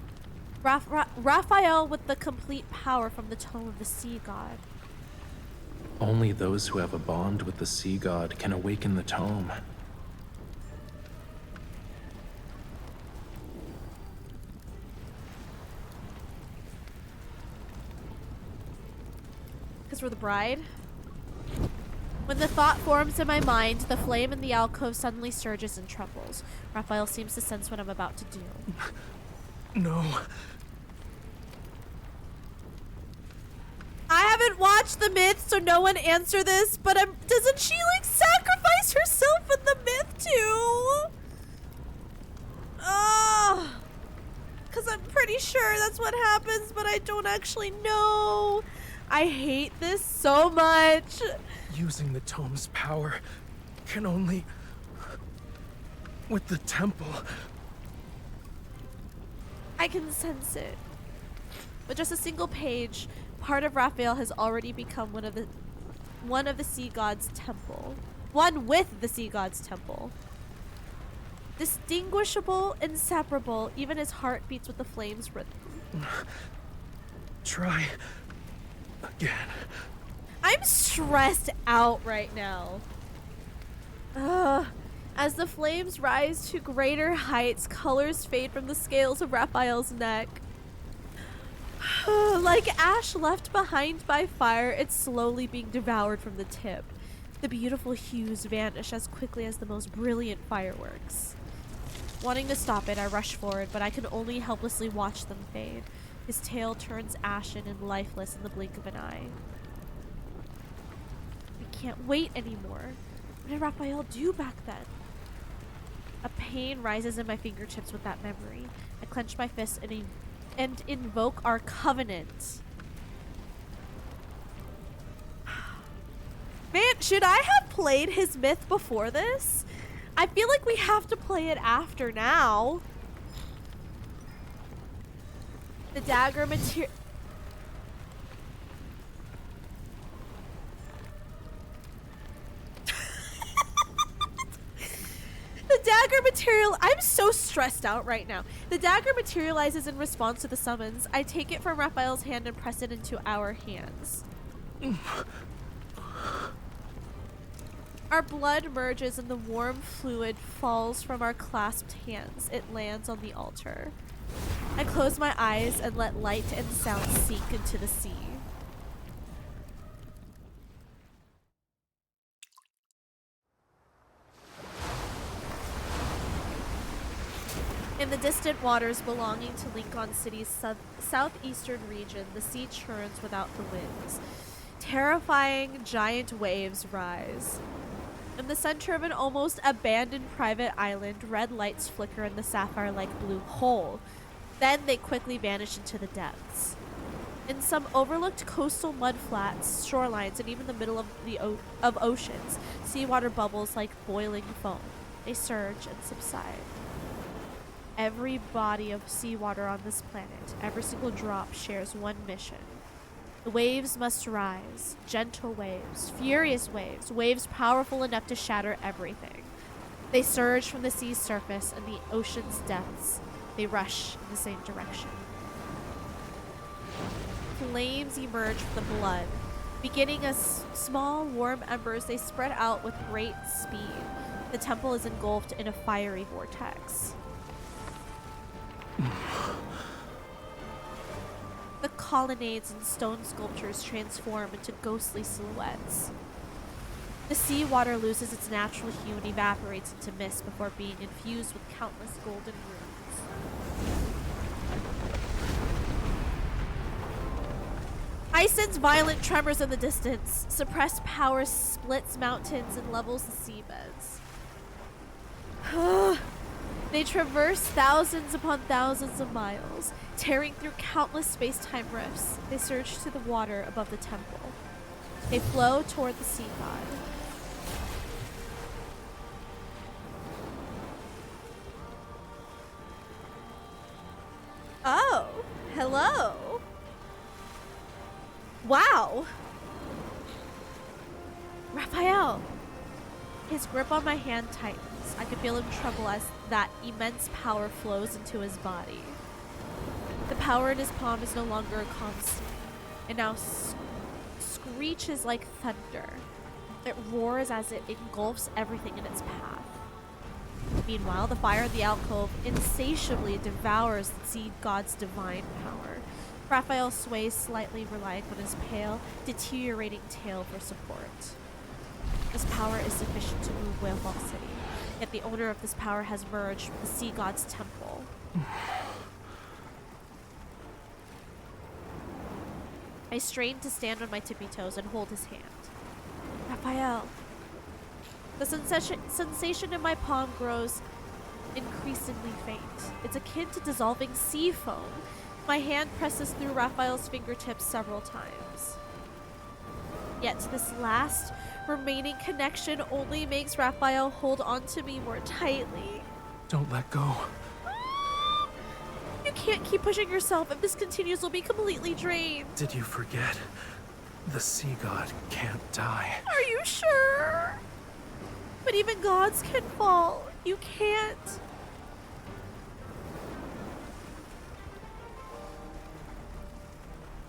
Rafayel with the complete power from the tome of the sea god? Only those who have a bond with the sea god can awaken the tome. Because we're the bride? When the thought forms in my mind, the flame in the alcove suddenly surges and trembles. Rafayel seems to sense what I'm about to do. No. I haven't watched the myth, so no one answer this, but doesn't she, like, sacrifice herself in the myth, too? Because I'm pretty sure that's what happens, but I don't actually know. I hate this so much. Using the tome's power can only... with the temple. I can sense it. With just a single page, part of Rafayel has already become one of the sea god's temple. One with the sea god's temple. Distinguishable, inseparable, even his heart beats with the flame's rhythm. Try again. I'm stressed out right now. As the flames rise to greater heights, colors fade from the scales of Rafayel's neck. Like ash left behind by fire, it's slowly being devoured from the tip. The beautiful hues vanish as quickly as the most brilliant fireworks. Wanting to stop it, I rush forward, but I can only helplessly watch them fade. His tail turns ashen and lifeless in the blink of an eye. I can't wait anymore. What did Rafayel do back then? A pain rises in my fingertips with that memory. I clench my fists and invoke our covenant. Man, should I have played his myth before this? I feel like we have to play it after now. The dagger material... The dagger material... I'm so stressed out right now. The dagger materializes in response to the summons. I take it from Rafayel's hand and press it into our hands. Our blood merges and the warm fluid falls from our clasped hands. It lands on the altar. I close my eyes and let light and sound sink into the sea. In the distant waters belonging to Lincoln City's southeastern region, the sea churns without the winds. Terrifying giant waves rise. In the center of an almost abandoned private island, red lights flicker in the sapphire-like blue hole. Then they quickly vanish into the depths. In some overlooked coastal mudflats, shorelines, and even the middle of oceans, seawater bubbles like boiling foam. They surge and subside. Every body of seawater on this planet, every single drop shares one mission. The waves must rise. Gentle waves, furious waves, waves powerful enough to shatter everything. They surge from the sea's surface and the ocean's depths. They rush in the same direction. flames emerge from the blood. Beginning as small, warm embers, they spread out with great speed. The temple is engulfed in a fiery vortex. The colonnades and stone sculptures transform into ghostly silhouettes. The seawater loses its natural hue and evaporates into mist before being infused with countless golden runes. I sense violent tremors in the distance. Suppressed power splits mountains and levels the seabeds. They traverse thousands upon thousands of miles, tearing through countless space-time rifts. They surge to the water above the temple. They flow toward the sea god. Oh, hello. Wow. Rafayel. His grip on my hand tightens. I can feel him tremble as that immense power flows into his body. The power in his palm is no longer a calm sea. It now screeches like thunder. It roars as it engulfs everything in its path. Meanwhile, the fire in the alcove insatiably devours the sea god's divine power. Rafayel sways slightly, relying on his pale, deteriorating tail for support. This power is sufficient to move WHALEFALL City, yet the owner of this power has merged with the sea god's temple. I strain to stand on my tippy toes and hold his hand. Rafayel. The sensation in my palm grows increasingly faint. It's akin to dissolving sea foam. My hand presses through Rafayel's fingertips several times. Yet this last remaining connection only makes Rafayel hold on to me more tightly. Don't let go. You can't keep pushing yourself. If this continues, we'll be completely drained. Did you forget? The sea god can't die. Are you sure? But even gods can fall. You can't.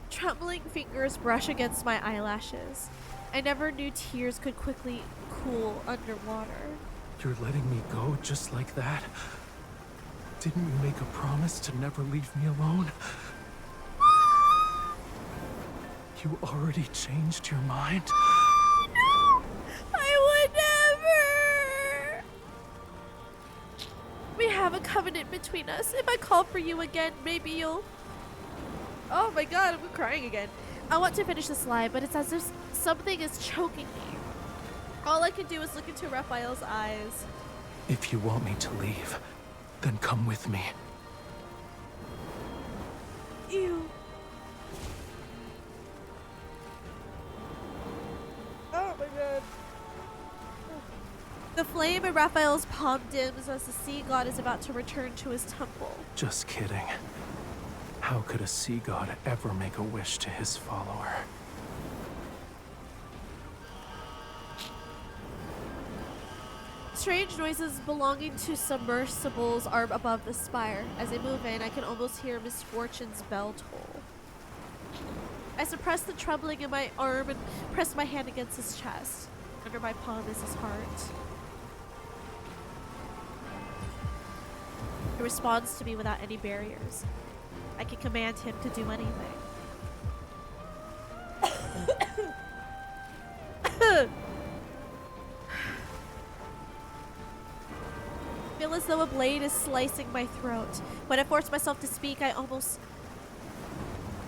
Trembling fingers brush against my eyelashes. I never knew tears could quickly cool underwater. You're letting me go just like that? Didn't you make a promise to never leave me alone? You already changed your mind? No! I would never! We have a covenant between us. If I call for you again, maybe you'll... Oh my god, I'm crying again. I want to finish the slide, but it's as if something is choking me. All I can do is look into Rafayel's eyes. If you want me to leave, then come with me. Ew. Oh my god. The flame in Rafayel's palm dims as the sea god is about to return to his temple. Just kidding. How could a sea god ever make a wish to his follower? Strange noises belonging to submersibles are above the spire. As I move in, I can almost hear Misfortune's bell toll. I suppress the trembling in my arm and press my hand against his chest. Under my palm is his heart. He responds to me without any barriers. I can command him to do anything. I feel as though a blade is slicing my throat. When I force myself to speak, I almost...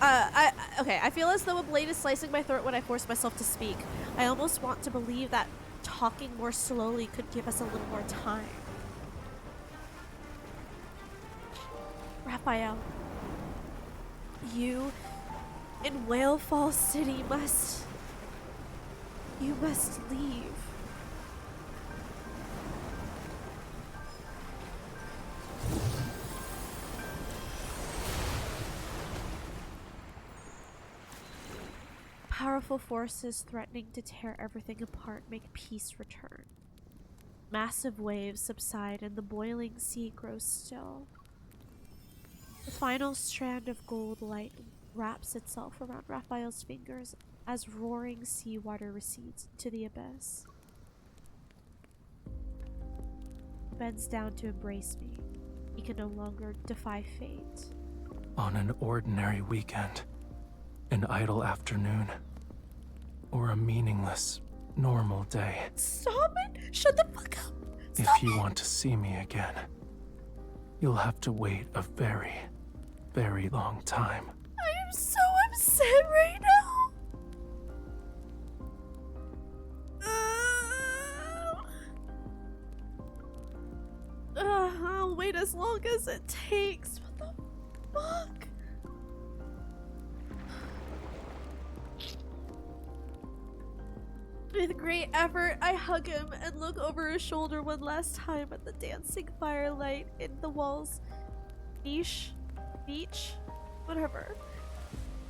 I feel as though a blade is slicing my throat when I force myself to speak. I almost want to believe that talking more slowly could give us a little more time. Rafayel. You in WHALEFALL City must... You must leave. Powerful forces threatening to tear everything apart make peace return. Massive waves subside and the boiling sea grows still. The final strand of gold light wraps itself around Raphael's fingers as roaring seawater recedes into the abyss. He bends down to embrace me. He can no longer defy fate. On an ordinary weekend, an idle afternoon, or a meaningless, normal day. Stop it! Shut the fuck up! If you want to see me again, you'll have to wait a very, very long time. I am so upset right now! I'll wait as long as it takes. What the fuck? With great effort, I hug him and look over his shoulder one last time at the dancing firelight in the walls. Beach? Whatever.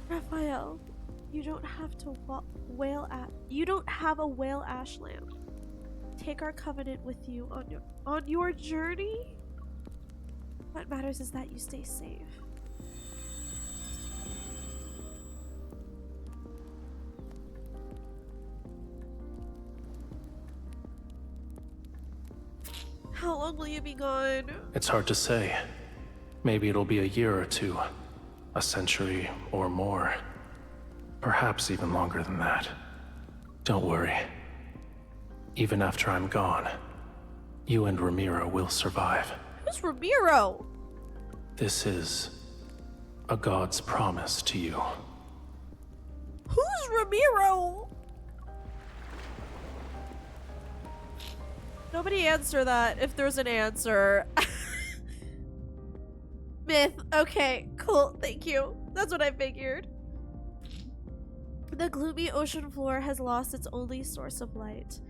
Raphael, you don't have to you don't have a whale ash lamp. Take our covenant with you on your journey. What matters is that you stay safe. How long will you be gone? It's hard to say. Maybe it'll be a year or two, a century or more. Perhaps even longer than that. Don't worry. Even after I'm gone, you and Ramiro will survive. Who's Ramiro? This is a god's promise to you. Who's Ramiro? Nobody answer that if there's an answer. Myth. Okay, cool. Thank you. That's what I figured. The gloomy ocean floor has lost its only source of light.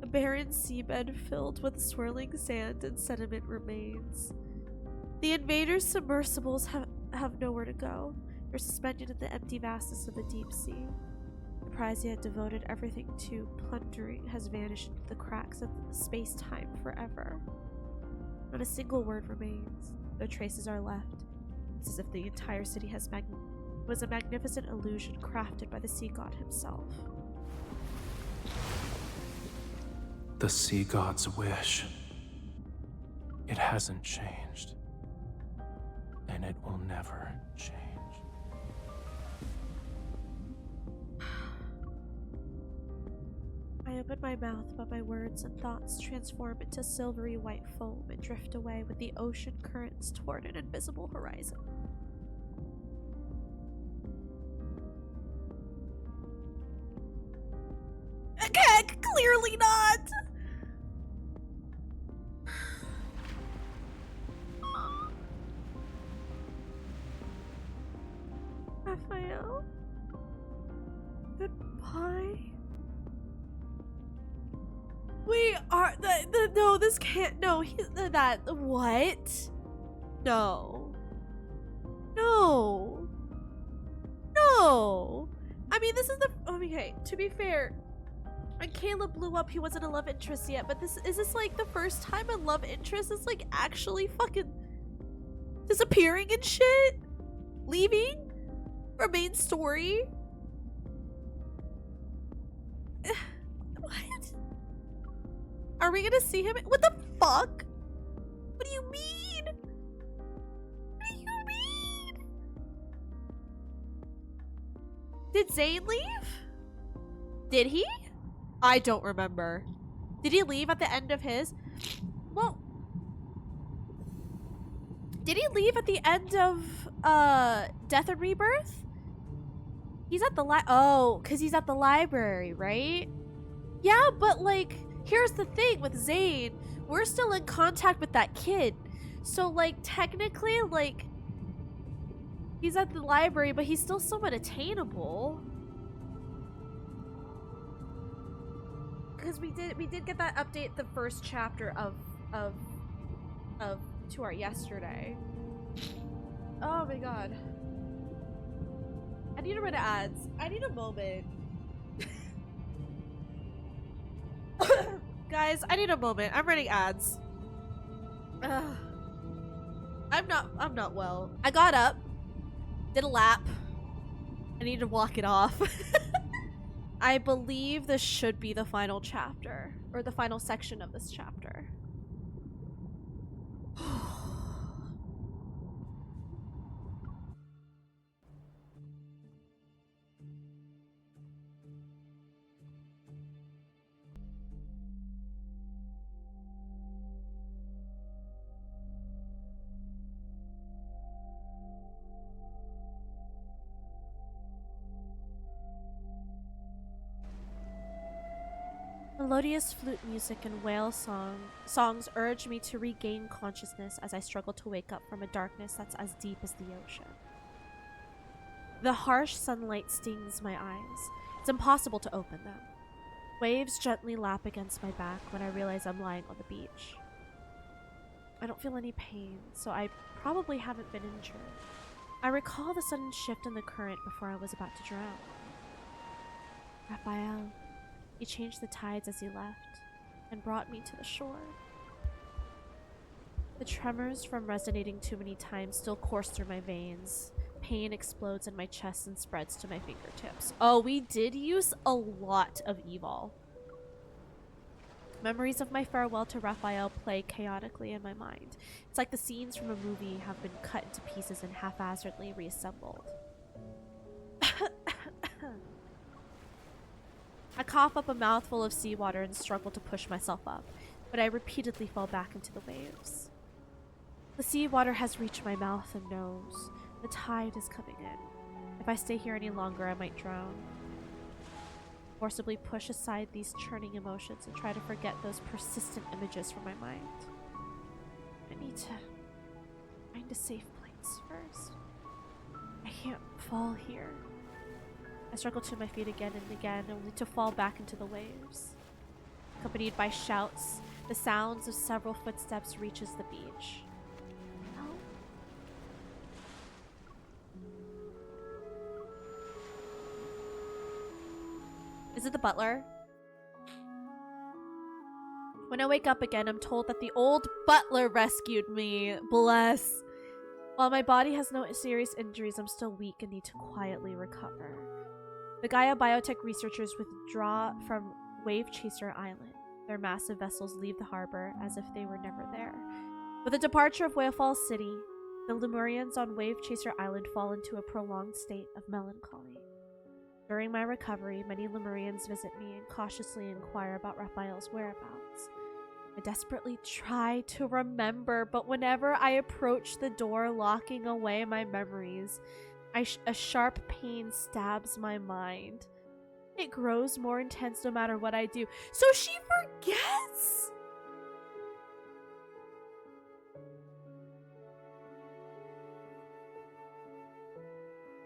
A barren seabed filled with swirling sand and sediment remains. The invaders' submersibles have nowhere to go. They're suspended in the empty vastness of the deep sea. The prize he had devoted everything to plundering has vanished into the cracks of space-time forever. Not a single word remains. No traces are left. It's as if the entire city was a magnificent illusion crafted by the sea god himself. The sea god's wish. It hasn't changed. And it will never change. I open my mouth, but my words and thoughts transform into silvery white foam and drift away with the ocean currents toward an invisible horizon. Okay, clearly not! Raphael? Goodbye? We are no, this can't. No, what? No. I mean, this is the okay. To be fair, when Caleb blew up, he wasn't a love interest yet. But is this like the first time a love interest is like actually fucking disappearing and shit, leaving our main story? What? Are we gonna see him? What the fuck? What do you mean? What do you mean? Did Zane leave? Did he? I don't remember. Did he leave at the end of his? Well, did he leave at the end of Death and Rebirth? He's at the because he's at the library, right? Yeah, but like, here's the thing with Zane. We're still in contact with that kid. So like, technically, like, he's at the library, but he's still somewhat attainable. Because we did get that update the first chapter of to our yesterday. Oh my god. I need to run ads. I need a moment. Guys, I need a moment. I'm running ads. I'm not well. I got up, did a lap, I need to walk it off. I believe this should be the final chapter, or the final section of this chapter. Melodious flute music and whale songs urge me to regain consciousness as I struggle to wake up from a darkness that's as deep as the ocean. The harsh sunlight stings my eyes. It's impossible to open them. Waves gently lap against my back when I realize I'm lying on the beach. I don't feel any pain, so I probably haven't been injured. I recall the sudden shift in the current before I was about to drown. Rafayel. He changed the tides as he left and brought me to the shore. The tremors from resonating too many times still course through my veins. Pain explodes in my chest and spreads to my fingertips. Oh, we did use a lot of evol. Memories of my farewell to Rafayel play chaotically in my mind. It's like the scenes from a movie have been cut into pieces and haphazardly reassembled. I cough up a mouthful of seawater and struggle to push myself up, but I repeatedly fall back into the waves. The seawater has reached my mouth and nose. The tide is coming in. If I stay here any longer, I might drown. Forcibly push aside these churning emotions and try to forget those persistent images from my mind. I need to find a safe place first. I can't fall here. I struggle to my feet again and again, only to fall back into the waves. Accompanied by shouts, the sounds of several footsteps reaches the beach. No? Is it the butler? When I wake up again, I'm told that the old butler rescued me. Bless. While my body has no serious injuries, I'm still weak and need to quietly recover. The Gaia biotech researchers withdraw from Wave Chaser Island. Their massive vessels leave the harbor as if they were never there. With the departure of WHALEFALL City, the Lemurians on Wave Chaser Island fall into a prolonged state of melancholy. During my recovery, many Lemurians visit me and cautiously inquire about Rafayel's whereabouts. I desperately try to remember, but whenever I approach the door locking away my memories, a sharp pain stabs my mind. It grows more intense no matter what I do. So she forgets!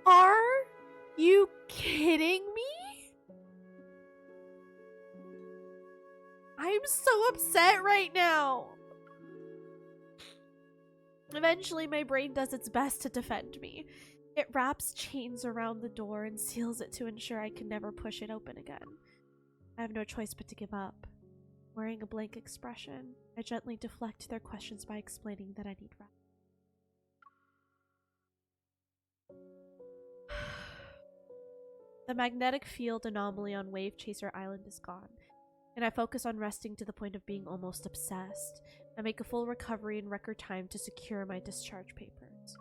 Are you kidding me? I'm so upset right now. Eventually, my brain does its best to defend me. It wraps chains around the door and seals it to ensure I can never push it open again. I have no choice but to give up. Wearing a blank expression, I gently deflect their questions by explaining that I need rest. The magnetic field anomaly on Wave Chaser Island is gone, and I focus on resting to the point of being almost obsessed. I make a full recovery in record time to secure my discharge papers.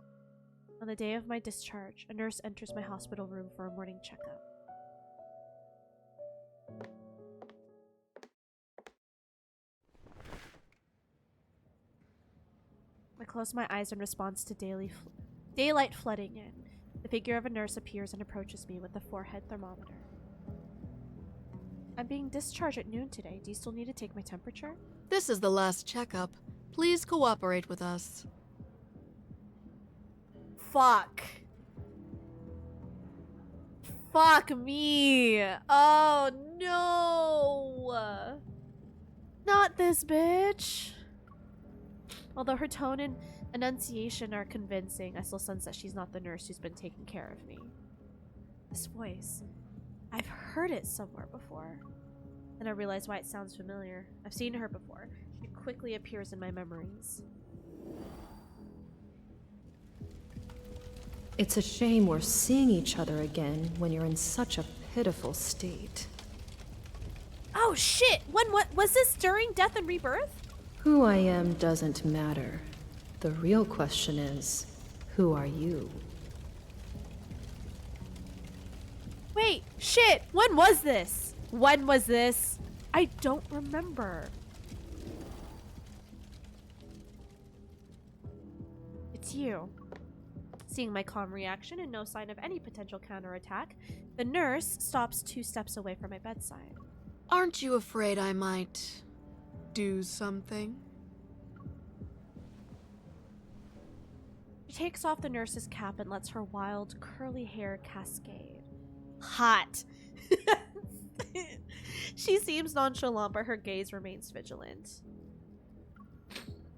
On the day of my discharge, a nurse enters my hospital room for a morning checkup. I close my eyes in response to daylight flooding in. The figure of a nurse appears and approaches me with the forehead thermometer. I'm being discharged at noon today. Do you still need to take my temperature? This is the last checkup. Please cooperate with us. Fuck. Fuck me. Oh no. Not this bitch. Although her tone and enunciation are convincing, I still sense that she's not the nurse who's been taking care of me. This voice. I've heard it somewhere before. Then I realize why it sounds familiar. I've seen her before. She quickly appears in my memories. It's a shame we're seeing each other again when you're in such a pitiful state. Oh shit! What was this during Death and Rebirth? Who I am doesn't matter. The real question is, who are you? Wait, shit! When was this? When was this? I don't remember. It's you. Seeing my calm reaction and no sign of any potential counterattack, the nurse stops 2 steps away from my bedside. Aren't you afraid I might do something? She takes off the nurse's cap and lets her wild, curly hair cascade. Hot. She seems nonchalant, but her gaze remains vigilant.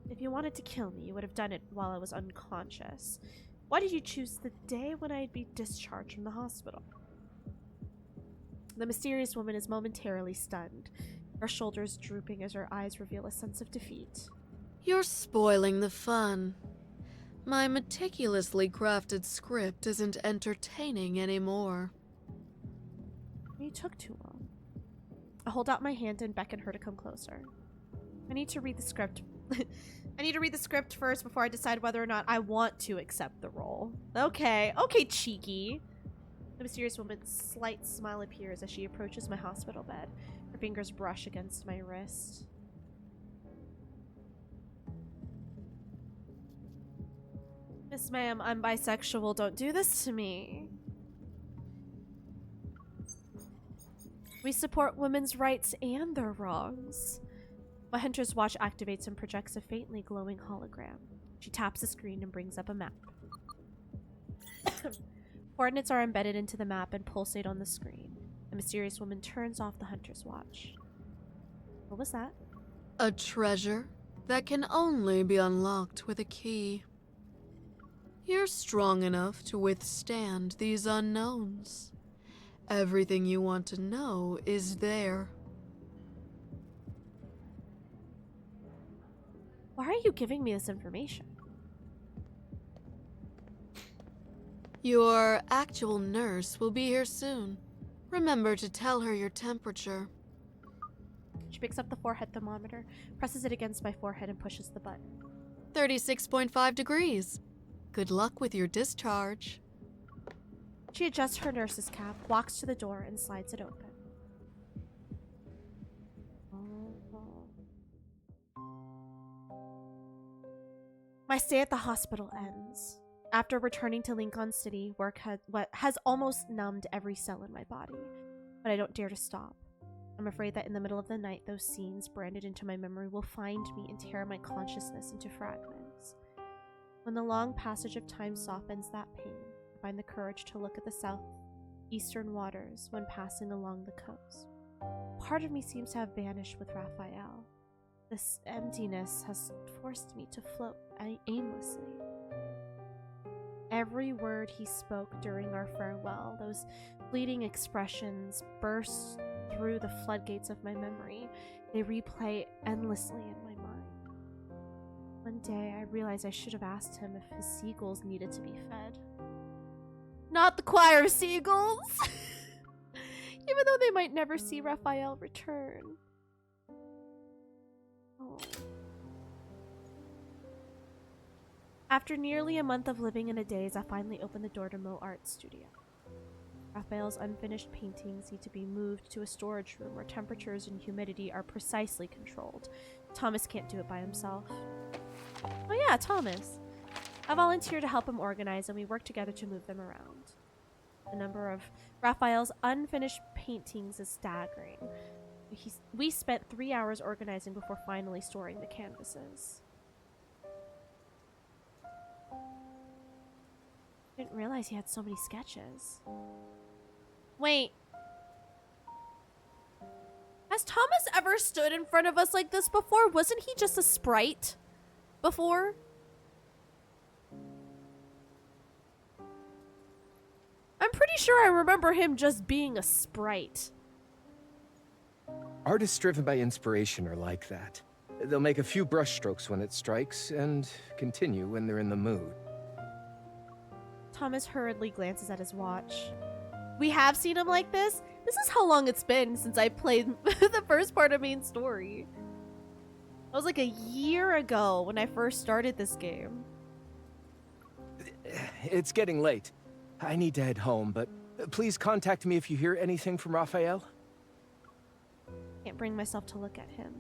If you wanted to kill me, you would have done it while I was unconscious. Why did you choose the day when I'd be discharged from the hospital? The mysterious woman is momentarily stunned, her shoulders drooping as her eyes reveal a sense of defeat. You're spoiling the fun. My meticulously crafted script isn't entertaining anymore. You took too long. I hold out my hand and beckon her to come closer. I need to read the script. I need to read the script first before I decide whether or not I want to accept the role. Okay, cheeky. The mysterious woman's slight smile appears as she approaches my hospital bed. Her fingers brush against my wrist. Miss ma'am, I'm bisexual. Don't do this to me. We support women's rights and their wrongs. My hunter's watch activates and projects a faintly glowing hologram. She taps the screen and brings up a map. Coordinates are embedded into the map and pulsate on the screen. The mysterious woman turns off the hunter's watch. What was that? A treasure that can only be unlocked with a key. You're strong enough to withstand these unknowns. Everything you want to know is there. Why are you giving me this information? Your actual nurse will be here soon. Remember to tell her your temperature. She picks up the forehead thermometer, presses it against my forehead, and pushes the button. 36.5 degrees. Good luck with your discharge. She adjusts her nurse's cap, walks to the door, and slides it open. My stay at the hospital ends. After returning to Lincoln City, work has almost numbed every cell in my body, but I don't dare to stop. I'm afraid that in the middle of the night, those scenes branded into my memory will find me and tear my consciousness into fragments. When the long passage of time softens that pain, I find the courage to look at the southeastern waters when passing along the coast. Part of me seems to have vanished with Rafayel. This emptiness has forced me to float aimlessly. Every word he spoke during our farewell, those fleeting expressions, burst through the floodgates of my memory. They replay endlessly in my mind. One day, I realized I should have asked him if his seagulls needed to be fed. Not the choir of seagulls! Even though they might never see Rafayel return. Oh. After nearly a month of living in a daze, I finally opened the door to Mo Art Studio. Raphael's unfinished paintings need to be moved to a storage room where temperatures and humidity are precisely controlled. Thomas can't do it by himself. Oh yeah, Thomas. I volunteer to help him organize, and we work together to move them around. The number of Raphael's unfinished paintings is staggering. We spent 3 hours organizing before finally storing the canvases. I didn't realize he had so many sketches. Wait. Has Thomas ever stood in front of us like this before? Wasn't he just a sprite before? I'm pretty sure I remember him just being a sprite. Artists driven by inspiration are like that. They'll make a few brushstrokes when it strikes, and continue when they're in the mood. Thomas hurriedly glances at his watch. We have seen him like this? This is how long it's been since I played the first part of main story. It was like a year ago when I first started this game. It's getting late. I need to head home, but please contact me if you hear anything from Rafayel. Can't bring myself to look at him.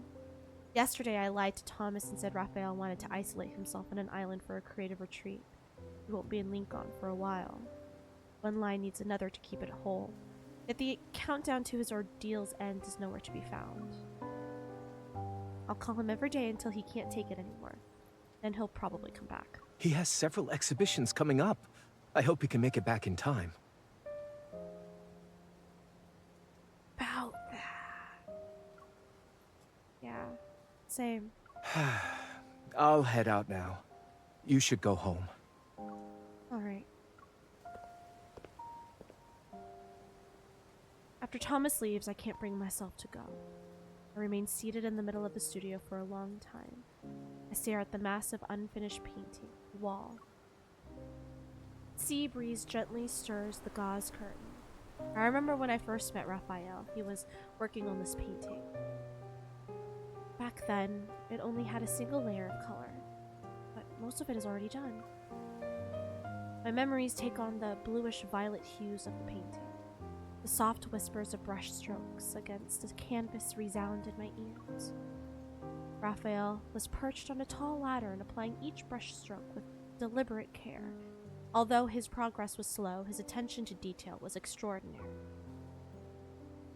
Yesterday I lied to Thomas and said Rafayel wanted to isolate himself on an island for a creative retreat. He won't be in Lincoln for a while. One lie needs another to keep it whole. Yet the countdown to his ordeal's end is nowhere to be found. I'll call him every day until he can't take it anymore. Then he'll probably come back. He has several exhibitions coming up. I hope he can make it back in time. About that. Yeah, same. I'll head out now. You should go home. Alright. After Thomas leaves, I can't bring myself to go. I remain seated in the middle of the studio for a long time. I stare at the massive unfinished painting, the wall. Sea breeze gently stirs the gauze curtain. I remember when I first met Rafayel, he was working on this painting. Back then, it only had a single layer of color, but most of it is already done. My memories take on the bluish-violet hues of the painting. The soft whispers of brush strokes against the canvas resound in my ears. Rafayel was perched on a tall ladder and applying each brush stroke with deliberate care. Although his progress was slow, his attention to detail was extraordinary.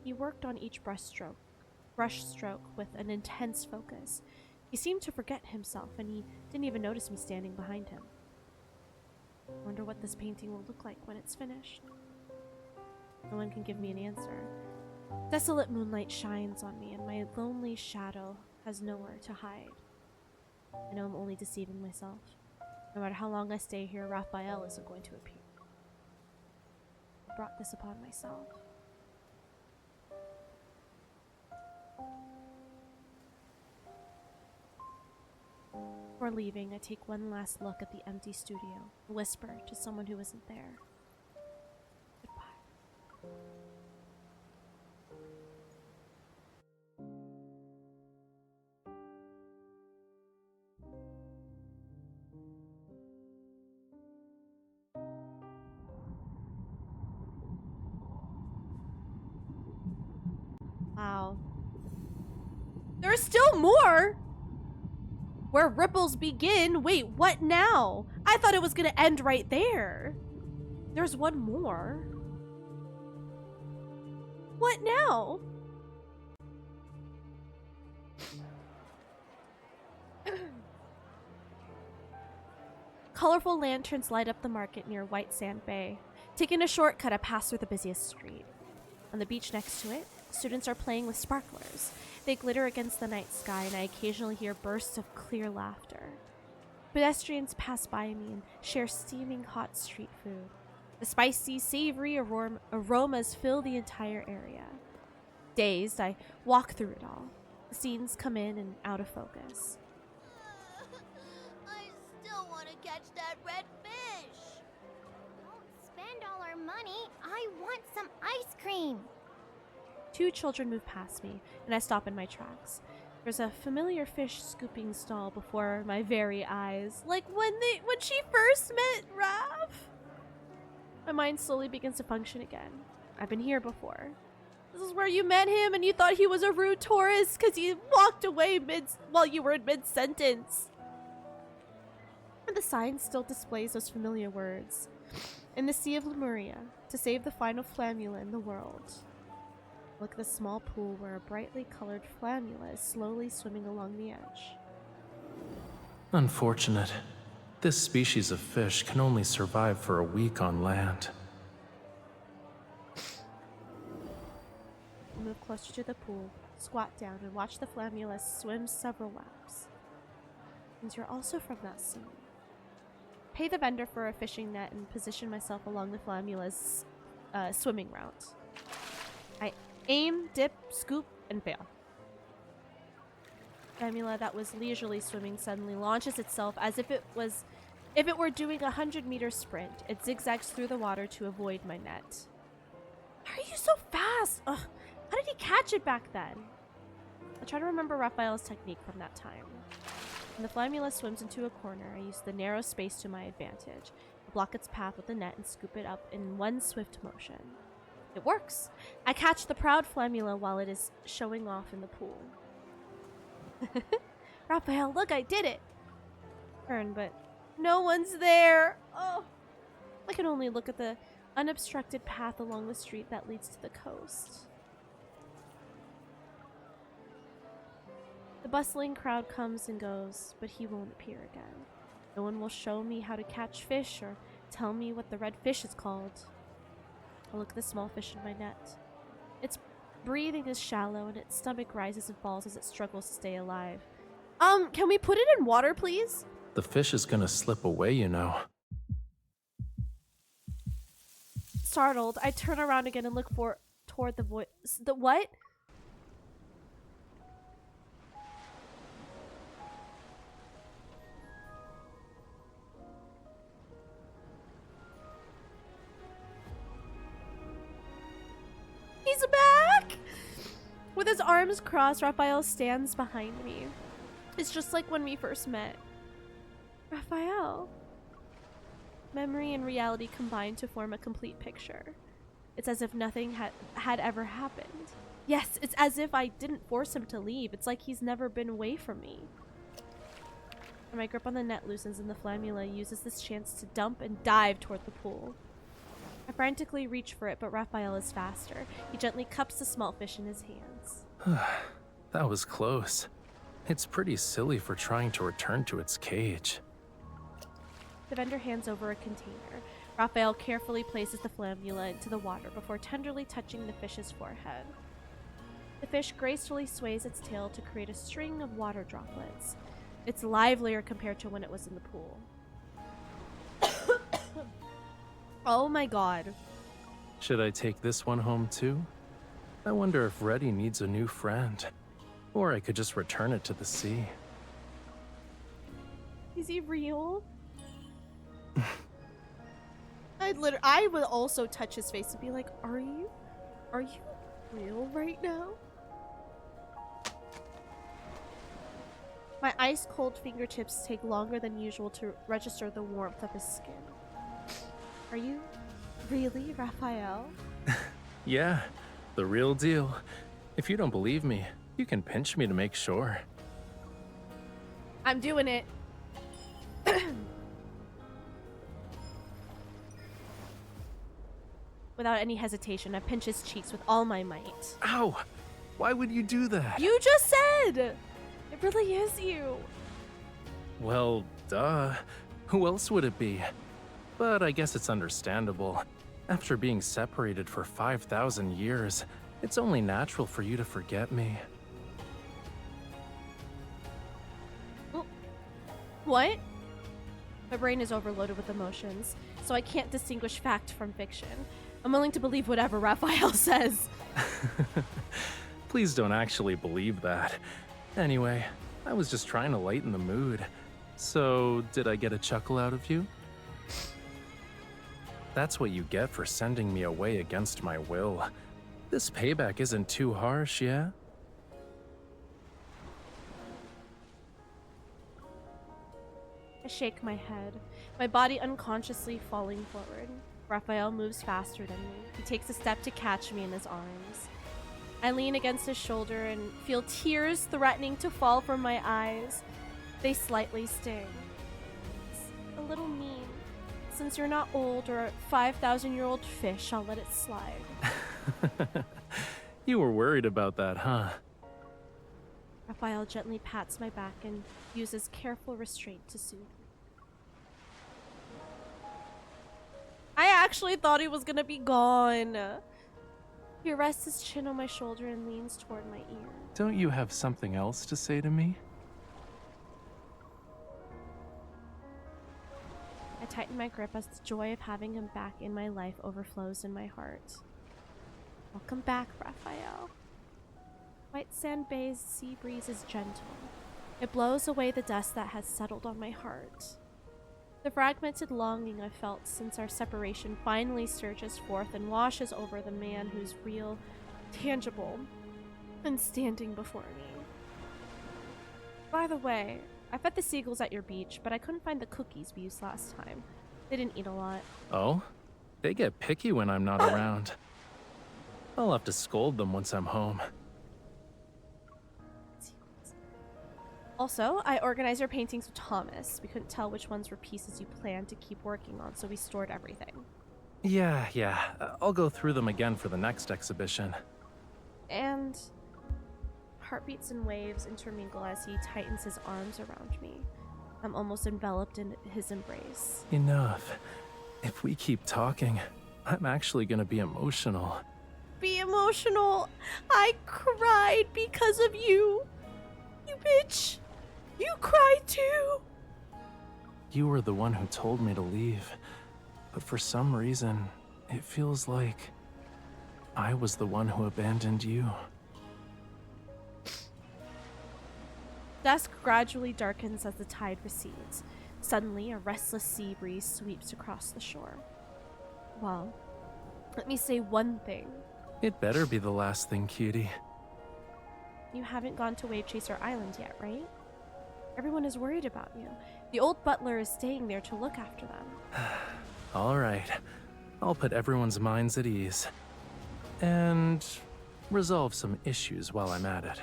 He worked on each brush stroke with an intense focus. He seemed to forget himself, and he didn't even notice me standing behind him. I wonder what this painting will look like when it's finished. No one can give me an answer. Desolate moonlight shines on me, and my lonely shadow has nowhere to hide. I know I'm only deceiving myself. No matter how long I stay here, Rafayel isn't going to appear. I brought this upon myself. Before leaving, I take one last look at the empty studio, and whisper to someone who isn't there. Goodbye. Wow. There's still more! Where ripples begin. Wait, what now? I thought it was gonna end right there. There's one more. What now? Colorful lanterns light up the market near White Sand Bay. Taking a shortcut, I pass through the busiest street. On the beach next to it, students are playing with sparklers. They glitter against the night sky, and I occasionally hear bursts of clear laughter. Pedestrians pass by me and share steaming hot street food. The spicy, savory aromas fill the entire area. Dazed, I walk through it all. The scenes come in and out of focus. I still want to catch that red fish. Don't spend all our money. I want some ice cream. Two children move past me, and I stop in my tracks. There's a familiar fish scooping stall before my very eyes, like when she first met Raph. My mind slowly begins to function again. I've been here before. This is where you met him, and you thought he was a rude tourist because he walked away while you were in mid-sentence. And the sign still displays those familiar words. In the Sea of Lemuria, to save the final flammula in the world. Look at the small pool where a brightly colored flammula is slowly swimming along the edge. Unfortunate. This species of fish can only survive for a week on land. I move closer to the pool, squat down, and watch the flammula swim several laps. And you're also from that scene. Pay the vendor for a fishing net and position myself along the flammula's swimming route. I aim, dip, scoop, and fail. Flammula that was leisurely swimming suddenly launches itself as if it was If it were doing a 100-meter sprint, it zigzags through the water to avoid my net. How are you so fast? Ugh, how did he catch it back then? I try to remember Rafayel's technique from that time. When the Flammula swims into a corner, I use the narrow space to my advantage. I block its path with the net and scoop it up in one swift motion. It works! I catch the proud Flammula while it is showing off in the pool. Rafayel, look, I did it! Turn, but no one's there! Oh! I can only look at the unobstructed path along the street that leads to the coast. The bustling crowd comes and goes, but he won't appear again. No one will show me how to catch fish or tell me what the red fish is called. I look at the small fish in my net. Its breathing is shallow and its stomach rises and falls as it struggles to stay alive. Can we put it in water, please? The fish is gonna slip away, you know. Startled, I turn around again and look toward the voice. The what? He's back! With his arms crossed, Rafayel stands behind me. It's just like when we first met. Rafayel. Memory and reality combine to form a complete picture. It's as if nothing had ever happened. Yes, it's as if I didn't force him to leave. It's like he's never been away from me. And my grip on the net loosens and the Flammula uses this chance to dump and dive toward the pool. I frantically reach for it, but Rafayel is faster. He gently cups the small fish in his hands. That was close. It's pretty silly for trying to return to its cage. The vendor hands over a container. Rafayel carefully places the Flammula into the water before tenderly touching the fish's forehead. The fish gracefully sways its tail to create a string of water droplets. It's livelier compared to when it was in the pool. Oh my god. Should I take this one home too? I wonder if Reddy needs a new friend. Or I could just return it to the sea. Is he real? I would also touch his face and be like, are you real right now? My ice cold fingertips take longer than usual to register the warmth of his skin. Are you really Rafayel? Yeah, the real deal. If you don't believe me, you can pinch me to make sure. I'm doing it. Without any hesitation, I pinch his cheeks with all my might. Ow! Why would you do that? You just said! It really is you. Well, duh. Who else would it be? But I guess it's understandable. After being separated for 5,000 years, it's only natural for you to forget me. What? My brain is overloaded with emotions, so I can't distinguish fact from fiction. I'm willing to believe whatever Rafayel says. Please don't actually believe that. Anyway, I was just trying to lighten the mood. So, did I get a chuckle out of you? That's what you get for sending me away against my will. This payback isn't too harsh, yeah? I shake my head, my body unconsciously falling forward. Rafayel moves faster than me. He takes a step to catch me in his arms. I lean against his shoulder and feel tears threatening to fall from my eyes. They slightly sting. It's a little mean. Since you're not old or a 5,000-year-old fish, I'll let it slide. You were worried about that, huh? Rafayel gently pats my back and uses careful restraint to soothe me. I actually thought he was gonna be gone. He rests his chin on my shoulder and leans toward my ear. Don't you have something else to say to me? I tighten my grip as the joy of having him back in my life overflows in my heart. Welcome back, Rafayel. White Sand Bay's sea breeze is gentle. It blows away the dust that has settled on my heart. The fragmented longing I felt since our separation finally surges forth and washes over the man who's real, tangible, and standing before me. By the way, I fed the seagulls at your beach, but I couldn't find the cookies we used last time. They didn't eat a lot. Oh? They get picky when I'm not around. I'll have to scold them once I'm home. Also, I organized your paintings with Thomas. We couldn't tell which ones were pieces you planned to keep working on, so we stored everything. Yeah. I'll go through them again for the next exhibition. And heartbeats and waves intermingle as he tightens his arms around me. I'm almost enveloped in his embrace. Enough. If we keep talking, I'm actually gonna be emotional. Be emotional. I cried because of you. You bitch. You cried too. You were the one who told me to leave, but for some reason, it feels like I was the one who abandoned you. Dusk gradually darkens as the tide recedes. Suddenly, a restless sea breeze sweeps across the shore. Well, let me say one thing. It better be the last thing, cutie. You haven't gone to Wave Chaser Island yet, right? Everyone is worried about you. The old butler is staying there to look after them. All right. I'll put everyone's minds at ease. And resolve some issues while I'm at it.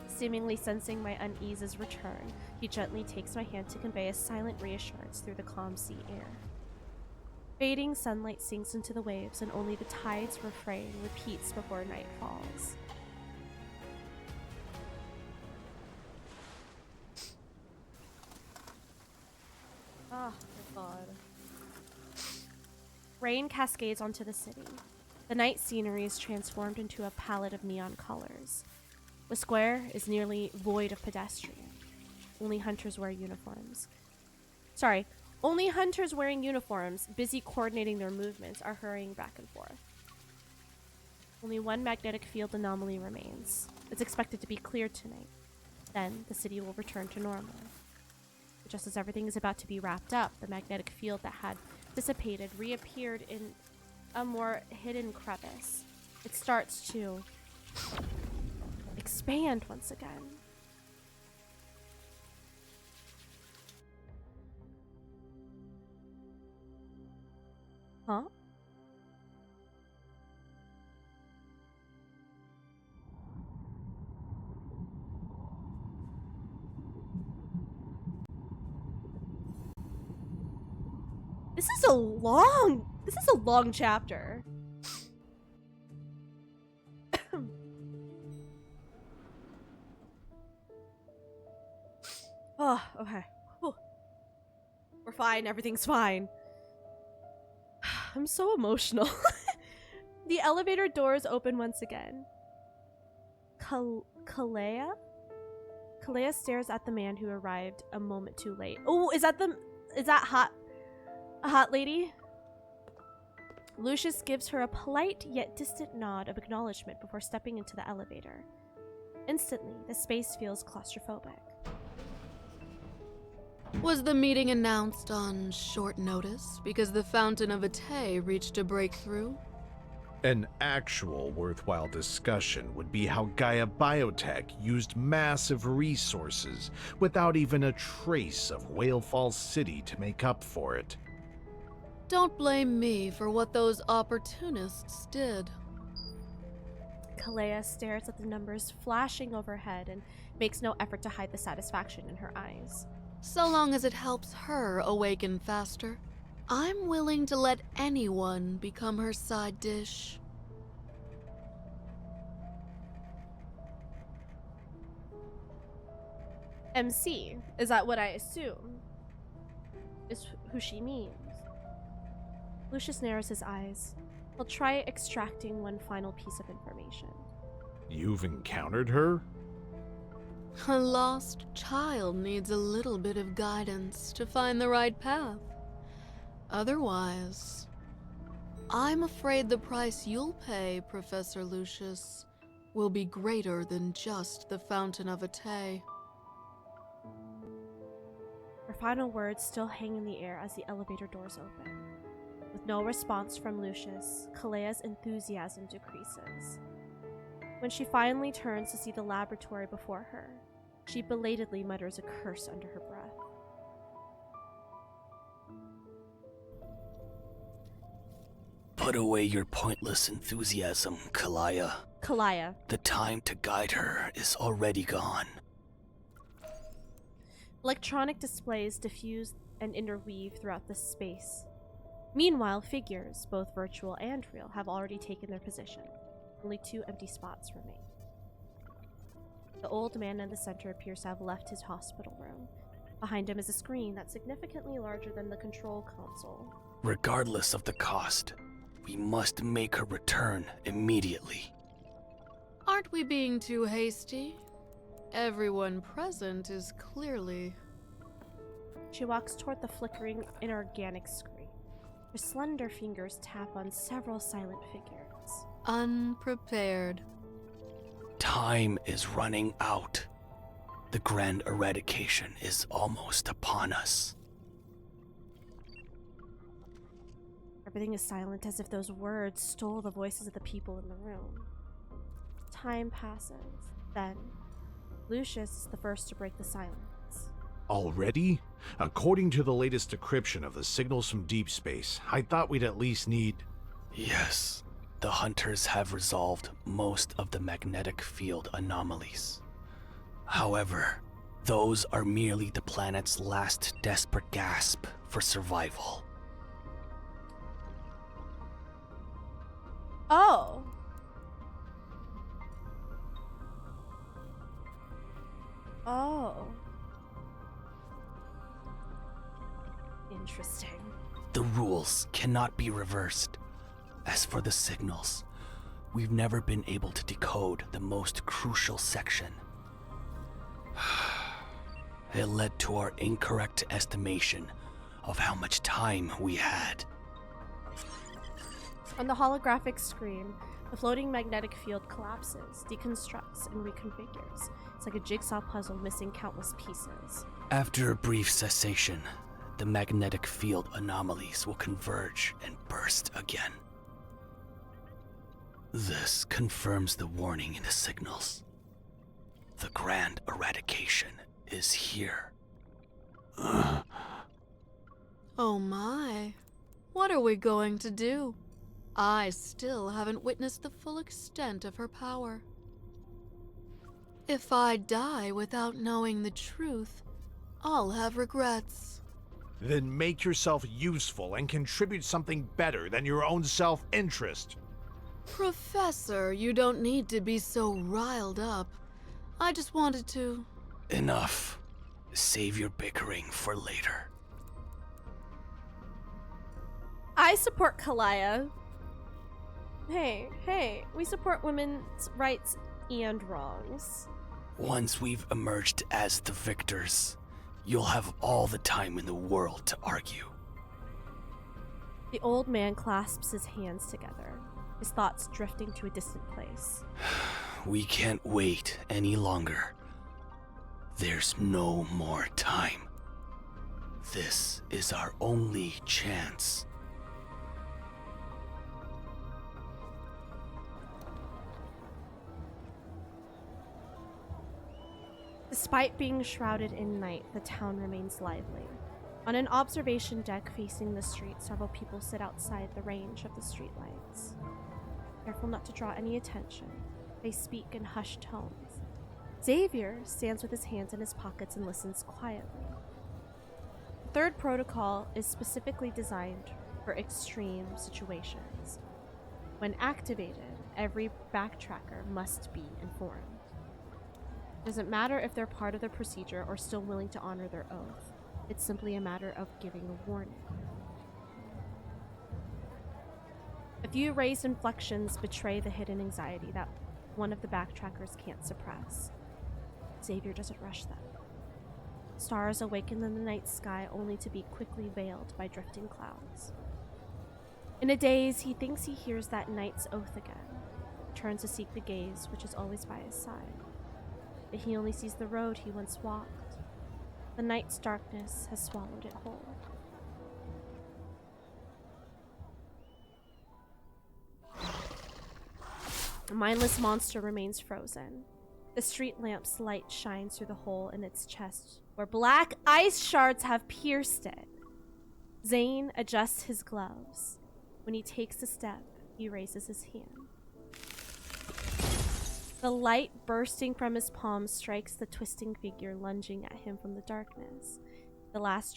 Seemingly sensing my unease's return, he gently takes my hand to convey a silent reassurance through the calm sea air. Fading sunlight sinks into the waves, and only the tide's refrain repeats before night falls. Oh, my God. Rain cascades onto the city. The night scenery is transformed into a palette of neon colors. The square is nearly void of pedestrian. Only hunters wear uniforms. Only hunters wearing uniforms, busy coordinating their movements, are hurrying back and forth. Only one magnetic field anomaly remains. It's expected to be cleared tonight. Then the city will return to normal. But just as everything is about to be wrapped up, the magnetic field that had dissipated reappeared in a more hidden crevice. It starts to expand once again. Huh? This is a long chapter. Oh, okay. Whew. We're fine. Everything's fine. I'm so emotional. The elevator doors open once again. Kalea? Kalea stares at the man who arrived a moment too late. Oh, is that a hot lady? Lucius gives her a polite yet distant nod of acknowledgement before stepping into the elevator. Instantly, the space feels claustrophobic. Was the meeting announced on short notice because the Fountain of Atay reached a breakthrough? An actual worthwhile discussion would be how Gaia Biotech used massive resources without even a trace of WHALEFALL City to make up for it. Don't blame me for what those opportunists did. Kalea stares at the numbers flashing overhead and makes no effort to hide the satisfaction in her eyes. So long as it helps her awaken faster, I'm willing to let anyone become her side dish. MC, is that what I assume? Is who she means. Lucius narrows his eyes. He'll try extracting one final piece of information. You've encountered her? A lost child needs a little bit of guidance to find the right path. Otherwise, I'm afraid the price you'll pay, Professor Lucius, will be greater than just the Fountain of Atay. final words still hang in the air as the elevator doors open. With no response from Lucius, Kalea's enthusiasm decreases. When she finally turns to see the laboratory before her, she belatedly mutters a curse under her breath. Put away your pointless enthusiasm, Kalaya. Kalaya. The time to guide her is already gone. Electronic displays diffuse and interweave throughout this space. Meanwhile, figures, both virtual and real, have already taken their position. Only 2 empty spots remain. The old man in the center appears to have left his hospital room. Behind him is a screen that's significantly larger than the control console. Regardless of the cost, we must make her return immediately. Aren't we being too hasty? Everyone present is clearly... She walks toward the flickering inorganic screen. Her slender fingers tap on several silent figures. Unprepared. Time is running out. The grand eradication is almost upon us. Everything is silent, as if those words stole the voices of the people in the room. Time passes. Then, Lucius is the first to break the silence. Already? According to the latest decryption of the signals from Deepspace, I thought we'd at least need... Yes, the hunters have resolved most of the magnetic field anomalies. However, those are merely the planet's last desperate gasp for survival. Oh! Oh. Interesting. The rules cannot be reversed. As for the signals, we've never been able to decode the most crucial section. It led to our incorrect estimation of how much time we had. On the holographic screen, the floating magnetic field collapses, deconstructs, and reconfigures. It's like a jigsaw puzzle missing countless pieces. After a brief cessation, the magnetic field anomalies will converge and burst again. This confirms the warning in the signals. The grand eradication is here. Oh my. What are we going to do? I still haven't witnessed the full extent of her power. If I die without knowing the truth, I'll have regrets. Then make yourself useful and contribute something better than your own self-interest. Professor, you don't need to be so riled up. I just wanted to... Enough. Save your bickering for later. I support Kalaya. Hey, we support women's rights and wrongs. Once we've emerged as the victors, you'll have all the time in the world to argue. The old man clasps his hands together, his thoughts drifting to a distant place. We can't wait any longer. There's no more time. This is our only chance. Despite being shrouded in night, the town remains lively. On an observation deck facing the street, several people sit outside the range of the streetlights. Careful not to draw any attention, they speak in hushed tones. Xavier stands with his hands in his pockets and listens quietly. The third protocol is specifically designed for extreme situations. When activated, every backtracker must be informed. It doesn't matter if they're part of the procedure or still willing to honor their oath. It's simply a matter of giving a warning. A few raised inflections betray the hidden anxiety that one of the backtrackers can't suppress. Xavier doesn't rush them. Stars awaken in the night sky only to be quickly veiled by drifting clouds. In a daze, he thinks he hears that knight's oath again. He turns to seek the gaze which is always by his side. But he only sees the road he once walked. The night's darkness has swallowed it whole. The mindless monster remains frozen. The street lamp's light shines through the hole in its chest, where black ice shards have pierced it. Zane adjusts his gloves. When he takes a step, he raises his hand. The light bursting from his palm strikes the twisting figure lunging at him from the darkness. As the last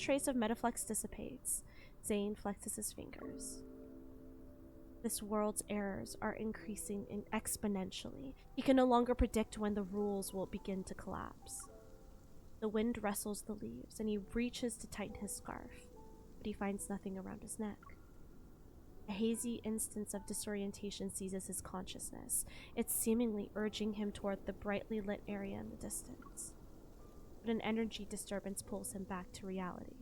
trace of Metaflex dissipates, Zane flexes his fingers. This world's errors are increasing exponentially. He can no longer predict when the rules will begin to collapse. The wind rustles the leaves, and he reaches to tighten his scarf, but he finds nothing around his neck. A hazy instance of disorientation seizes his consciousness. It's seemingly urging him toward the brightly lit area in the distance. But an energy disturbance pulls him back to reality.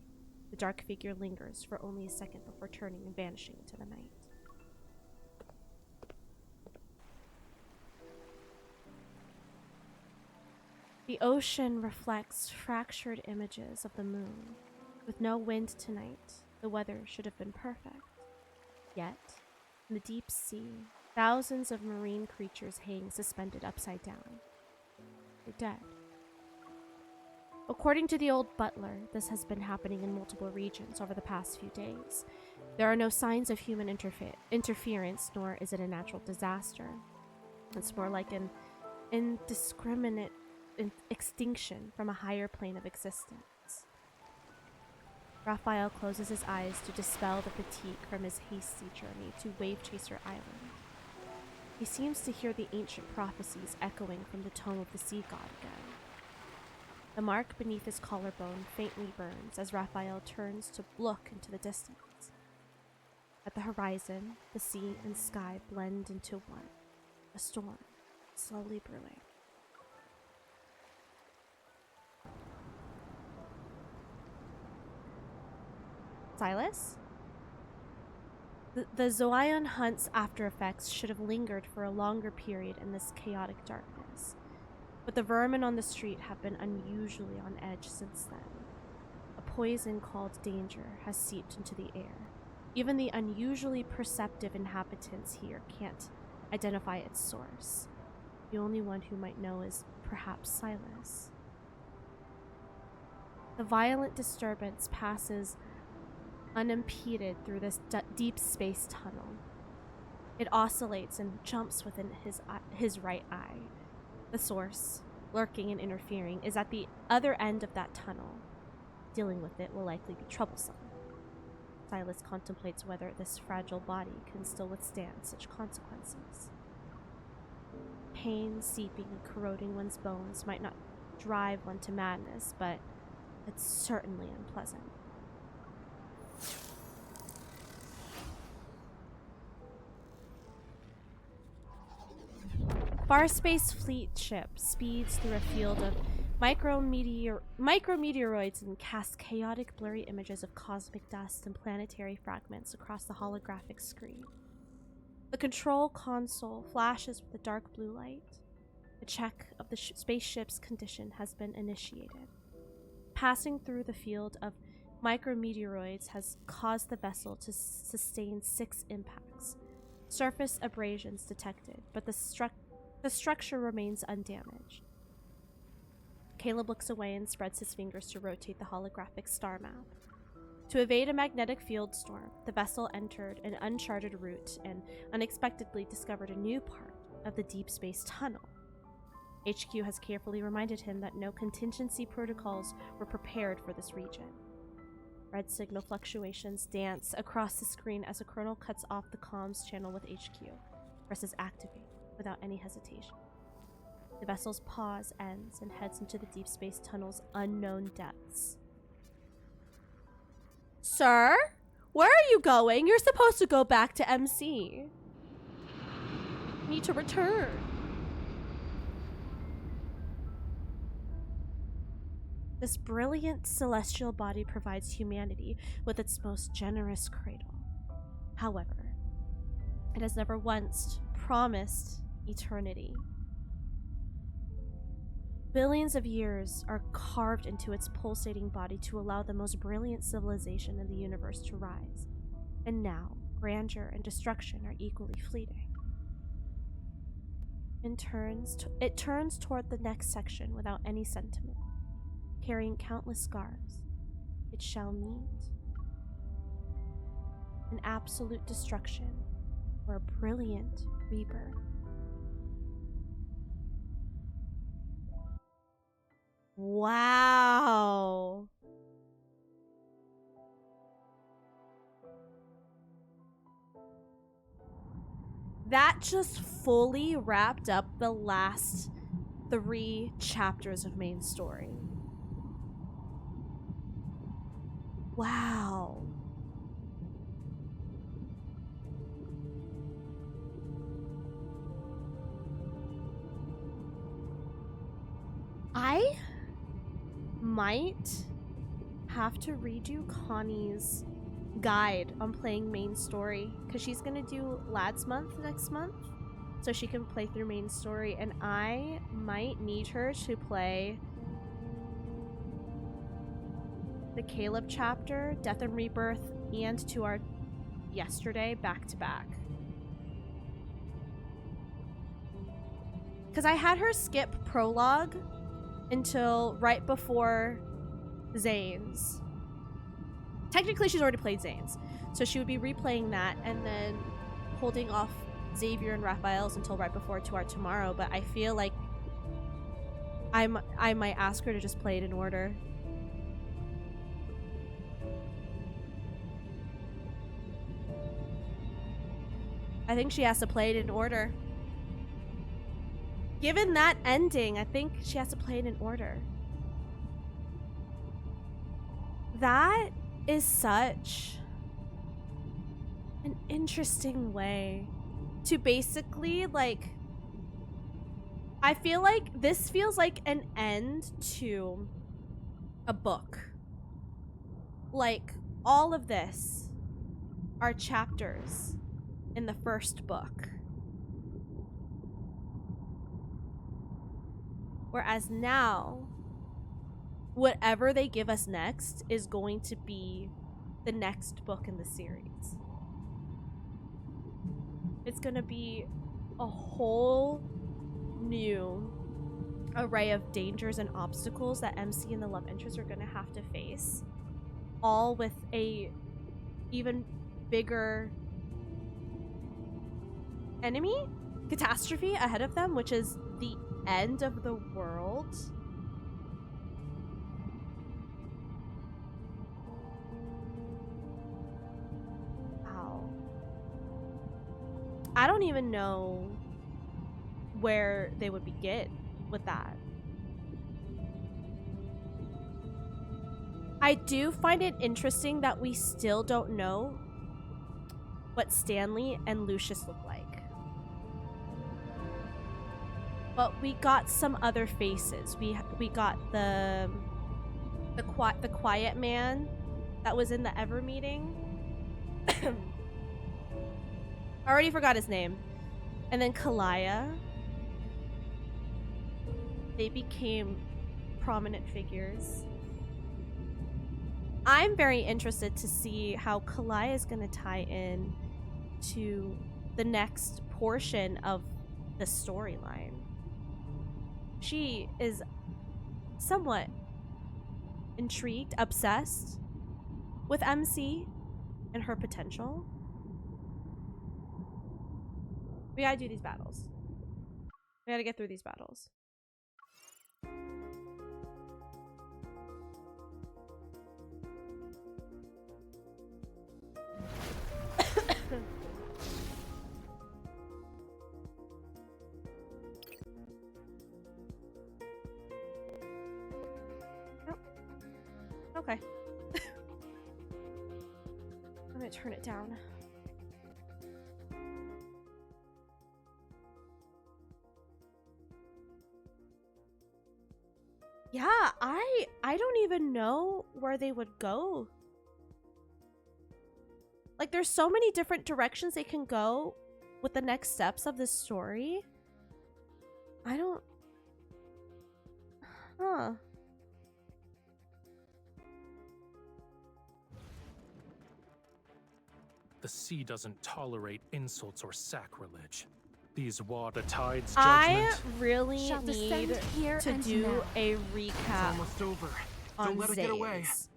The dark figure lingers for only a second before turning and vanishing into the night. The ocean reflects fractured images of the moon. With no wind tonight, the weather should have been perfect. Yet, in the deep sea, thousands of marine creatures hang suspended upside down. They're dead. According to the old butler, this has been happening in multiple regions over the past few days. There are no signs of human interference, nor is it a natural disaster. It's more like an indiscriminate extinction from a higher plane of existence. Rafayel closes his eyes to dispel the fatigue from his hasty journey to Wave Chaser Island. He seems to hear the ancient prophecies echoing from the tome of the sea god again. The mark beneath his collarbone faintly burns as Rafayel turns to look into the distance. At the horizon, the sea and sky blend into one, a storm slowly brewing. Silas? The Zoion hunt's after effects should have lingered for a longer period in this chaotic darkness, but the vermin on the street have been unusually on edge since then. A poison called danger has seeped into the air. Even the unusually perceptive inhabitants here can't identify its source. The only one who might know is perhaps Silas. The violent disturbance passes unimpeded through this deep space tunnel. It oscillates and jumps within his right eye. The source, lurking and interfering, is at the other end of that tunnel. Dealing with it will likely be troublesome. Silas contemplates whether this fragile body can still withstand such consequences. Pain seeping and corroding one's bones might not drive one to madness, but it's certainly unpleasant. Farspace fleet ship speeds through a field of micrometeoroids and casts chaotic, blurry images of cosmic dust and planetary fragments across the holographic screen. The control console flashes with a dark blue light. A check of the spaceship's condition has been initiated. Passing through the field of micrometeoroids has caused the vessel to sustain 6 impacts. Surface abrasions detected, but the structure remains undamaged. Caleb looks away and spreads his fingers to rotate the holographic star map. To evade a magnetic field storm, the vessel entered an uncharted route and unexpectedly discovered a new part of the deep space tunnel. HQ has carefully reminded him that no contingency protocols were prepared for this region. Red signal fluctuations dance across the screen as a colonel cuts off the comms channel with HQ. Presses activate without any hesitation. The vessel's pause ends and heads into the deep space tunnel's unknown depths. Sir? Where are you going? You're supposed to go back to MC. You need to return. This brilliant celestial body provides humanity with its most generous cradle. However, it has never once promised eternity. Billions of years are carved into its pulsating body to allow the most brilliant civilization in the universe to rise. And now, grandeur and destruction are equally fleeting. It turns toward the next section without any sentiment, carrying countless scars. It shall meet an absolute destruction or a brilliant rebirth. Wow. That just fully wrapped up the last 3 chapters of main story. Wow. I might have to redo Connie's guide on playing main story because she's gonna do Lads Month next month, so she can play through main story, and I might need her to play the Caleb chapter, Death and Rebirth, and To Our Yesterday back to back. Because I had her skip prologue until right before Zane's. Technically, she's already played Zane's, so she would be replaying that and then holding off Xavier and Raphael's until right before To Our Tomorrow, but I feel like I might ask her to just play it in order. I think she has to play it in order. Given that ending, I think she has to play it in order. That is such an interesting way to basically, like, I feel like this feels like an end to a book. Like, all of this are chapters in the first book. Whereas now, whatever they give us next is going to be the next book in the series. It's going to be a whole new array of dangers and obstacles that MC and the love interest are going to have to face, all with a even bigger enemy, catastrophe ahead of them, which is the end of the world. Wow. I don't even know where they would begin with that. I do find it interesting that we still don't know what Stanley and Lucius look like. But we got some other faces. We got the quiet man that was in the Ever meeting. I already forgot his name. And then Kalaya. They became prominent figures. I'm very interested to see how Kalaya is going to tie in to the next portion of the storyline. She is somewhat intrigued, obsessed with MC and her potential. We gotta do these battles. We gotta get through these battles. Okay. I'm gonna turn it down. Yeah, I don't even know where they would go. Like, there's so many different directions they can go with the next steps of this story. I don't... Huh. The sea doesn't tolerate insults or sacrilege. These the tide's I judgment. really Shall descend need here to and do now. a recap Almost over. on Don't let it get away. Zane's.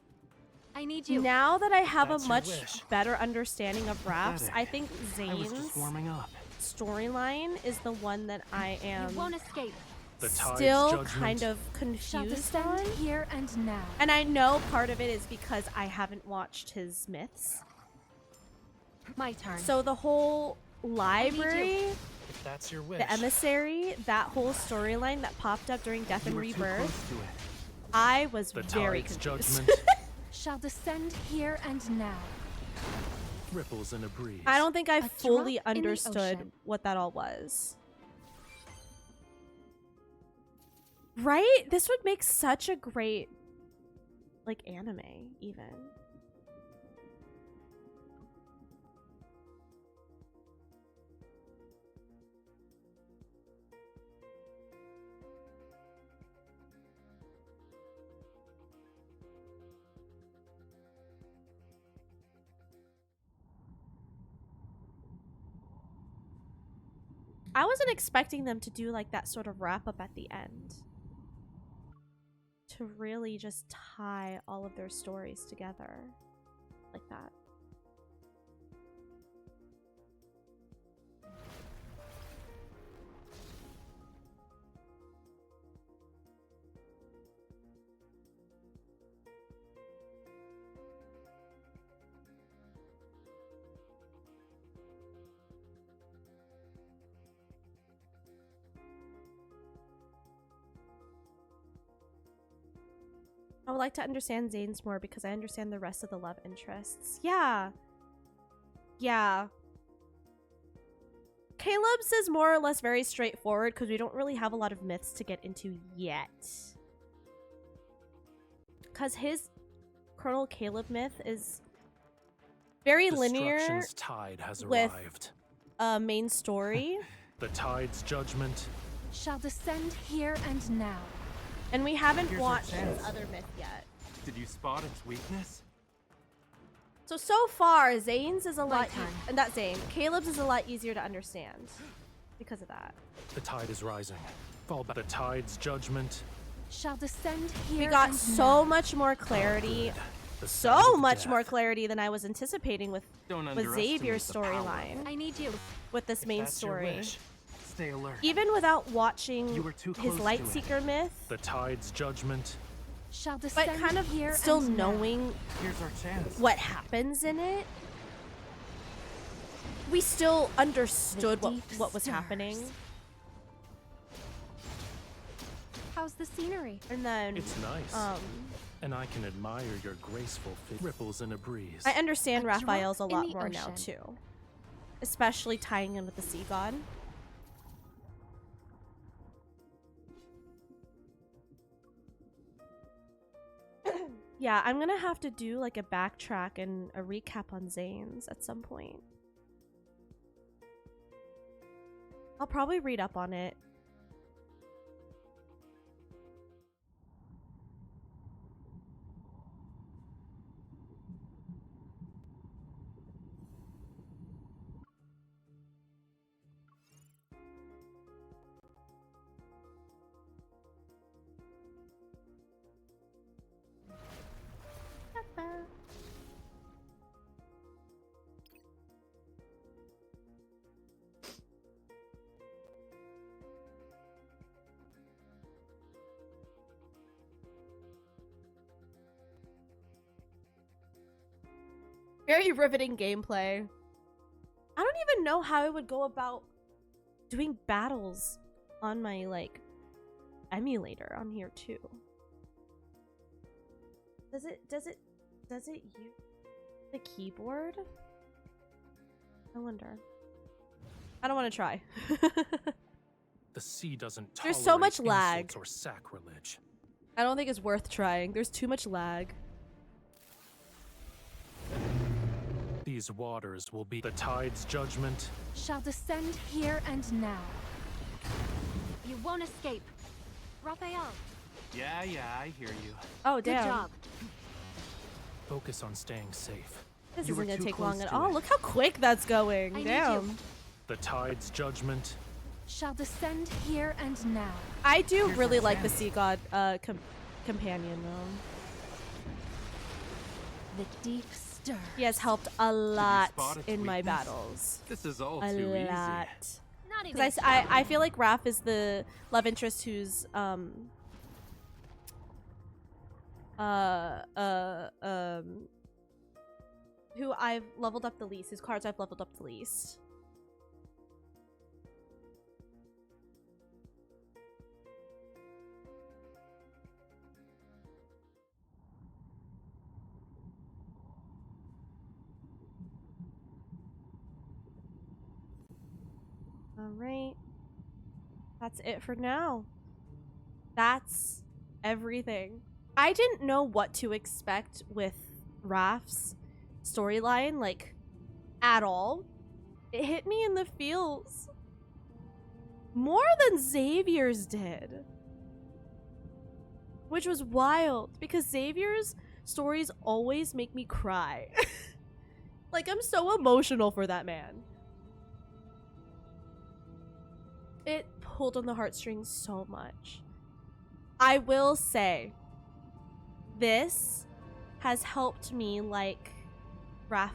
I need you. Now that I have a That's your much wish. better understanding of Raph's, Pathetic. I think I was just Zane's warming up. storyline is the one that I am You won't escape. The tide's still judgment. kind of Shall confused descend on. here and now. And I know part of it is because I haven't watched his myths. My turn. So the whole library, If that's your wish. the emissary, that whole storyline that popped up during Death and You were too Rebirth, close to it. I was The very tide's confused. judgment. Shall descend here and now. Ripples in a breeze. I don't think I drop fully in the understood ocean. what that all was. Right? This would make such a great, like, anime, even. I wasn't expecting them to do like that sort of wrap up at the end. To really just tie all of their stories together like that. I would like to understand Zane's more because I understand the rest of the love interests. Yeah. Yeah. Caleb's is more or less very straightforward because we don't really have a lot of myths to get into yet. Because his Colonel Caleb myth is very linear Destruction's tide has with arrived. a main story. The tide's judgment. Shall descend here and now. And we haven't Here's our watched his chance. other myth yet. Did you spot its weakness? So far, Zane's is a My lot... turn. Not Zane. Caleb's is a lot easier to understand because of that. The tide is rising. Fall back. The tide's judgment. Shall descend here We got and so now. much more clarity. The sound So of much death. more clarity than I was anticipating with Don't Xavier's underestimate the power. storyline. I need you. With this main That's your story. wish. Stay alert. Even without watching You were too his close to Lightseeker myth, The tide's judgment. Shall but descend kind of here still and now. knowing Here's our chance. what happens in it, we still understood The what was deep happening. stirs. How's the scenery? And then It's nice. And I can admire your graceful ripples in a breeze. I understand A Raphael's a drop in lot the more now ocean. too. Especially tying in with the sea god. Yeah, I'm gonna have to do like a backtrack and a recap on Zane's at some point. I'll probably read up on it. Very riveting gameplay. I don't even know how I would go about doing battles on my, like, emulator on here too. Does it use the keyboard? I wonder. I don't want to try. The sea doesn't There's tolerate so much lag. insults or sacrilege. I don't think it's worth trying. There's too much lag. These waters will be the tide's judgment. Shall descend here and now. You won't escape. Rafayel, Yeah, I hear you. Oh, Good damn. job. Focus on staying safe. This You isn't were gonna too take close long at to all. it. Look how quick that's going. I need Damn. you. The tide's judgment. Shall descend here and now. I do Here's really our like the chance. sea god companion though. The deep stir. He has helped a lot spot its in my weakness? battles. This is all A too lot. easy. Not even. Because I feel like Raph is the love interest who's who I've leveled up the least, whose cards I've leveled up the least. Alright. That's it for now. That's everything. I didn't know what to expect with Raph's storyline, like, at all. It hit me in the feels more than Xavier's did. Which was wild, because Xavier's stories always make me cry. Like, I'm so emotional for that man. It pulled on the heartstrings so much. I will say, this has helped me like Raph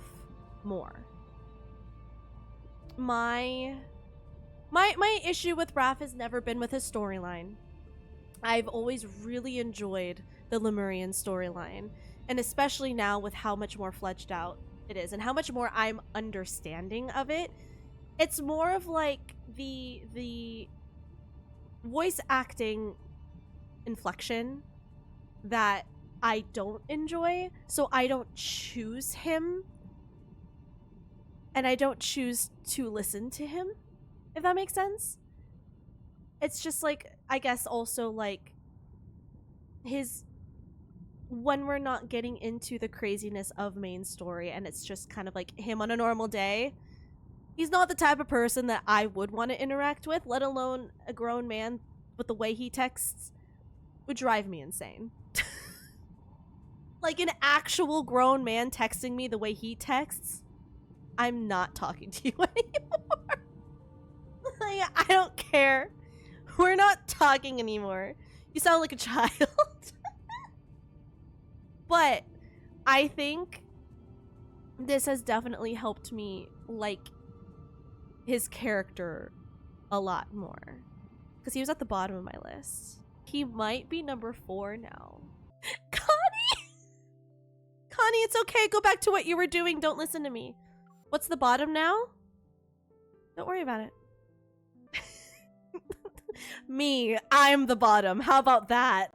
more. My issue with Raph has never been with his storyline. I've always really enjoyed the Lemurian storyline, and especially now with how much more fledged out it is and how much more I'm understanding of it. It's more of like the voice acting inflection that I don't enjoy, so I don't choose him and I don't choose to listen to him, if that makes sense. It's just like, I guess also like his, when we're not getting into the craziness of main story and it's just kind of like him on a normal day, he's not the type of person that I would want to interact with, let alone a grown man with the way he texts. Would drive me insane. Like an actual grown man texting me the way he texts, I'm not talking to you anymore. Like, I don't care. We're not talking anymore. You sound like a child. But I think this has definitely helped me like his character a lot more. Because he was at the bottom of my list. He might be number 4 now. Connie! Connie, it's okay. Go back to what you were doing. Don't listen to me. What's the bottom now? Don't worry about it. Me, I'm the bottom. How about that?